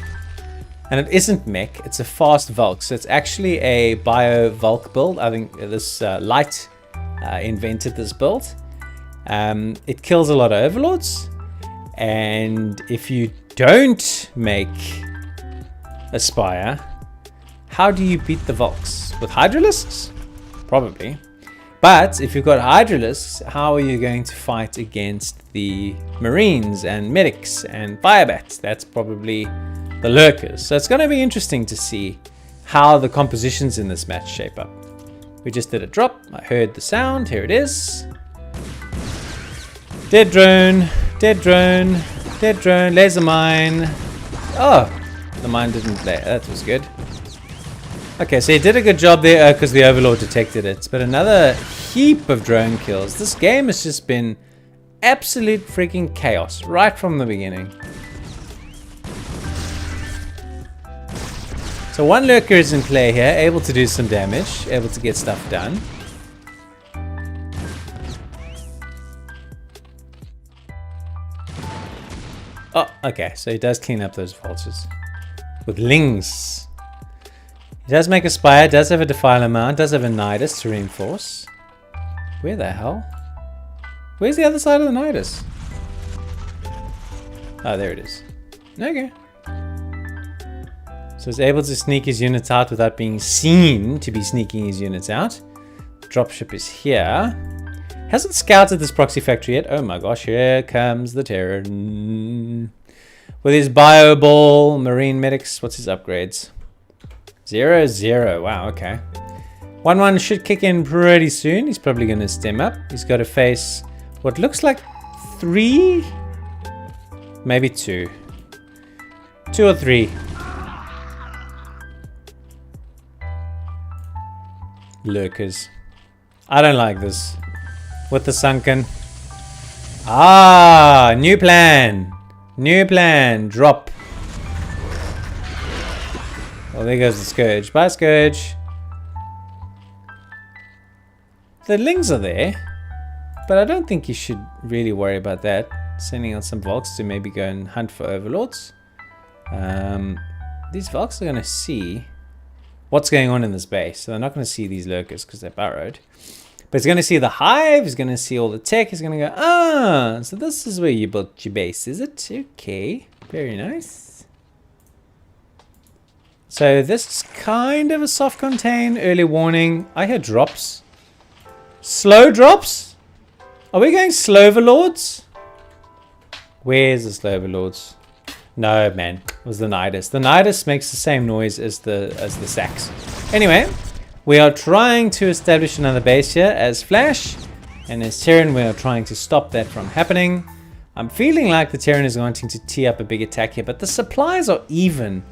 A: And it isn't mech, it's a fast Vulk. So it's actually a bio Vulk build. I think this Light invented this build. It kills a lot of overlords. And if you don't make a spire, how do you beat the Vulks? With Hydralisks? Probably. But if you've got Hydralisks, how are you going to fight against the Marines and Medics and Firebats? That's probably the Lurkers. So it's going to be interesting to see how the compositions in this match shape up. We just did a drop. I heard the sound. Here it is. Dead drone. Dead drone. Dead drone. Laser mine. Oh, the mine didn't play. That was good. Okay, so he did a good job there because the Overlord detected it. But another heap of drone kills. This game has just been absolute freaking chaos right from the beginning. So one lurker is in play here, able to do some damage, able to get stuff done. Oh, okay, so he does clean up those vultures. With lings. He does make a spire, does have a defiler mount, does have a nidus to reinforce. Where the hell? Where's the other side of the nidus? Oh, there it is. Okay. So he's able to sneak his units out without being seen to be sneaking his units out. Dropship is here. Hasn't scouted this proxy factory yet. Oh my gosh, here comes the Terran. With his bio ball, marine medics, what's his upgrades? 0-0, wow, okay. 1-1 should kick in pretty soon. He's probably going to stem up. He's got to face what looks like 3, maybe 2. 2 or 3. Lurkers. I don't like this. With the sunken. Ah, new plan. New plan. Drop. Oh, there goes the Scourge. Bye, Scourge. The lings are there. But I don't think you should really worry about that. Sending out some Volks to maybe go and hunt for Overlords. These Volks are going to see what's going on in this base. So they're not going to see these lurkers because they're burrowed. But he's going to see the hive. He's going to see all the tech. He's going to go, ah, so this is where you built your base, is it? Okay, very nice. So this is kind of a soft contain. Early warning. I hear drops. Slow drops? Are we going slow overlords? Where's the slow overlords? No, man, it was the nidus. The nidus makes the same noise as the sax. Anyway, we are trying to establish another base here as Flash, and as Terran we are trying to stop that from happening. I'm feeling like the Terran is wanting to tee up a big attack here, but the supplies are even.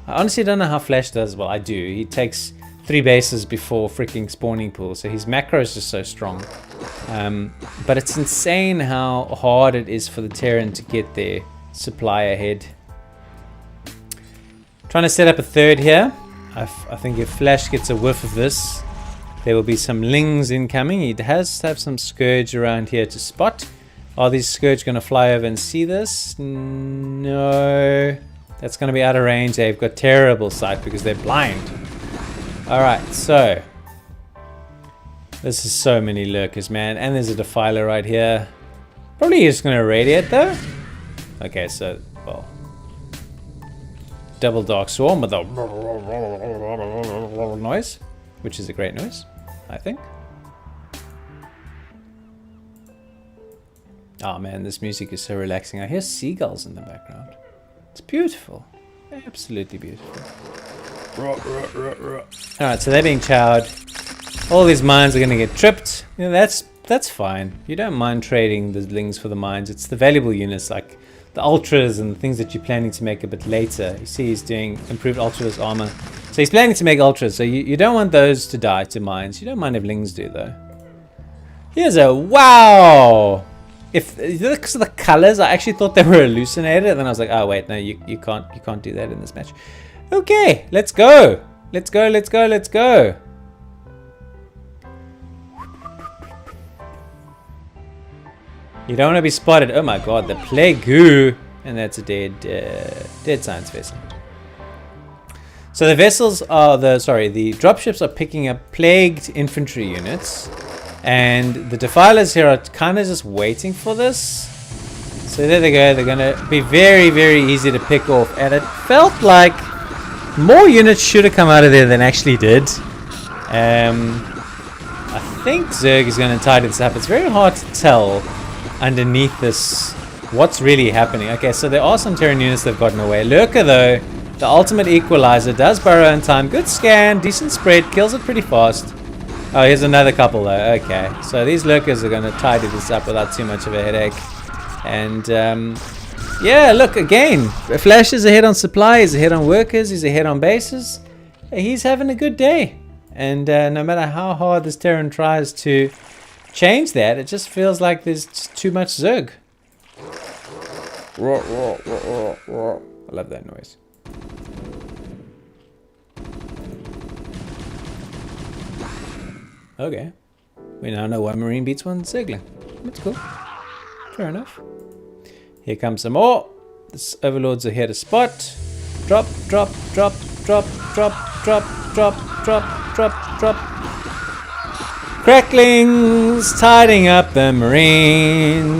A: I honestly don't know how Flash does. Well, I do. He takes 3 bases before freaking spawning pool, so his macro is just so strong. But it's insane how hard it is for the Terran to get their supply ahead. Trying to set up a third here. I think if Flash gets a whiff of this, there will be some lings incoming. He has to have some Scourge around here to spot. Are these Scourge going to fly over and see this? No. That's going to be out of range. They've got terrible sight because they're blind. Alright, so. This is so many lurkers, man. And there's a defiler right here. Probably just going to radiate though. Okay, so, well. Double Dark Swarm with a noise, which is a great noise, I think. Oh man, this music is so relaxing. I hear seagulls in the background. It's beautiful. Absolutely beautiful. Alright, so they're being chowed. All these mines are going to get tripped. You know, that's fine. You don't mind trading the lings for the mines. It's the valuable units like the ultras and the things that you're planning to make a bit later. You see he's doing improved ultras armor. So he's planning to make ultras. So you don't want those to die to mines. You don't mind if lings do though. Here's a wow. If because of the colors, I actually thought they were hallucinated, and then I was like, oh wait, no, you can't do that in this match. Okay, let's go. Let's go, let's go, let's go. You don't want to be spotted. Oh my god, the Plague-goo. And that's a dead science vessel. So the vessels are the dropships are picking up plagued infantry units. And the defilers here are kind of just waiting for this. So there they go. They're going to be very, very easy to pick off. And it felt like more units should have come out of there than actually did. I think Zerg is going to tidy this up. It's very hard to tell underneath this what's really happening. Okay, so there are some Terran units that have gotten away. Lurker though The ultimate equalizer does burrow in time. Good scan, decent spread, kills it pretty fast. Oh, here's another couple though. Okay, so these lurkers are going to tidy this up without too much of a headache. And yeah, look, again, Flash is ahead on supply, he's ahead on workers, he's ahead on bases. He's having a good day. And no matter how hard this Terran tries to change that, it just feels like there's just too much Zerg. I love that noise. Okay. We now know why Marine beats one Zergling. That's cool. Fair enough. Here comes some more. This Overlords are here to spot. Drop, drop, drop, drop, drop, drop, drop, drop, drop, drop. Cracklings tidying up the Marines.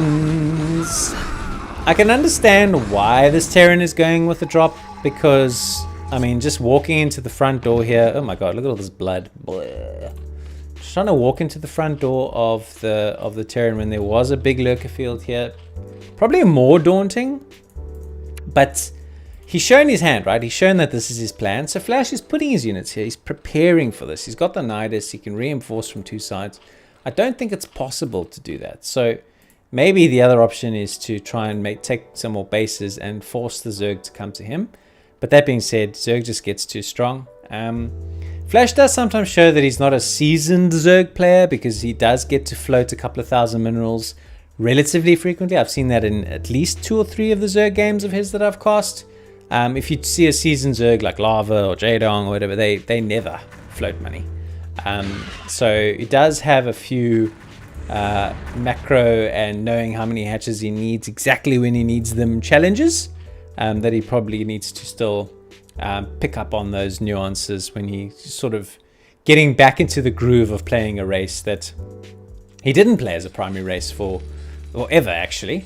A: I can understand why this Terran is going with the drop, because, I mean, just walking into the front door here. Oh my god, look at all this blood. Blah. Just trying to walk into the front door of the Terran when there was a big lurker field here. Probably more daunting, but he's shown his hand, right? He's shown that this is his plan. So Flash is putting his units here. He's preparing for this. He's got the Nidus. He can reinforce from two sides. I don't think it's possible to do that. So maybe the other option is to try and take some more bases and force the Zerg to come to him. But that being said, Zerg just gets too strong. Flash does sometimes show that he's not a seasoned Zerg player, because he does get to float a couple of thousand minerals relatively frequently. I've seen that in at least 2 or 3 of the Zerg games of his that I've cast. If you see a seasoned Zerg like Lava or Jadong or whatever, they never float money. So he does have a few macro and knowing how many hatches he needs exactly when he needs them challenges that he probably needs to still pick up on those nuances when he's sort of getting back into the groove of playing a race that he didn't play as a primary race for, or ever actually.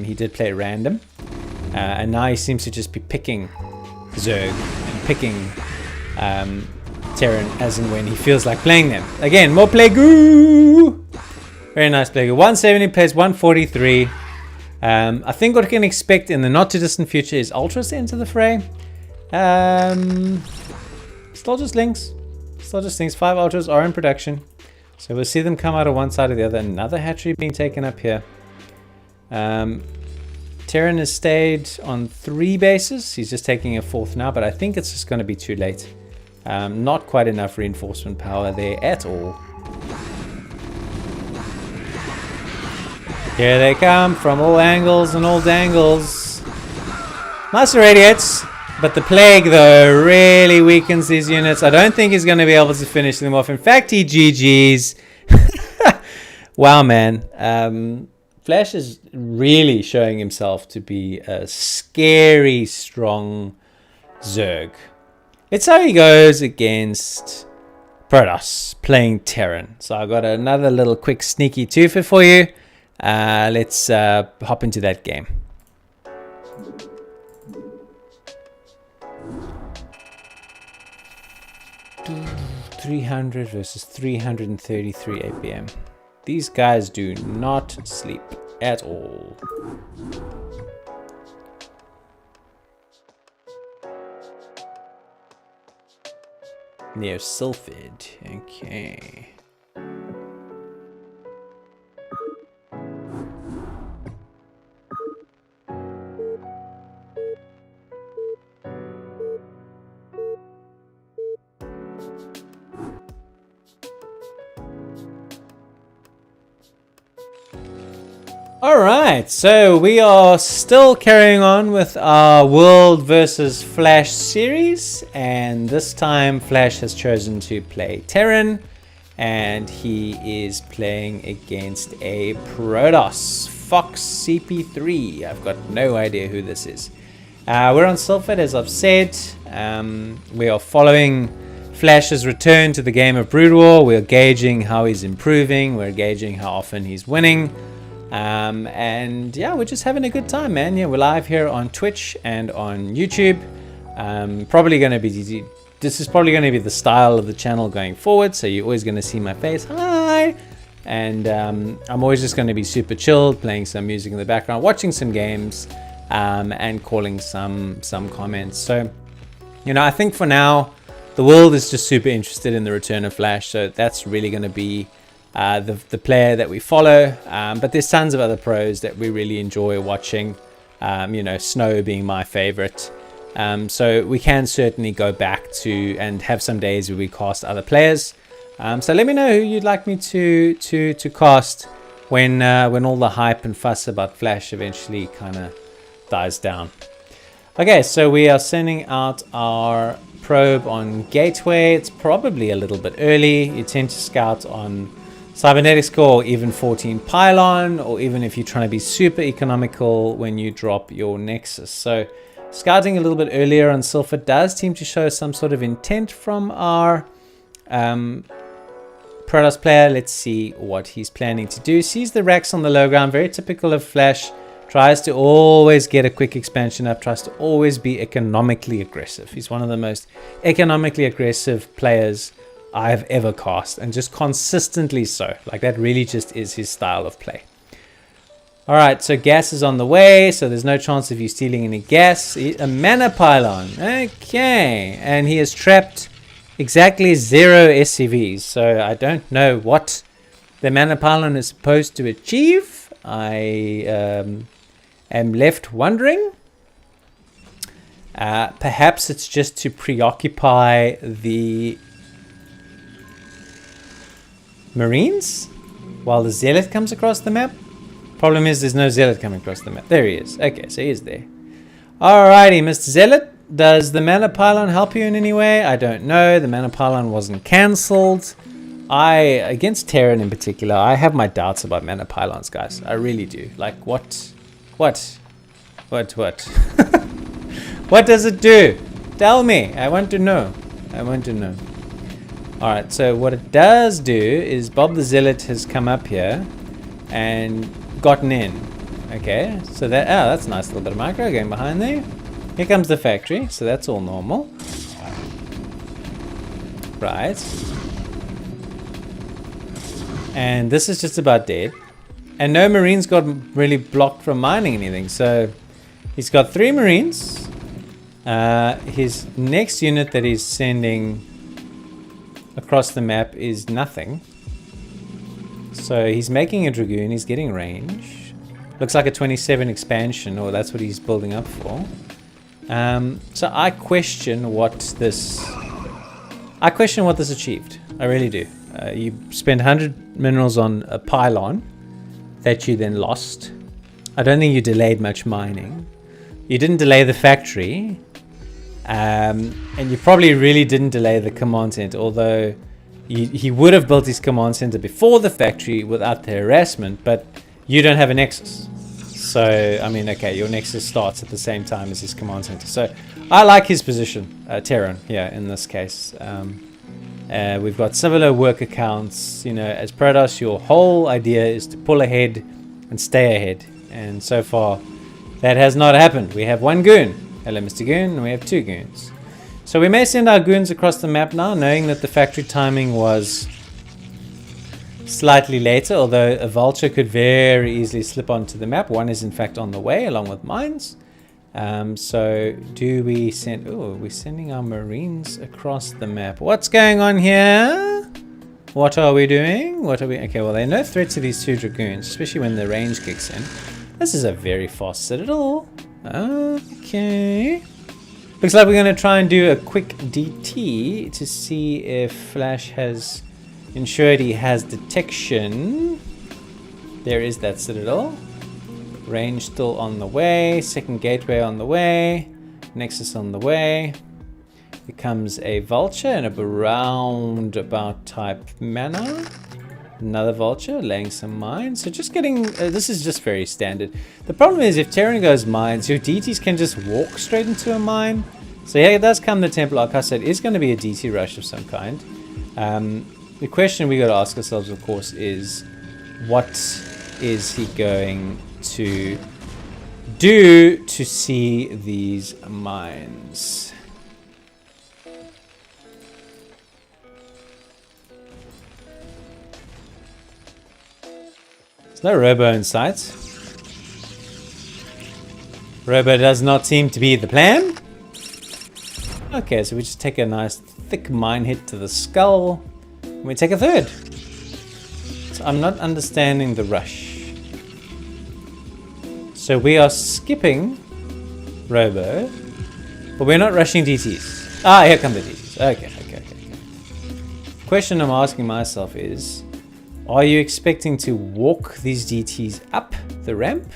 A: He did play random, and now he seems to just be picking Zerg and picking Terran as and when he feels like playing them. Again, more Plague-oo! Very nice Plague-oo. 170 plays 143. I think what we can expect in the not too distant future is Ultras to enter the fray. Still just Links. 5 Ultras are in production. So we'll see them come out of one side or the other. Another hatchery being taken up here. Terran has stayed on 3 bases. He's just taking a 4th now, but I think it's just going to be too late. Not quite enough reinforcement power there at all. Here they come from all angles and all dangles. Nice radiates, but the Plague though really weakens these units. I don't think he's going to be able to finish them off. In fact, he GG's. Wow, man. Flash is really showing himself to be a scary, strong Zerg. It's how he goes against Protoss playing Terran. So I got another little quick sneaky twofer for you. Let's hop into that game. $300 versus 333 APM. These guys do not sleep at all. Neosulfid. Okay. Alright, so we are still carrying on with our World versus Flash series, and this time Flash has chosen to play Terran, and he is playing against a Protoss Fox CP3. I've got no idea who this is. We're on Silphid, as I've said. We are following Flash's return to the game of Broodwar. We're gauging how he's improving, we're gauging how often he's winning. And yeah, we're just having a good time, man. Yeah, we're live here on Twitch and on YouTube. This is probably going to be the style of the channel going forward, so you're always going to see my face. Hi! And I'm always just going to be super chilled, playing some music in the background, watching some games, and calling some comments. So You know, I think for now, the world is just super interested in the return of Flash, so that's really going to be the player that we follow. But there's tons of other pros that we really enjoy watching. You know, Snow being my favorite. So we can certainly go back to and have some days where we cast other players. So let me know who you'd like me to cast when all the hype and fuss about Flash eventually kind of dies down. Okay, so we are sending out our probe on Gateway. It's probably a little bit early. You tend to scout on Cybernetics Core, or even 14 Pylon, or even if you're trying to be super economical when you drop your Nexus. So scouting a little bit earlier on Silpher does seem to show some sort of intent from our Protoss player. Let's see what he's planning to do. Sees the racks on the low ground, very typical of Flash. Tries to always get a quick expansion up, tries to always be economically aggressive. He's one of the most economically aggressive players I've ever cast, and just consistently so. Like, that really just is his style of play. All right, so gas is on the way, so there's no chance of you stealing any gas. A mana pylon, okay. And he has trapped exactly 0 SCVs, so I don't know what the mana pylon is supposed to achieve. I am left wondering. Perhaps it's just to preoccupy the Marines while the Zealot comes across the map. Problem is there's no Zealot coming across the map. There he is. Okay, so he's there. Alrighty, Mr. Zealot. Does the mana pylon help you in any way? I don't know. The mana pylon wasn't cancelled. Against Terran in particular, I have my doubts about mana pylons, guys. I really do. Like, what? What does it do? Tell me. I want to know. Alright, so what it does do is Bob the Zealot has come up here and gotten in. Okay, so that's a nice little bit of micro going behind there. Here comes the factory, so that's all normal. Right. And this is just about dead. And no Marines got really blocked from mining anything. So he's got 3 Marines. His next unit that he's sending across the map is nothing. So he's making a Dragoon. He's getting range. Looks like a 27 expansion, or that's what he's building up for. So I question what this achieved. I really do. You spend 100 minerals on a pylon that you then lost. I don't think you delayed much mining. You didn't delay the factory. And you probably really didn't delay the command center, although he would have built his command center before the factory without the harassment, but you don't have a Nexus. So, I mean, okay, your Nexus starts at the same time as his command center. So, I like his position, Terran, here in this case. We've got similar work accounts. You know, as Protoss, your whole idea is to pull ahead and stay ahead. And so far, that has not happened. We have 1 goon. Hello, Mr. Goon, and we have 2 goons. So we may send our goons across the map now, knowing that the factory timing was slightly later, although a vulture could very easily slip onto the map. 1 is in fact on the way, along with mines. So do we send... Oh, we're sending our Marines across the map. What's going on here? What are we doing? Okay, well, there are no threat to these 2 Dragoons, especially when the range kicks in. This is a very fast citadel. Okay. Looks like we're going to try and do a quick DT to see if Flash has ensured he has detection. There is that citadel. Range still on the way. Second gateway on the way. Nexus on the way. Here comes a vulture and a roundabout type mana. Another vulture laying some mines. So just getting... this is just very standard. The problem is if Terran goes mines, your DTs can just walk straight into a mine. So yeah, it does come the Temple Archive, so it is going to be a DT rush of some kind. The question we got to ask ourselves, of course, is what is he going to do to see these mines? There's no Robo in sight. Robo does not seem to be the plan. Okay, so we just take a nice thick mine hit to the skull. And we take a third. So I'm not understanding the rush. So we are skipping Robo, but we're not rushing DTs. Ah, here come the DTs. Okay. Question I'm asking myself is, are you expecting to walk these DTs up the ramp?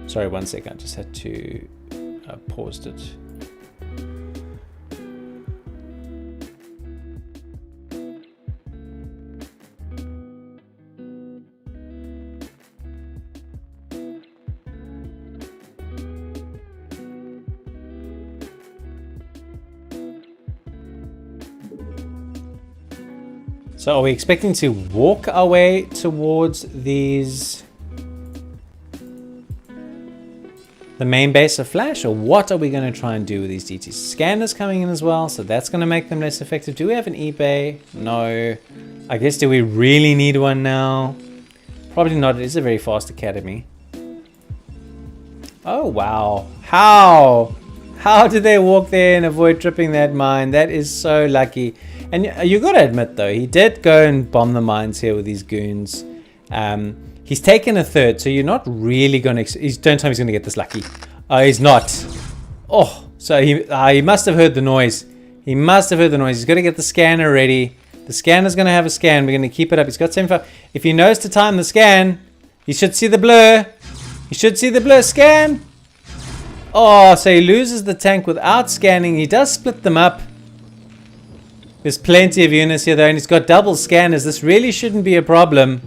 A: Sorry, 1 second. I just had to pause it. So are we expecting to walk our way towards these, the main base of Flash, or what are we going to try and do with these DTs? Scanners coming in as well, so that's going to make them less effective. Do we have an eBay? No. I guess, do we really need one now? Probably not. It is a very fast academy. Oh, wow. How? How did they walk there and avoid tripping that mine? That is so lucky. And you got to admit, though, he did go and bomb the mines here with these goons. He's taken a third, so you're not really going to... Don't tell me he's going to get this lucky. He's not. Oh, so he must have heard the noise. He must have heard the noise. He's got to get the scanner ready. The scanner's going to have a scan. We're going to keep it up. He's got 75. If he knows to time the scan, he should see the blur. He should see the blur. Scan. Oh, so he loses the tank without scanning. He does split them up. There's plenty of units here though, and he's got double scanners. This really shouldn't be a problem.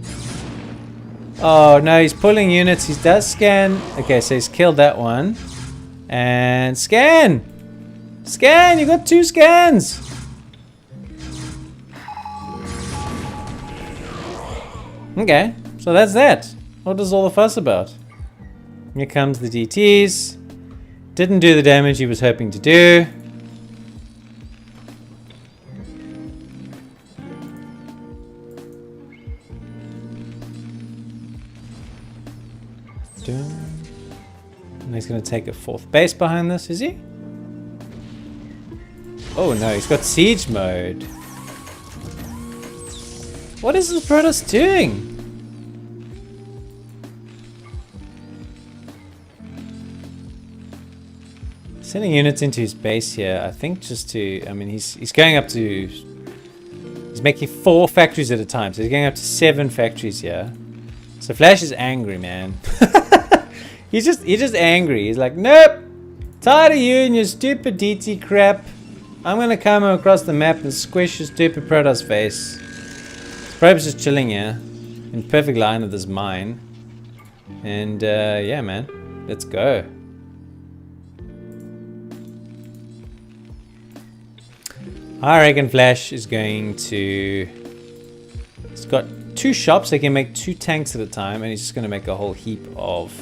A: Oh no, he's pulling units. He does scan. Okay, so he's killed that one. And scan! Scan! You got 2 scans! Okay, so that's that. What is all the fuss about? Here comes the DTs. Didn't do the damage he was hoping to do. And he's going to take a 4th base behind this, is he? Oh no, he's got siege mode. What is the Protoss doing? Sending units into his base here, I think just to... I mean, he's going up to... He's making 4 factories at a time, so he's going up to 7 factories here. So Flash is angry, man. He's just angry. He's like, nope, tired of you and your stupid DT crap. I'm gonna come across the map and squish your stupid Protoss face. Probe's just chilling here, in perfect line of this mine. And yeah, man, let's go. I reckon Flash is going to... He's got 2 shops, so he can make 2 tanks at a time, and he's just going to make a whole heap of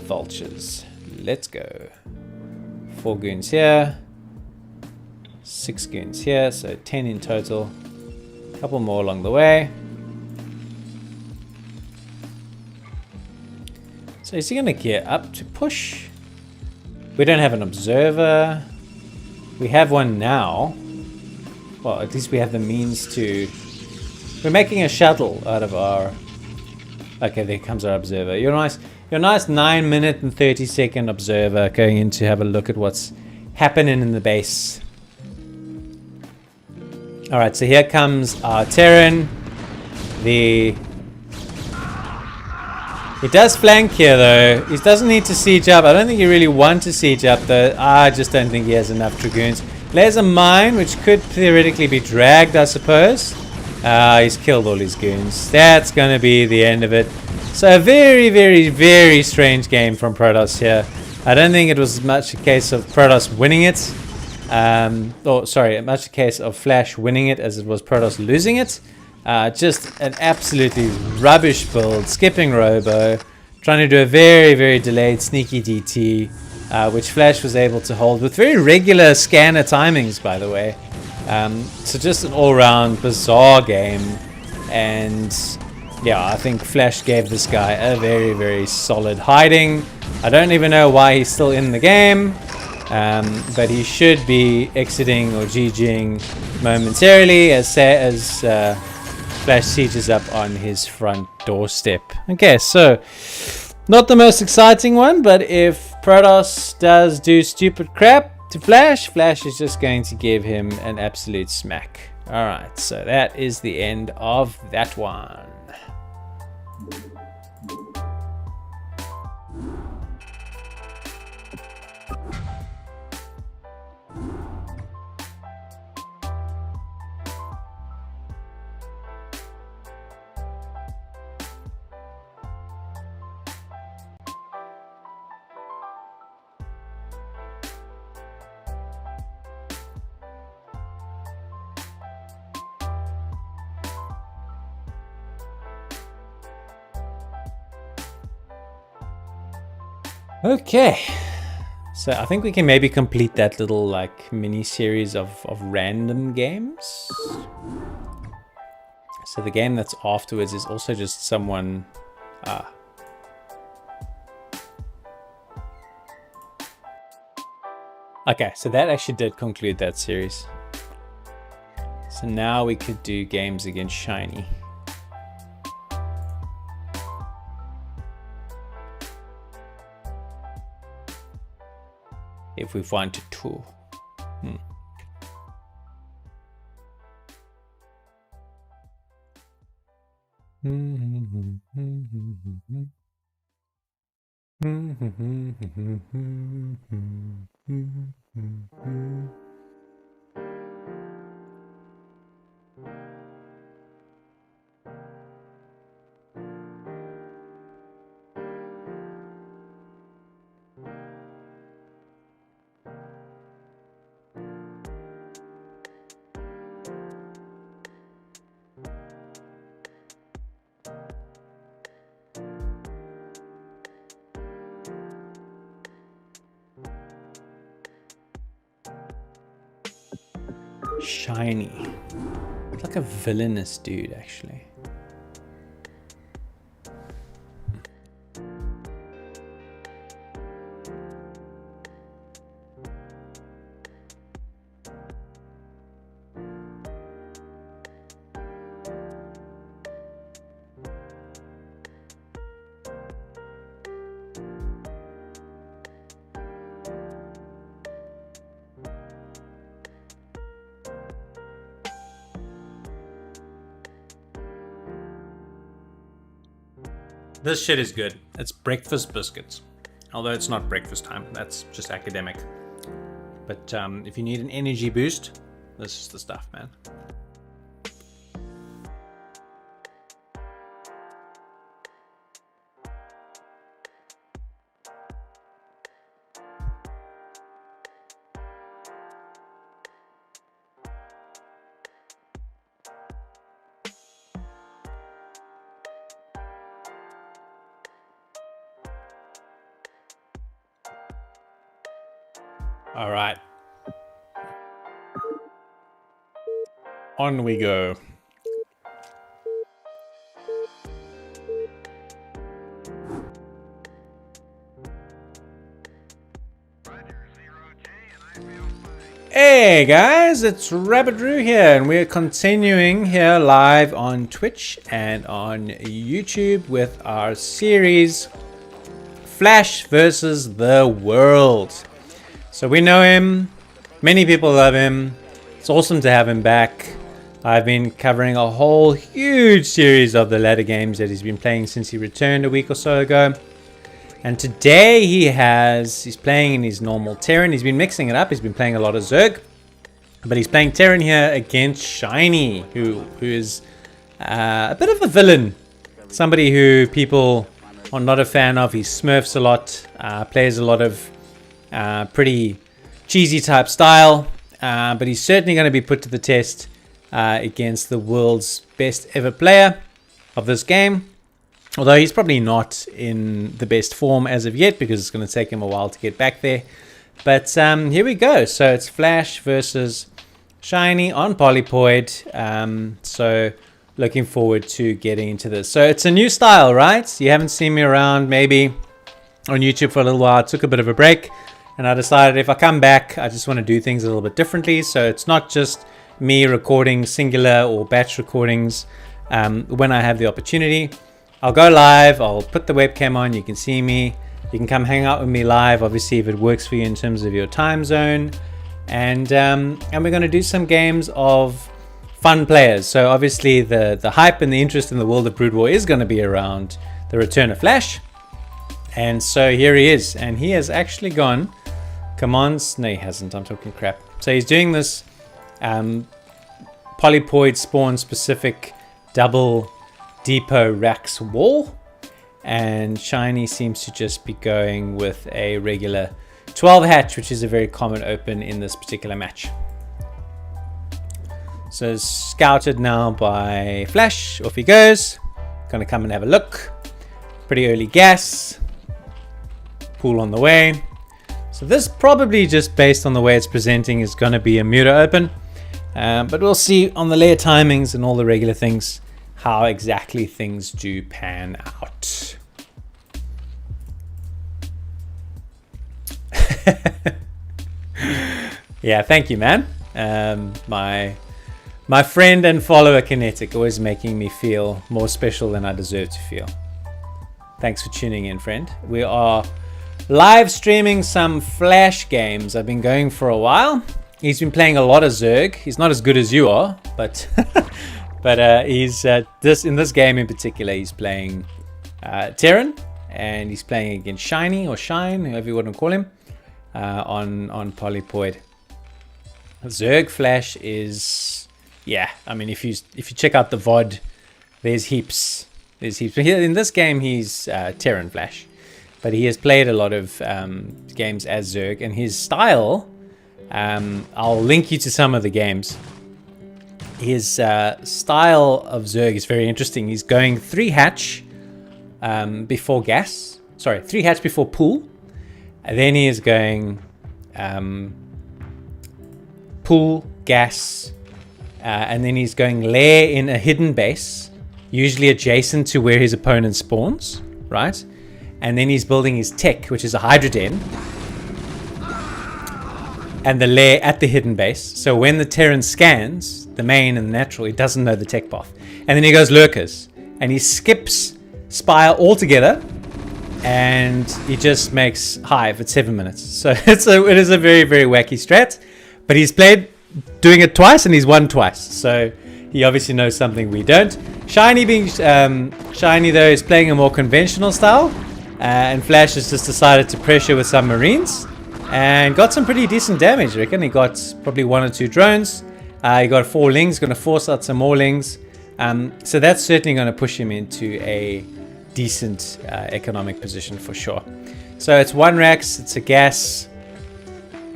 A: vultures. Let's go. 4 goons here. 6 goons here, so 10 in total. A couple more along the way. So is he going to gear up to push? We don't have an observer. We have one now. Well, at least we have the means to... We're making a shuttle out of our... Okay, there comes our observer. Your nice 9-minute and 30-second observer going in to have a look at what's happening in the base. Alright, so here comes our Terran. He does flank here though. He doesn't need to siege up. I don't think he really wants to siege up though. I just don't think he has enough Dragoons. There's a mine which could theoretically be dragged, I suppose. He's killed all his goons. That's going to be the end of it. So a very, very, very strange game from Protoss here. I don't think it was much a case of Protoss winning it. Much a case of Flash winning it as it was Protoss losing it. Just an absolutely rubbish build. Skipping Robo. Trying to do a very, very delayed sneaky DT. Which Flash was able to hold with very regular scanner timings, by the way. So just an all-round bizarre game, and yeah, I think Flash gave this guy a very, very solid hiding. I don't even know why he's still in the game, but he should be exiting or GGing momentarily as Flash sieges up on his front doorstep. Okay, so not the most exciting one, but if Protoss does do stupid crap to Flash, Flash is just going to give him an absolute smack. Alright, so that is the end of that one. Okay, so I think we can maybe complete that little like mini series of random games. So the game that's afterwards is also just someone okay, so that actually did conclude that series. So now we could do games against Shiny. If we wanted to. Shiny. It's like a villainous dude, actually. This shit is good. It's breakfast biscuits. Although it's not breakfast time. That's just academic. But if you need an energy boost, this is the stuff, man. All right. On we go. Hey guys, it's Rabbit here, and we're continuing here live on Twitch and on YouTube with our series Flash versus the World. So we know him, many people love him, it's awesome to have him back. I've been covering a whole huge series of the ladder games that he's been playing since he returned a week or so ago. And today he's playing in his normal Terran. He's been mixing it up, he's been playing a lot of Zerg. But he's playing Terran here against Shiny, who is a bit of a villain. Somebody who people are not a fan of. He smurfs a lot, plays a lot of pretty cheesy type style, but he's certainly going to be put to the test against the world's best ever player of this game, although he's probably not in the best form as of yet because it's going to take him a while to get back there. But here we go. So it's Flash versus Shiny on Polypoid. So looking forward to getting into this. So it's a new style, right? You haven't seen me around maybe on YouTube for a little while. I took a bit of a break, and I decided if I come back, I just want to do things a little bit differently. So it's not just me recording singular or batch recordings when I have the opportunity. I'll go live, I'll put the webcam on, you can see me, you can come hang out with me live, obviously if it works for you in terms of your time zone. And we're going to do some games of fun players. So obviously the hype and the interest in the world of Brood War is going to be around the return of Flash. And so here he is, and he has actually gone commands. No, he hasn't. I'm talking crap. So he's doing this polypoid spawn specific double depot racks wall, and Shiny seems to just be going with a regular 12 hatch, which is a very common open in this particular match. So scouted now by Flash. Off he goes. Gonna come and have a look. Pretty early gas. Pool on the way. So this probably, just based on the way it's presenting, is going to be a muta open. But we'll see on the layer timings and all the regular things how exactly things do pan out. Yeah, thank you, man. My friend and follower Kinetic, always making me feel more special than I deserve to feel. Thanks for tuning in, friend. We are live streaming some Flash games. I've been going for a while. He's been playing a lot of Zerg. He's not as good as you are, but he's in this game in particular, he's playing Terran, and he's playing against Shiny or Shine, however you want to call him, on Polypoid. Zerg Flash is, yeah. I mean, if you check out the VOD, there's heaps. But here in this game, he's Terran Flash. But he has played a lot of games as Zerg, and his style, I'll link you to some of the games. His style of Zerg is very interesting. He's going 3 hatch before gas. Sorry, 3 hatch before pool. And then he is going pool, gas, and then he's going lair in a hidden base, usually adjacent to where his opponent spawns, right? And then he's building his tech, which is a Hydra Den, and the lair at the hidden base. So when the Terran scans the main and the natural, he doesn't know the tech path. And then he goes lurkers, and he skips Spire altogether, and he just makes Hive at 7 minutes. So it is a very, very wacky strat. But he's played doing it twice, and he's won twice. So he obviously knows something we don't. Shiny being Shiny though is playing a more conventional style. And Flash has just decided to pressure with some Marines and got some pretty decent damage, I reckon. He got probably 1 or 2 drones. He got 4 lings, going to force out some more lings. So that's certainly going to push him into a decent economic position for sure. So it's 1 Rax, it's a gas.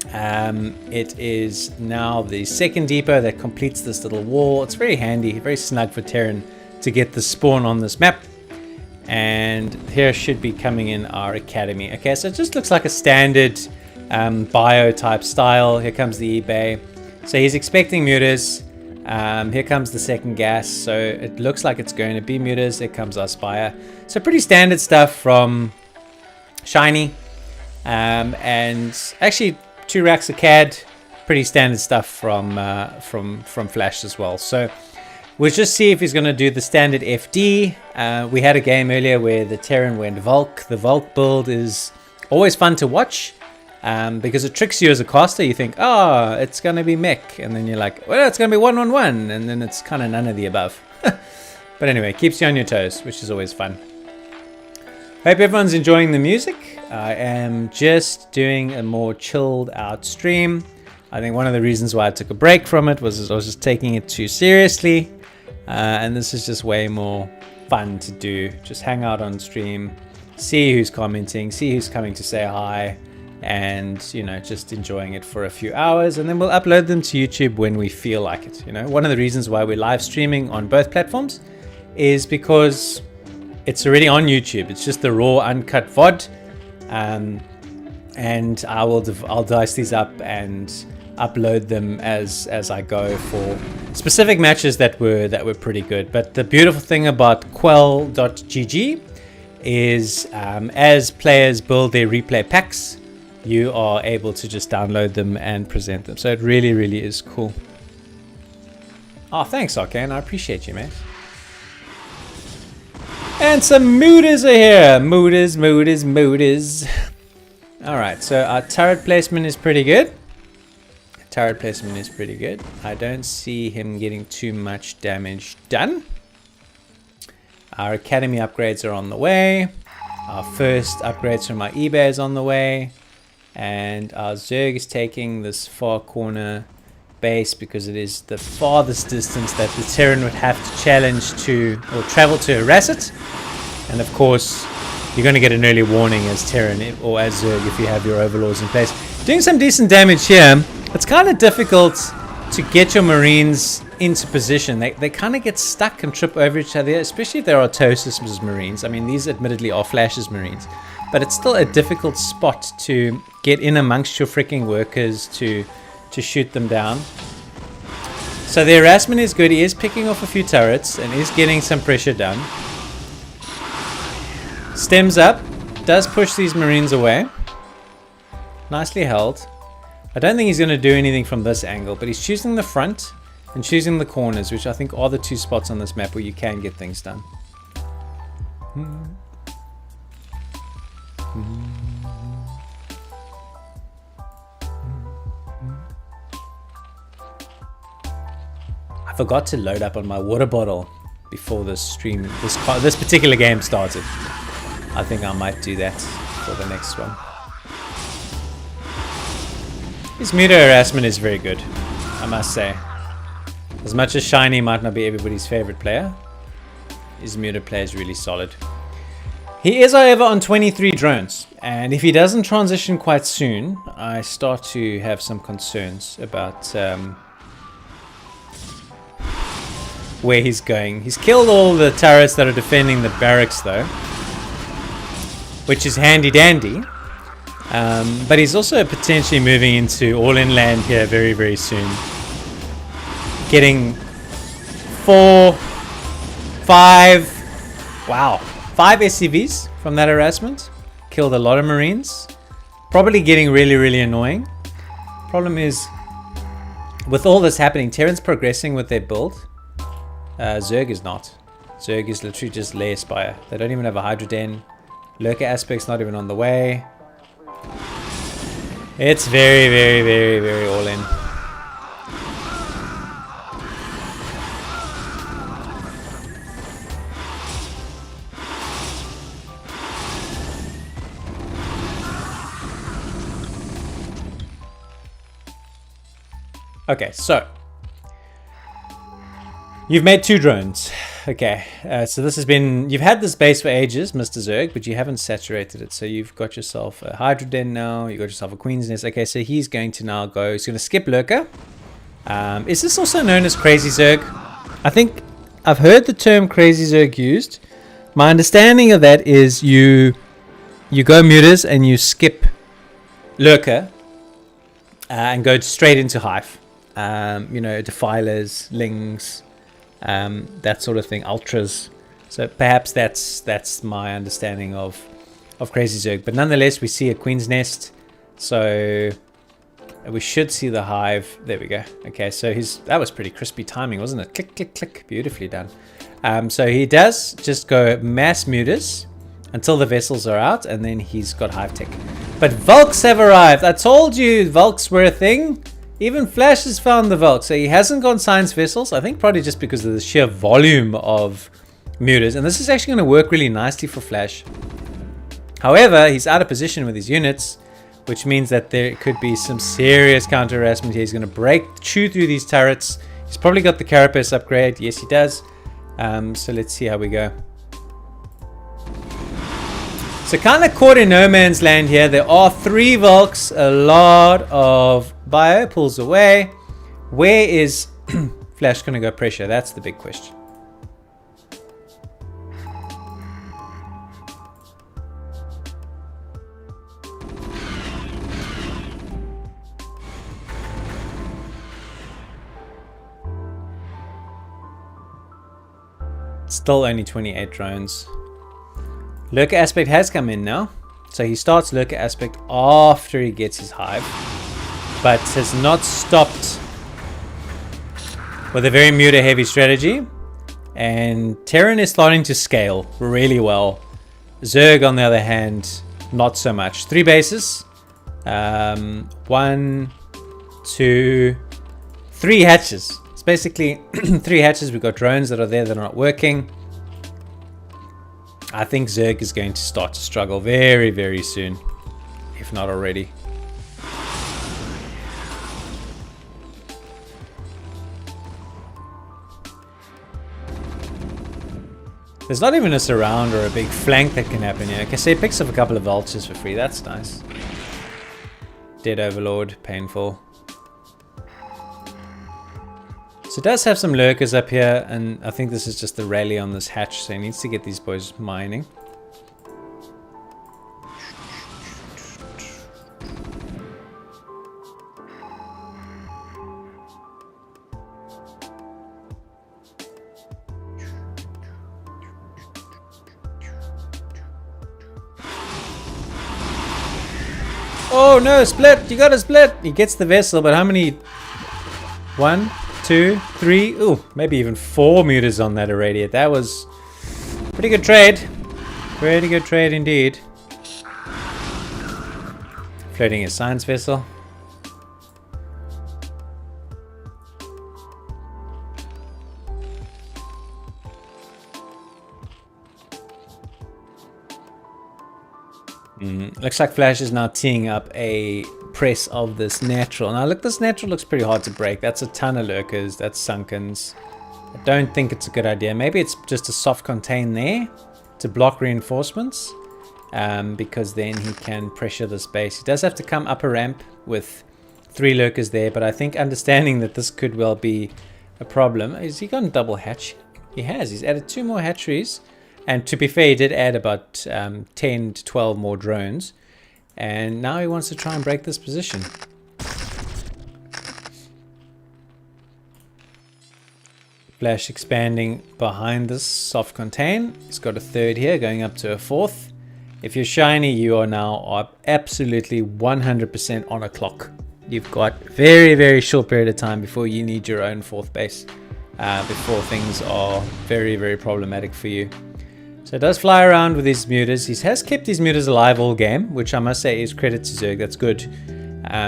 A: It is now the 2nd depot that completes this little wall. It's very handy, very snug for Terran to get the spawn on this map. And here should be coming in our academy. Okay, so it just looks like a standard bio type style. Here comes the eBay. So he's expecting mutas. Here comes the 2nd gas. So it looks like it's going to be mutas. Here comes our Spire. So pretty standard stuff from Shiny. And actually 2 racks of CAD. Pretty standard stuff from Flash as well. So we'll just see if he's going to do the standard FD. We had a game earlier where the Terran went Volk. The Volk build is always fun to watch because it tricks you as a caster. You think, oh, it's going to be mech. And then you're like, well, it's going to be 1-1-1. And then it's kind of none of the above. But anyway, keeps you on your toes, which is always fun. Hope everyone's enjoying the music. I am just doing a more chilled out stream. I think one of the reasons why I took a break from it was I was just taking it too seriously. And this is just way more fun to do. Just hang out on stream, see who's commenting, see who's coming to say hi, and, you know, just enjoying it for a few hours. And then we'll upload them to YouTube when we feel like it. You know, one of the reasons why we're live streaming on both platforms is because it's already on YouTube. It's just the raw, uncut VOD. And I'll dice these up and upload them as I go for specific matches that were pretty good. But the beautiful thing about quell.gg is as players build their replay packs, you are able to just download them and present them. So it really, really is cool. Oh, thanks, Arcane. I appreciate you, man. And some mooders are here. Mooders. Alright, so our turret placement is pretty good. I don't see him getting too much damage done. Our academy upgrades are on the way. Our first upgrades from our eBay is on the way. And our Zerg is taking this far corner base because it is the farthest distance that the Terran would have to challenge to or travel to harass it. And of course, you're going to get an early warning as Terran or as Zerg if you have your overlords in place. Doing some decent damage here. It's kind of difficult to get your Marines into position. They kind of get stuck and trip over each other, especially if there are Protoss Marines. I mean, these admittedly are Flash's Marines, but it's still a difficult spot to get in amongst your freaking workers to shoot them down. So the harassment is good. He is picking off a few turrets and is getting some pressure down. Stems up, does push these Marines away. Nicely held. I don't think he's going to do anything from this angle, but he's choosing the front and choosing the corners, which I think are the two spots on this map where you can get things done. I forgot to load up on my water bottle before this stream, this particular game started. I think I might do that for the next one. His meter harassment is very good, I must say. As much as Shiny might not be everybody's favorite player, his meter play is really solid. He is, however, on 23 drones, and if he doesn't transition quite soon, I start to have some concerns about where he's going. He's killed all the turrets that are defending the barracks, though, which is handy dandy. But he's also potentially moving into all inland here very, very soon. Getting 4, 5, wow, 5 SCVs from that harassment. Killed a lot of Marines. Probably getting really, really annoying. Problem is, with all this happening, Terran's progressing with their build. Zerg is not. Zerg is literally just Lair Spire. They don't even have a Hydra Den. Lurker aspect's not even on the way. It's very, very, very, very all in. Okay, so you've made 2 drones. Okay, so this has been, you've had this base for ages, Mr. Zerg, but you haven't saturated it. So you've got yourself a Hydra Den now, you've got yourself a Queen's Nest. Okay, so he's going to now go, he's going to skip Lurker. Is this also known as Crazy Zerg? I think I've heard the term Crazy Zerg used. My understanding of that is you go Mutas and you skip Lurker and go straight into Hive. You know, Defilers, Lings, that sort of thing, Ultras. So perhaps that's my understanding of Crazy Zerg. But nonetheless, we see a Queen's Nest. So we should see the Hive. There we go. Okay, so that was pretty crispy timing, wasn't it? Click, click, click. Beautifully done. So he does just go mass Mutas until the vessels are out, and then he's got Hive Tech. But Vulks have arrived. I told you Vulks were a thing. Even Flash has found the Vulk, so he hasn't gone science vessels. I think probably just because of the sheer volume of Mutas. And this is actually going to work really nicely for Flash. However, he's out of position with his units, which means that there could be some serious counter harassment here. He's going to chew through these turrets. He's probably got the Carapace upgrade. Yes, he does. So let's see how we go. So kind of caught in no man's land here. There are 3 Vulks, a lot of bio pulls away. Where is Flash going to go pressure? That's the big question. Still only 28 drones. Lurker Aspect has come in now. So he starts Lurker Aspect after he gets his hive. But has not stopped with a very muta heavy strategy. And Terran is starting to scale really well. Zerg, on the other hand, not so much. 3 bases. 1, 2, 3 hatches. It's basically 3 hatches. We've got drones that are there that are not working. I think Zerg is going to start to struggle very, very soon, if not already. There's not even a surround or a big flank that can happen here. Okay, so he picks up a couple of vultures for free. That's nice. Dead Overlord, painful. So it does have some lurkers up here, and I think this is just the rally on this hatch, so he needs to get these boys mining. Oh no, split! You gotta split! He gets the vessel, but how many? 1, 2, 3, ooh, maybe even 4 mutas on that irradiate. That was pretty good trade. Pretty good trade indeed. Floating a science vessel. Looks like Flash is now teeing up a press of this natural. Now look, this natural looks pretty hard to break. That's a ton of lurkers. That's sunkens. I don't think it's a good idea. Maybe it's just a soft contain there to block reinforcements, because then he can pressure this base. He does have to come up a ramp with 3 lurkers there, but I think understanding that this could well be a problem. Is he gone double hatch? He has. He's added 2 more hatcheries. And to be fair, he did add about 10 to 12 more drones. And now he wants to try and break this position. Flash expanding behind this soft contain. He's got a 3rd here, going up to a 4th. If you're shiny, you are now absolutely 100% on a clock. You've got very, very short period of time before you need your own 4th base. Before things are very, very problematic for you. So it does fly around with his mutas. He has kept his mutas alive all game, which I must say is credit to Zerg. That's good,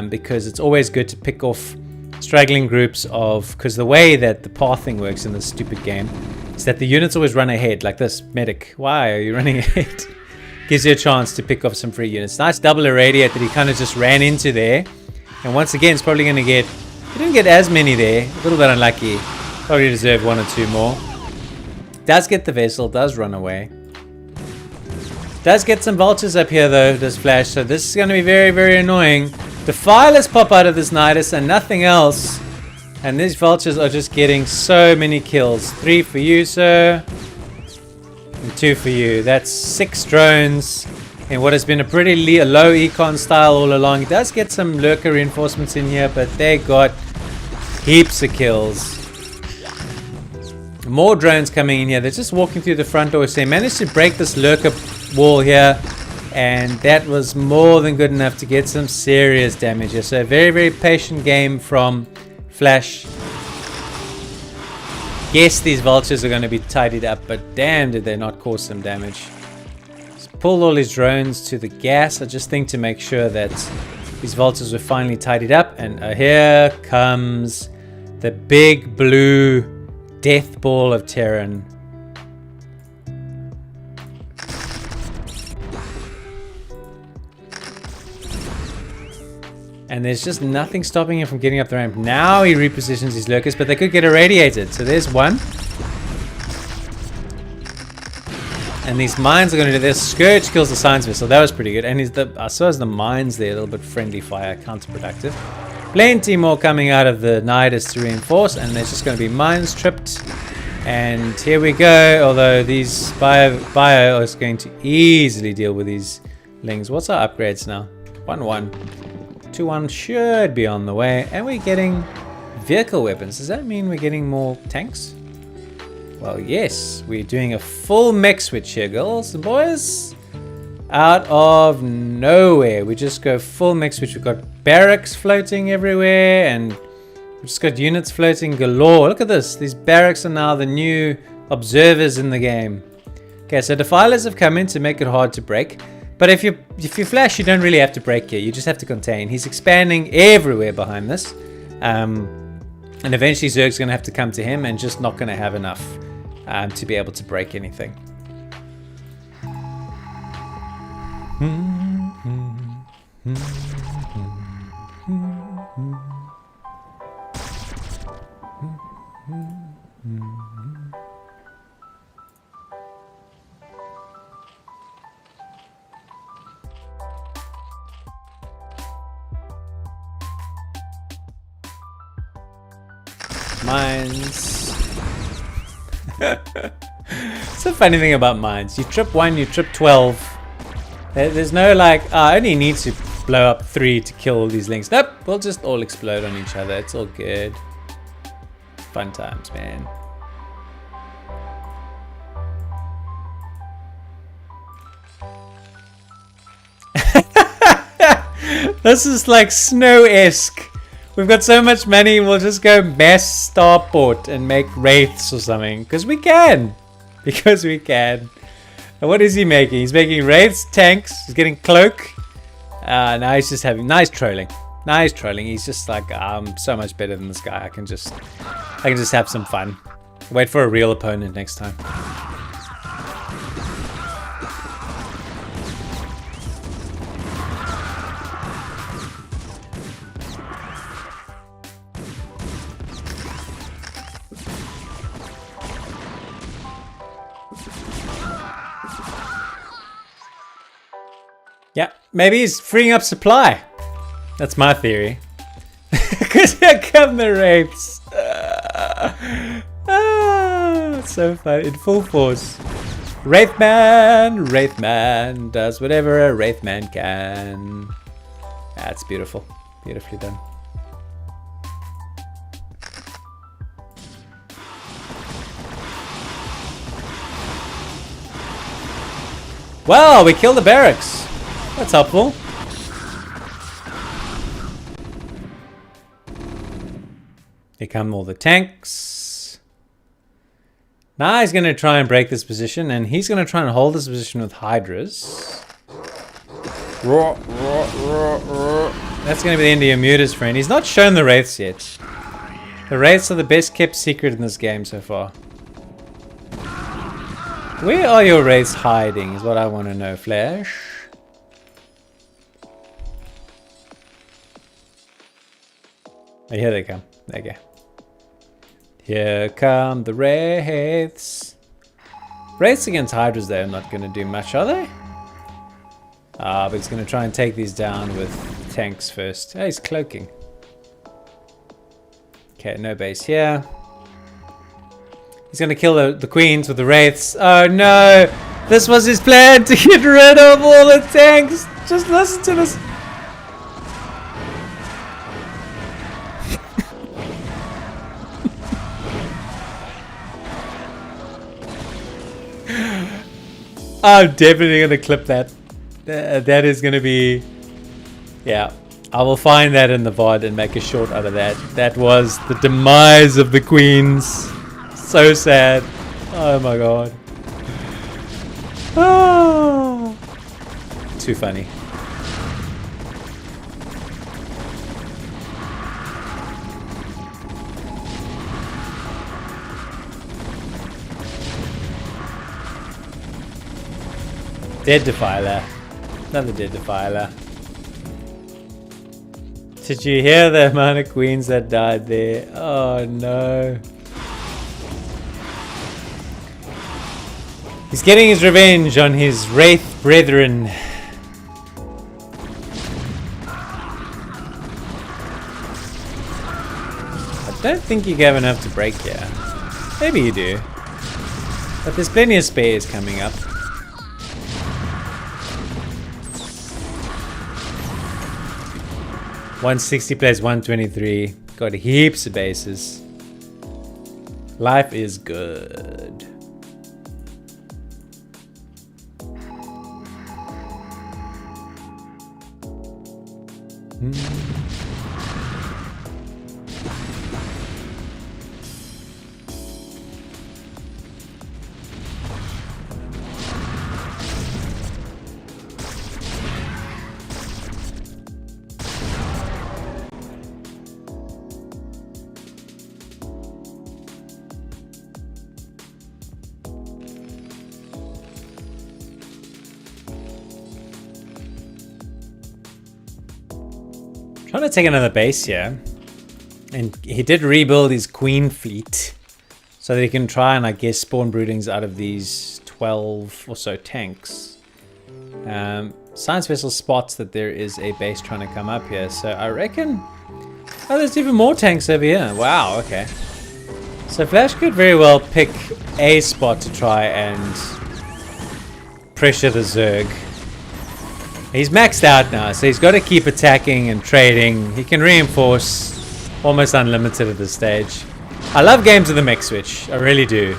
A: because it's always good to pick off straggling groups of... Because the way that the pathing works in this stupid game is that the units always run ahead, like this. Medic, why are you running ahead? Gives you a chance to pick off some free units. Nice double irradiate that he kind of just ran into there. And once again, it's probably going to get... He didn't get as many there. A little bit unlucky. Probably deserved 1 or 2 more. Does get the vessel, does run away. Does get some vultures up here though, does Flash, so this is going to be very, very annoying. Defilers pop out of this Nidus and nothing else. And these vultures are just getting so many kills. 3 for you, sir. And 2 for you. That's 6 drones in what has been a pretty low econ style all along. It does get some lurker reinforcements in here, but they got heaps of kills. More drones coming in here. They're just walking through the front door. So they managed to break this lurker wall here, and that was more than good enough to get some serious damage here. So a very, very patient game from Flash. Yes, these vultures are going to be tidied up, but damn did they not cause some damage. Just pulled all his drones to the gas. I just think to make sure that these vultures were finally tidied up. And here comes the big blue death ball of Terran. And there's just nothing stopping him from getting up the ramp. Now he repositions his lurkers, but they could get irradiated. So there's one. And these mines are going to do this. Scourge kills the science vessel. That was pretty good. And I suppose the mines there, a little bit friendly fire, counterproductive. Plenty more coming out of the Nidus to reinforce, and there's just going to be mines tripped. And here we go. Although these bio is going to easily deal with these lings. What's our upgrades now? 1-1. 2-1 should be on the way. And we're getting vehicle weapons. Does that mean we're getting more tanks? Well, yes, we're doing a full mech switch here, girls and boys. Out of nowhere, we just go full mech switch. We've got barracks floating everywhere, and we've just got units floating galore. Look at this. These barracks are now the new observers in the game. Okay, so defilers have come in to make it hard to break. But if you flash, you don't really have to break here. You just have to contain. He's expanding everywhere behind this. And eventually Zerg's going to have to come to him and just not going to have enough to be able to break anything. Mines. It's a funny thing about mines. You trip 1, you trip 12. There's no like, I only need to blow up 3 to kill all these links. Nope, we'll just all explode on each other. It's all good. Fun times, man. This is like Snow-esque. We've got so much money, we'll just go mass starport and make wraiths or something. Because we can. Because we can. And what is he making? He's making wraiths, tanks, he's getting cloak. Now he's just having nice trolling. Nice trolling. He's just like, I'm so much better than this guy. I can just have some fun. Wait for a real opponent next time. Yeah, maybe he's freeing up supply. That's my theory. Because here come the wraiths. It's so fun. In full force. Wraithman does whatever a Wraithman can. That's beautiful. Beautifully done. Wow, we killed the barracks. That's helpful. Here come all the tanks. Now he's going to try and break this position, and he's going to try and hold this position with Hydras. That's going to be the end of your mutas, friend. He's not shown the Wraiths yet. The Wraiths are the best kept secret in this game so far. Where are your Wraiths hiding is what I want to know, Flash. Oh, here they come. There you go. Here come the Wraiths. Wraiths against Hydras, they're not going to do much, are they? But he's going to try and take these down with tanks first. Oh, he's cloaking. Okay, no base here. He's going to kill the queens with the Wraiths. Oh no! This was his plan to get rid of all the tanks! Just listen to this. I'm definitely going to clip that. That is going to be... Yeah. I will find that in the VOD and make a short out of that. That was the demise of the queens. So sad. Oh my god. Oh. Too funny. Dead Defiler. Another Dead Defiler. Did you hear the amount of queens that died there? Oh no. He's getting his revenge on his Wraith brethren. I don't think you have enough to break here. Maybe you do. But there's plenty of spares coming up. 160 plays 123. Got heaps of bases. Life is good. Trying to take another base here. And he did rebuild his queen fleet so that he can try and, I guess, spawn broodings out of these 12 or so tanks. Science vessel spots that there is a base trying to come up here, so I reckon... Oh, there's even more tanks over here. Wow, okay. So Flash could very well pick a spot to try and pressure the Zerg. He's maxed out now, so he's got to keep attacking and trading. He can reinforce almost unlimited at this stage. I love games with a mech switch, I really do.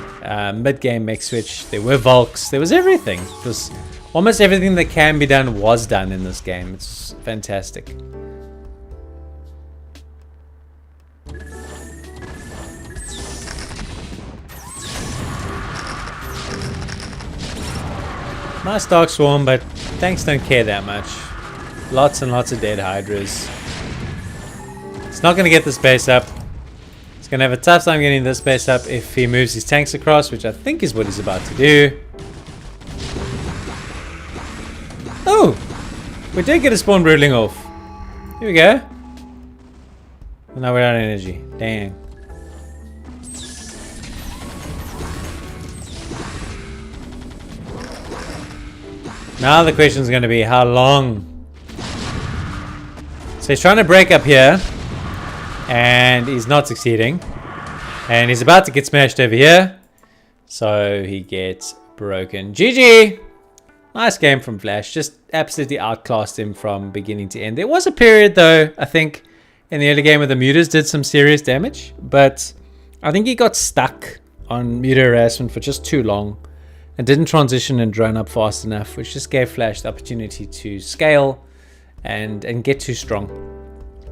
A: Mid-game mech switch, there were Volks, there was everything. It was almost everything that can be done was done in this game. It's fantastic. Nice Dark Swarm, but tanks don't care that much. Lots and lots of dead Hydras. It's not going to get this base up. He's going to have a tough time getting this base up if he moves his tanks across, which I think is what he's about to do. Oh! We did get a spawn broodling off. Here we go. And now we're out of energy. Dang. Now the question is going to be how long. So he's trying to break up here. And he's not succeeding. And he's about to get smashed over here. So he gets broken. GG! Nice game from Flash. Just absolutely outclassed him from beginning to end. There was a period though, I think, in the early game where the mutas did some serious damage. But I think he got stuck on muta harassment for just too long. And didn't transition and drone up fast enough. Which just gave Flash the opportunity to scale and get too strong.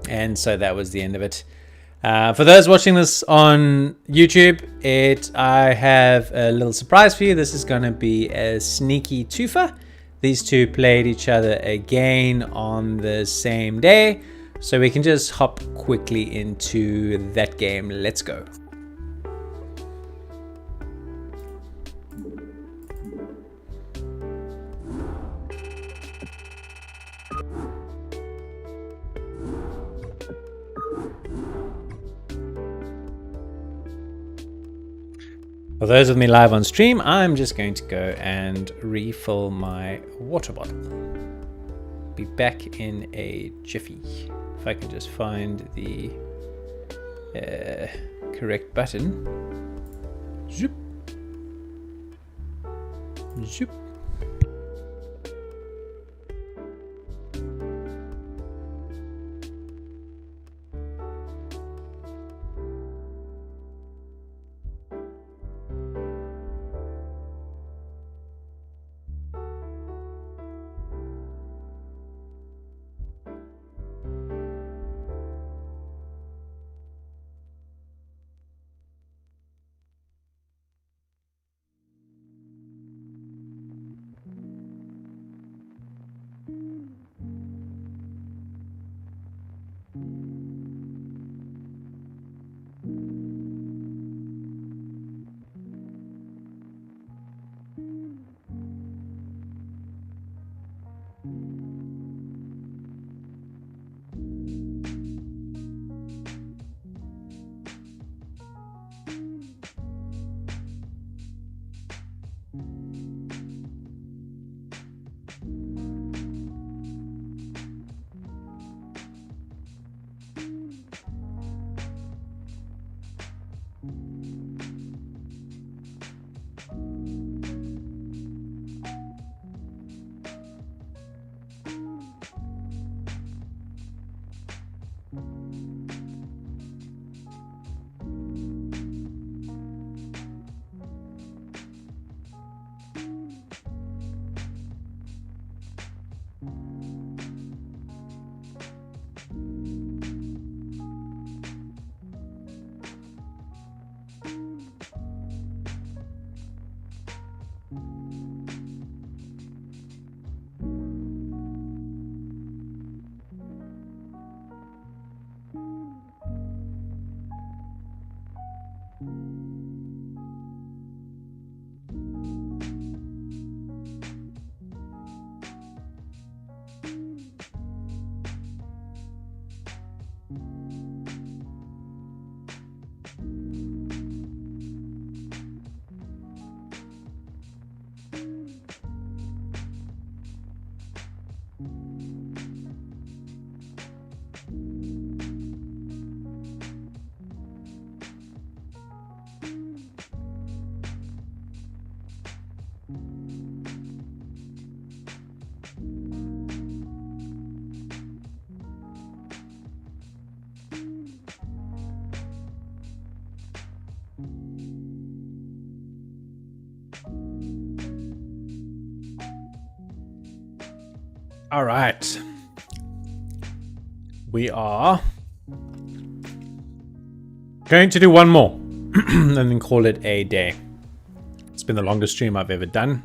A: And so that was the end of it. For those watching this on YouTube, I have a little surprise for you. This is going to be a sneaky twofer. These two played each other again on the same day. So we can just hop quickly into that game. Let's go. For those with me live on stream, I'm just going to go and refill my water bottle. Be back in a jiffy. If I can just find the correct button. Zoop. Zoop. All right. We are going to do one more and then call it a day. It's been the longest stream I've ever done.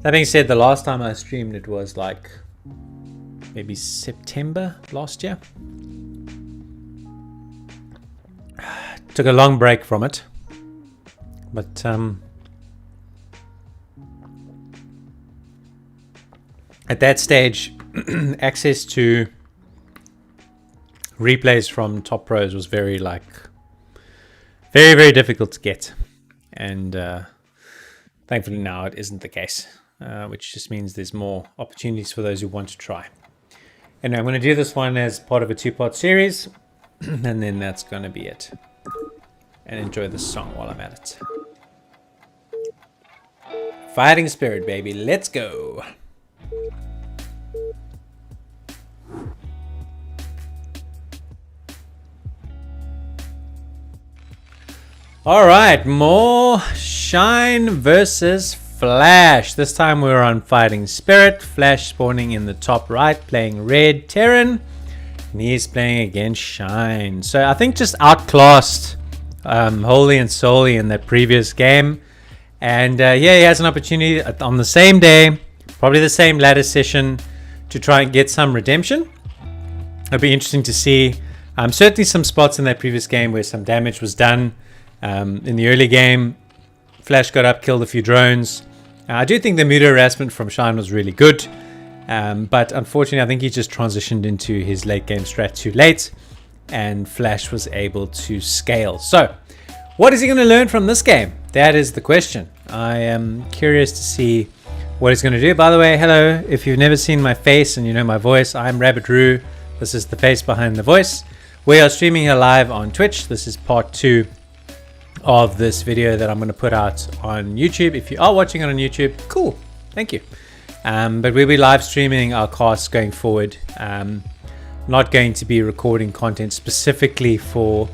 A: That being said, the last time I streamed it was like maybe September last year. Took a long break from it, but at that stage, access to replays from top pros was very difficult to get, and thankfully now it isn't the case, which just means there's more opportunities for those who want to try. And I'm going to do this one as part of a 2-part series, and then that's going to be it. And enjoy the song while I'm at it. Fighting Spirit, baby, let's go. All right, more Shine versus Flash. This time we're on Fighting Spirit. Flash spawning in the top right, playing red Terran, and he's playing against Shine. So I think just outclassed wholly and solely in that previous game. And yeah, he has an opportunity on the same day, probably the same ladder session, to try and get some redemption. It'll be interesting to see. Certainly some spots in that previous game where some damage was done. In the early game, Flash got up, killed a few drones. I do think the meter harassment from Shine was really good, but unfortunately I think he just transitioned into his late game strat too late, and Flash was able to scale. So what is he going to learn from this game? That is the question. I am curious to see what he's going to do. By the way, hello, if you've never seen my face and you know my voice, I'm Rabbit Roo. This is the face behind the voice. We are streaming here live on Twitch. This is part 2 of this video that I'm going to put out on YouTube. If you are watching it on YouTube, cool, thank you. But we'll be live streaming our casts going forward. Not going to be recording content specifically for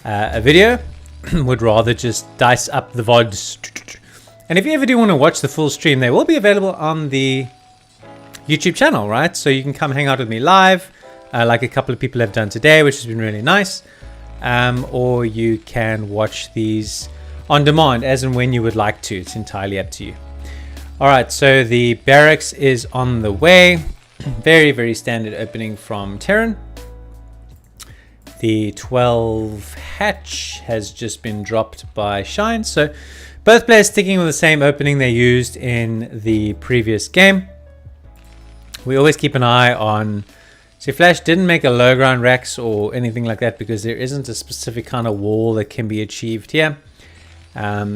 A: a video. Would rather just dice up the VODs. And if you ever do want to watch the full stream, they will be available on the YouTube channel, right? So you can come hang out with me live, like a couple of people have done today, which has been really nice. Or you can watch these on demand as and when you would like to. It's entirely up to you. All right, so the barracks is on the way. Very, very standard opening from Terran. The 12 hatch has just been dropped by Shine. So both players sticking with the same opening they used in the previous game. We always keep an eye on... See, Flash didn't make a low ground Rex or anything like that because there isn't a specific kind of wall that can be achieved here.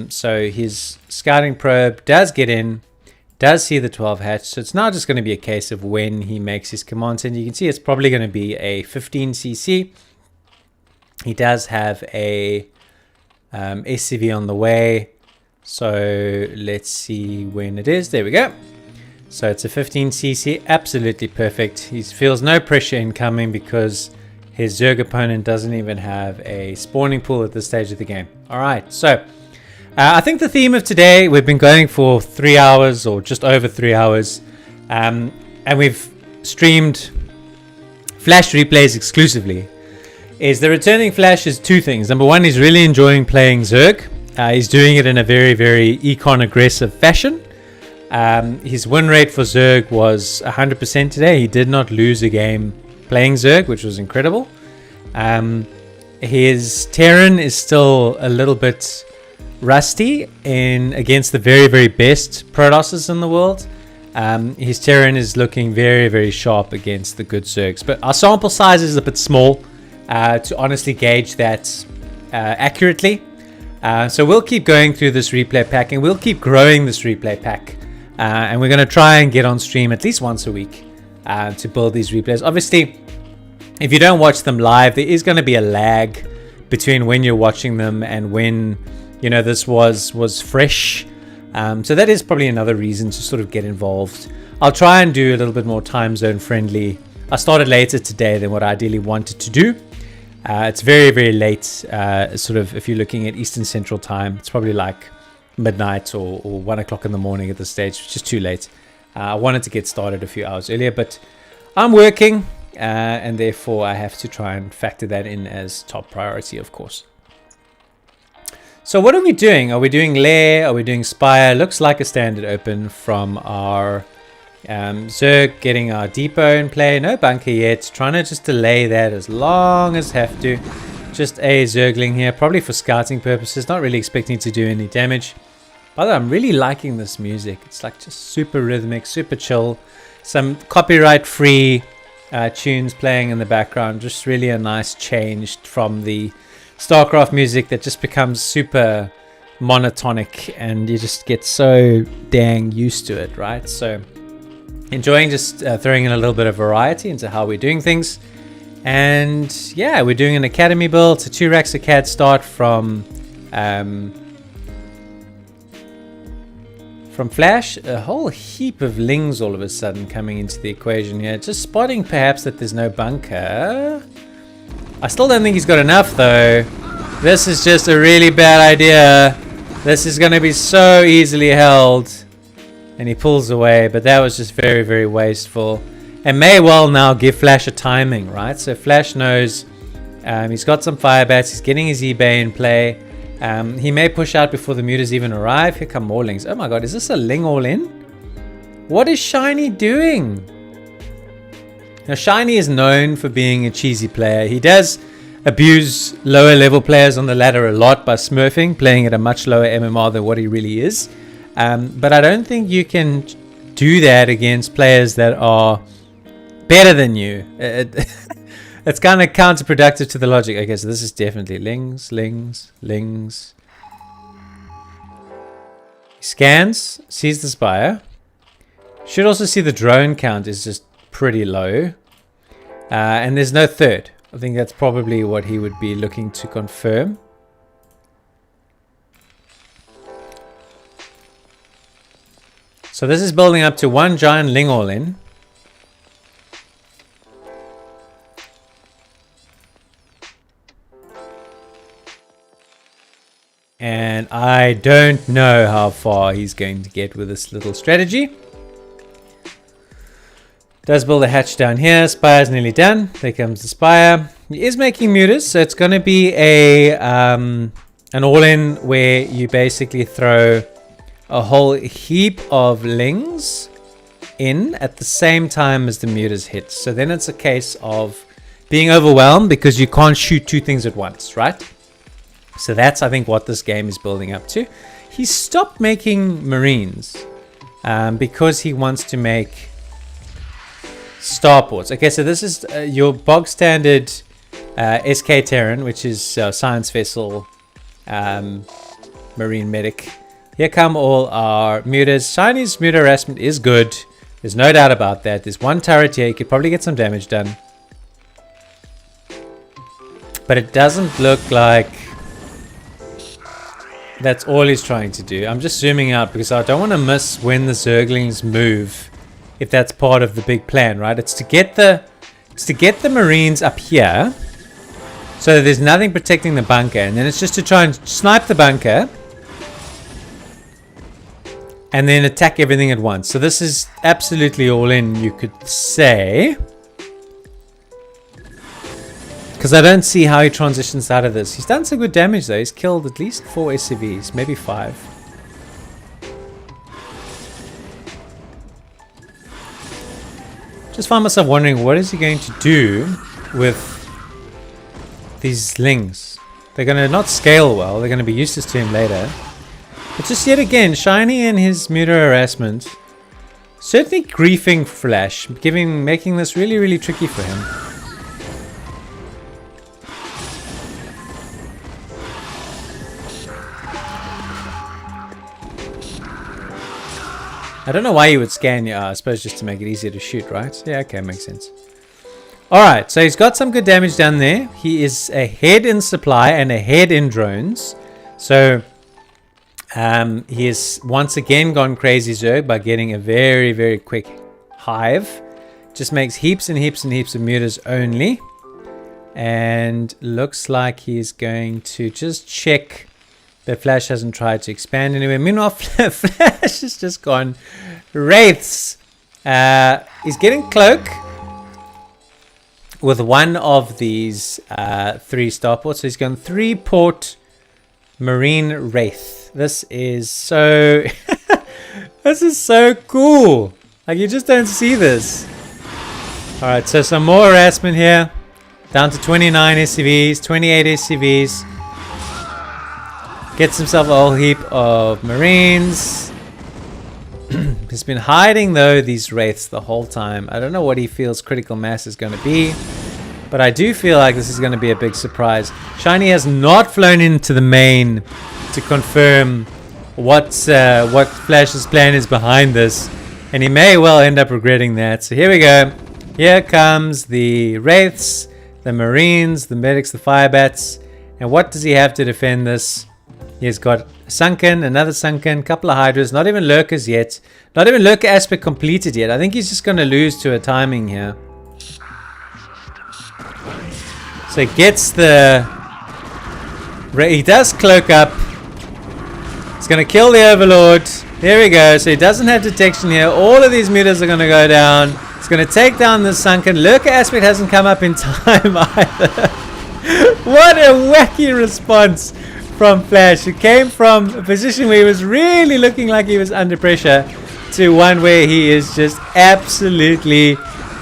A: So his scouting probe does get in, does see the 12 hatch. So it's now just going to be a case of when he makes his commands. And you can see it's probably going to be a 15cc. He does have a SCV on the way. So let's see when it is. There we go. So it's a 15cc, absolutely perfect. He feels no pressure incoming because his Zerg opponent doesn't even have a spawning pool at this stage of the game. All right, so I think the theme of today, we've been going for 3 hours or just over 3 hours, and we've streamed Flash replays exclusively. Is the returning Flash is two things. Number one, he's really enjoying playing Zerg. He's doing it in a very, very econ aggressive fashion. His win rate for Zerg was 100% today. He did not lose a game playing Zerg, which was incredible. His Terran is still a little bit rusty against the very, very best Protosses in the world. His Terran is looking very, very sharp against the good Zergs. But our sample size is a bit small to honestly gauge that accurately. So we'll keep going through this replay pack, and we'll keep growing this replay pack. And we're going to try and get on stream at least once a week to build these replays. Obviously, if you don't watch them live, there is going to be a lag between when you're watching them and when, you know, this was fresh. So that is probably another reason to sort of get involved. I'll try and do a little bit more time zone friendly. I started later today than what I ideally wanted to do. It's very, very late, sort of if you're looking at Eastern Central Time. It's probably like midnight or 1 o'clock in the morning at this stage, which is too late. I wanted to get started a few hours earlier, but I'm working, and therefore I have to try and factor that in as top priority, of course. So what are we doing? Are we doing lair? Are we doing spire? Looks like a standard open from our Zerg, getting our depot in play. No bunker yet. Trying to just delay that as long as have to. Just a Zergling here, probably for scouting purposes. Not really expecting to do any damage. By the way, I'm really liking this music. It's like just super rhythmic, super chill. Some copyright-free tunes playing in the background. Just really a nice change from the Starcraft music that just becomes super monotonic, and you just get so dang used to it, right? So enjoying just throwing in a little bit of variety into how we're doing things. And yeah, we're doing an academy build. So 2 racks of CAD start from Flash. A whole heap of lings all of a sudden coming into the equation here. Just spotting perhaps that there's no bunker. I still don't think he's got enough though. This is just a really bad idea. This is going to be so easily held. And he pulls away, but that was just very, very wasteful. And may well now give Flash a timing, right? So Flash knows he's got some fire bats. He's getting his eBay in play. He may push out before the mutas even arrive. Here come more lings. Oh my god, is this a ling all in? What is Shiny doing? Now Shiny is known for being a cheesy player. He does abuse lower level players on the ladder a lot by smurfing, playing at a much lower MMR than what he really is. But I don't think you can do that against players that are better than you. It's kind of counterproductive to the logic. Okay, so this is definitely lings. He scans, sees the spire. Should also see the drone count is just pretty low. And there's no third. I think that's probably what he would be looking to confirm. So this is building up to 1 giant ling all in. And I don't know how far he's going to get with this little strategy. Does build a hatch down here. Spire's nearly done. There comes the spire. He is making mutas, so it's going to be a an all-in where you basically throw a whole heap of lings in at the same time as the mutas hit. So then it's a case of being overwhelmed because you can't shoot 2 things at once, right? So that's, I think, what this game is building up to. He stopped making Marines because he wants to make starports. Okay, so this is your bog standard SK Terran, which is science vessel marine medic. Here come all our mutas. Shiny's muta harassment is good. There's no doubt about that. There's 1 turret here. You could probably get some damage done. But it doesn't look like that's all he's trying to do. I'm just zooming out because I don't want to miss when the Zerglings move, if that's part of the big plan, right? It's to get the Marines up here so that there's nothing protecting the bunker, and then it's just to try and snipe the bunker and then attack everything at once. So this is absolutely all in, you could say. Because I don't see how he transitions out of this. He's done some good damage though. He's killed at least 4 SCVs, maybe 5. Just find myself wondering, what is he going to do with these lings? They're going to not scale well. They're going to be useless to him later. But just yet again, Shiny and his muta harassment certainly griefing Flash, making this really, really tricky for him. I don't know why you would scan your, I suppose just to make it easier to shoot, right? Yeah, okay, makes sense. Alright, so he's got some good damage down there. He is ahead in supply and ahead in drones. So he has once again gone crazy Zerg by getting a very, very quick hive. Just makes heaps and heaps and heaps of mutas only. And looks like he's going to just check that Flash hasn't tried to expand anywhere. Meanwhile, Flash has just gone wraiths He's getting cloak with one of these 3 starports. So he's gone 3 port Marine Wraith. This is so this is so cool. Like, you just don't see this. Alright, so some more harassment here. Down to 29 SCVs, 28 SCVs. Gets himself a whole heap of Marines. He's been hiding, though, these Wraiths the whole time. I don't know what he feels critical mass is going to be, but I do feel like this is going to be a big surprise. Shiny has not flown into the main to confirm what Flash's plan is behind this, and he may well end up regretting that. So here we go. Here comes the Wraiths, the Marines, the Medics, the Firebats, and what does he have to defend this? He's got Sunken, another Sunken, couple of Hydras, not even Lurkers yet. Not even Lurker aspect completed yet. I think he's just going to lose to a timing here. So he gets the... He does cloak up. He's going to kill the Overlord. There we go. So he doesn't have detection here. All of these meters are going to go down. It's going to take down the Sunken. Lurker aspect hasn't come up in time either. What a wacky response from Flash. It came from a position where he was really looking like he was under pressure to one where he is just absolutely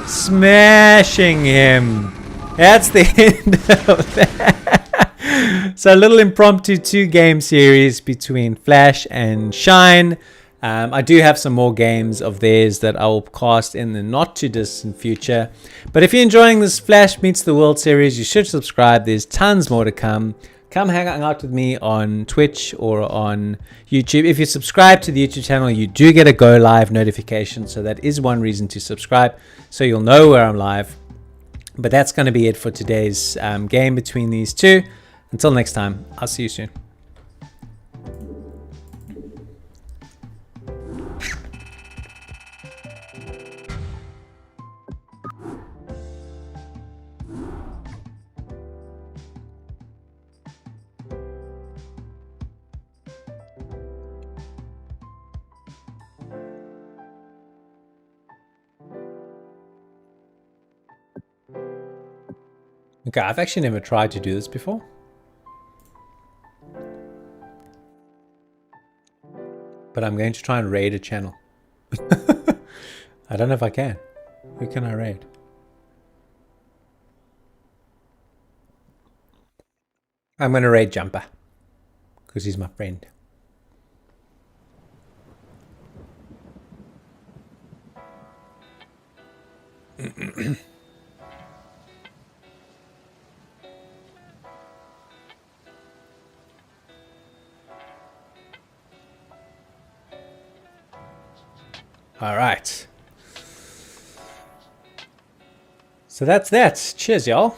A: smashing him. That's the end of that. So a little impromptu 2-game series between Flash and Shine. I do have some more games of theirs that I will cast in the not too distant future. But if you're enjoying this Flash Meets the World series, you should subscribe. There's tons more to come. Come hang out with me on Twitch or on YouTube. If you subscribe to the YouTube channel, you do get a go live notification. So that is one reason to subscribe, so you'll know where I'm live. But that's going to be it for today's game between these two. Until next time, I'll see you soon. Okay, I've actually never tried to do this before. But I'm going to try and raid a channel. I don't know if I can. Who can I raid? I'm going to raid Jumper, because he's my friend. All right. So that's that. Cheers, y'all.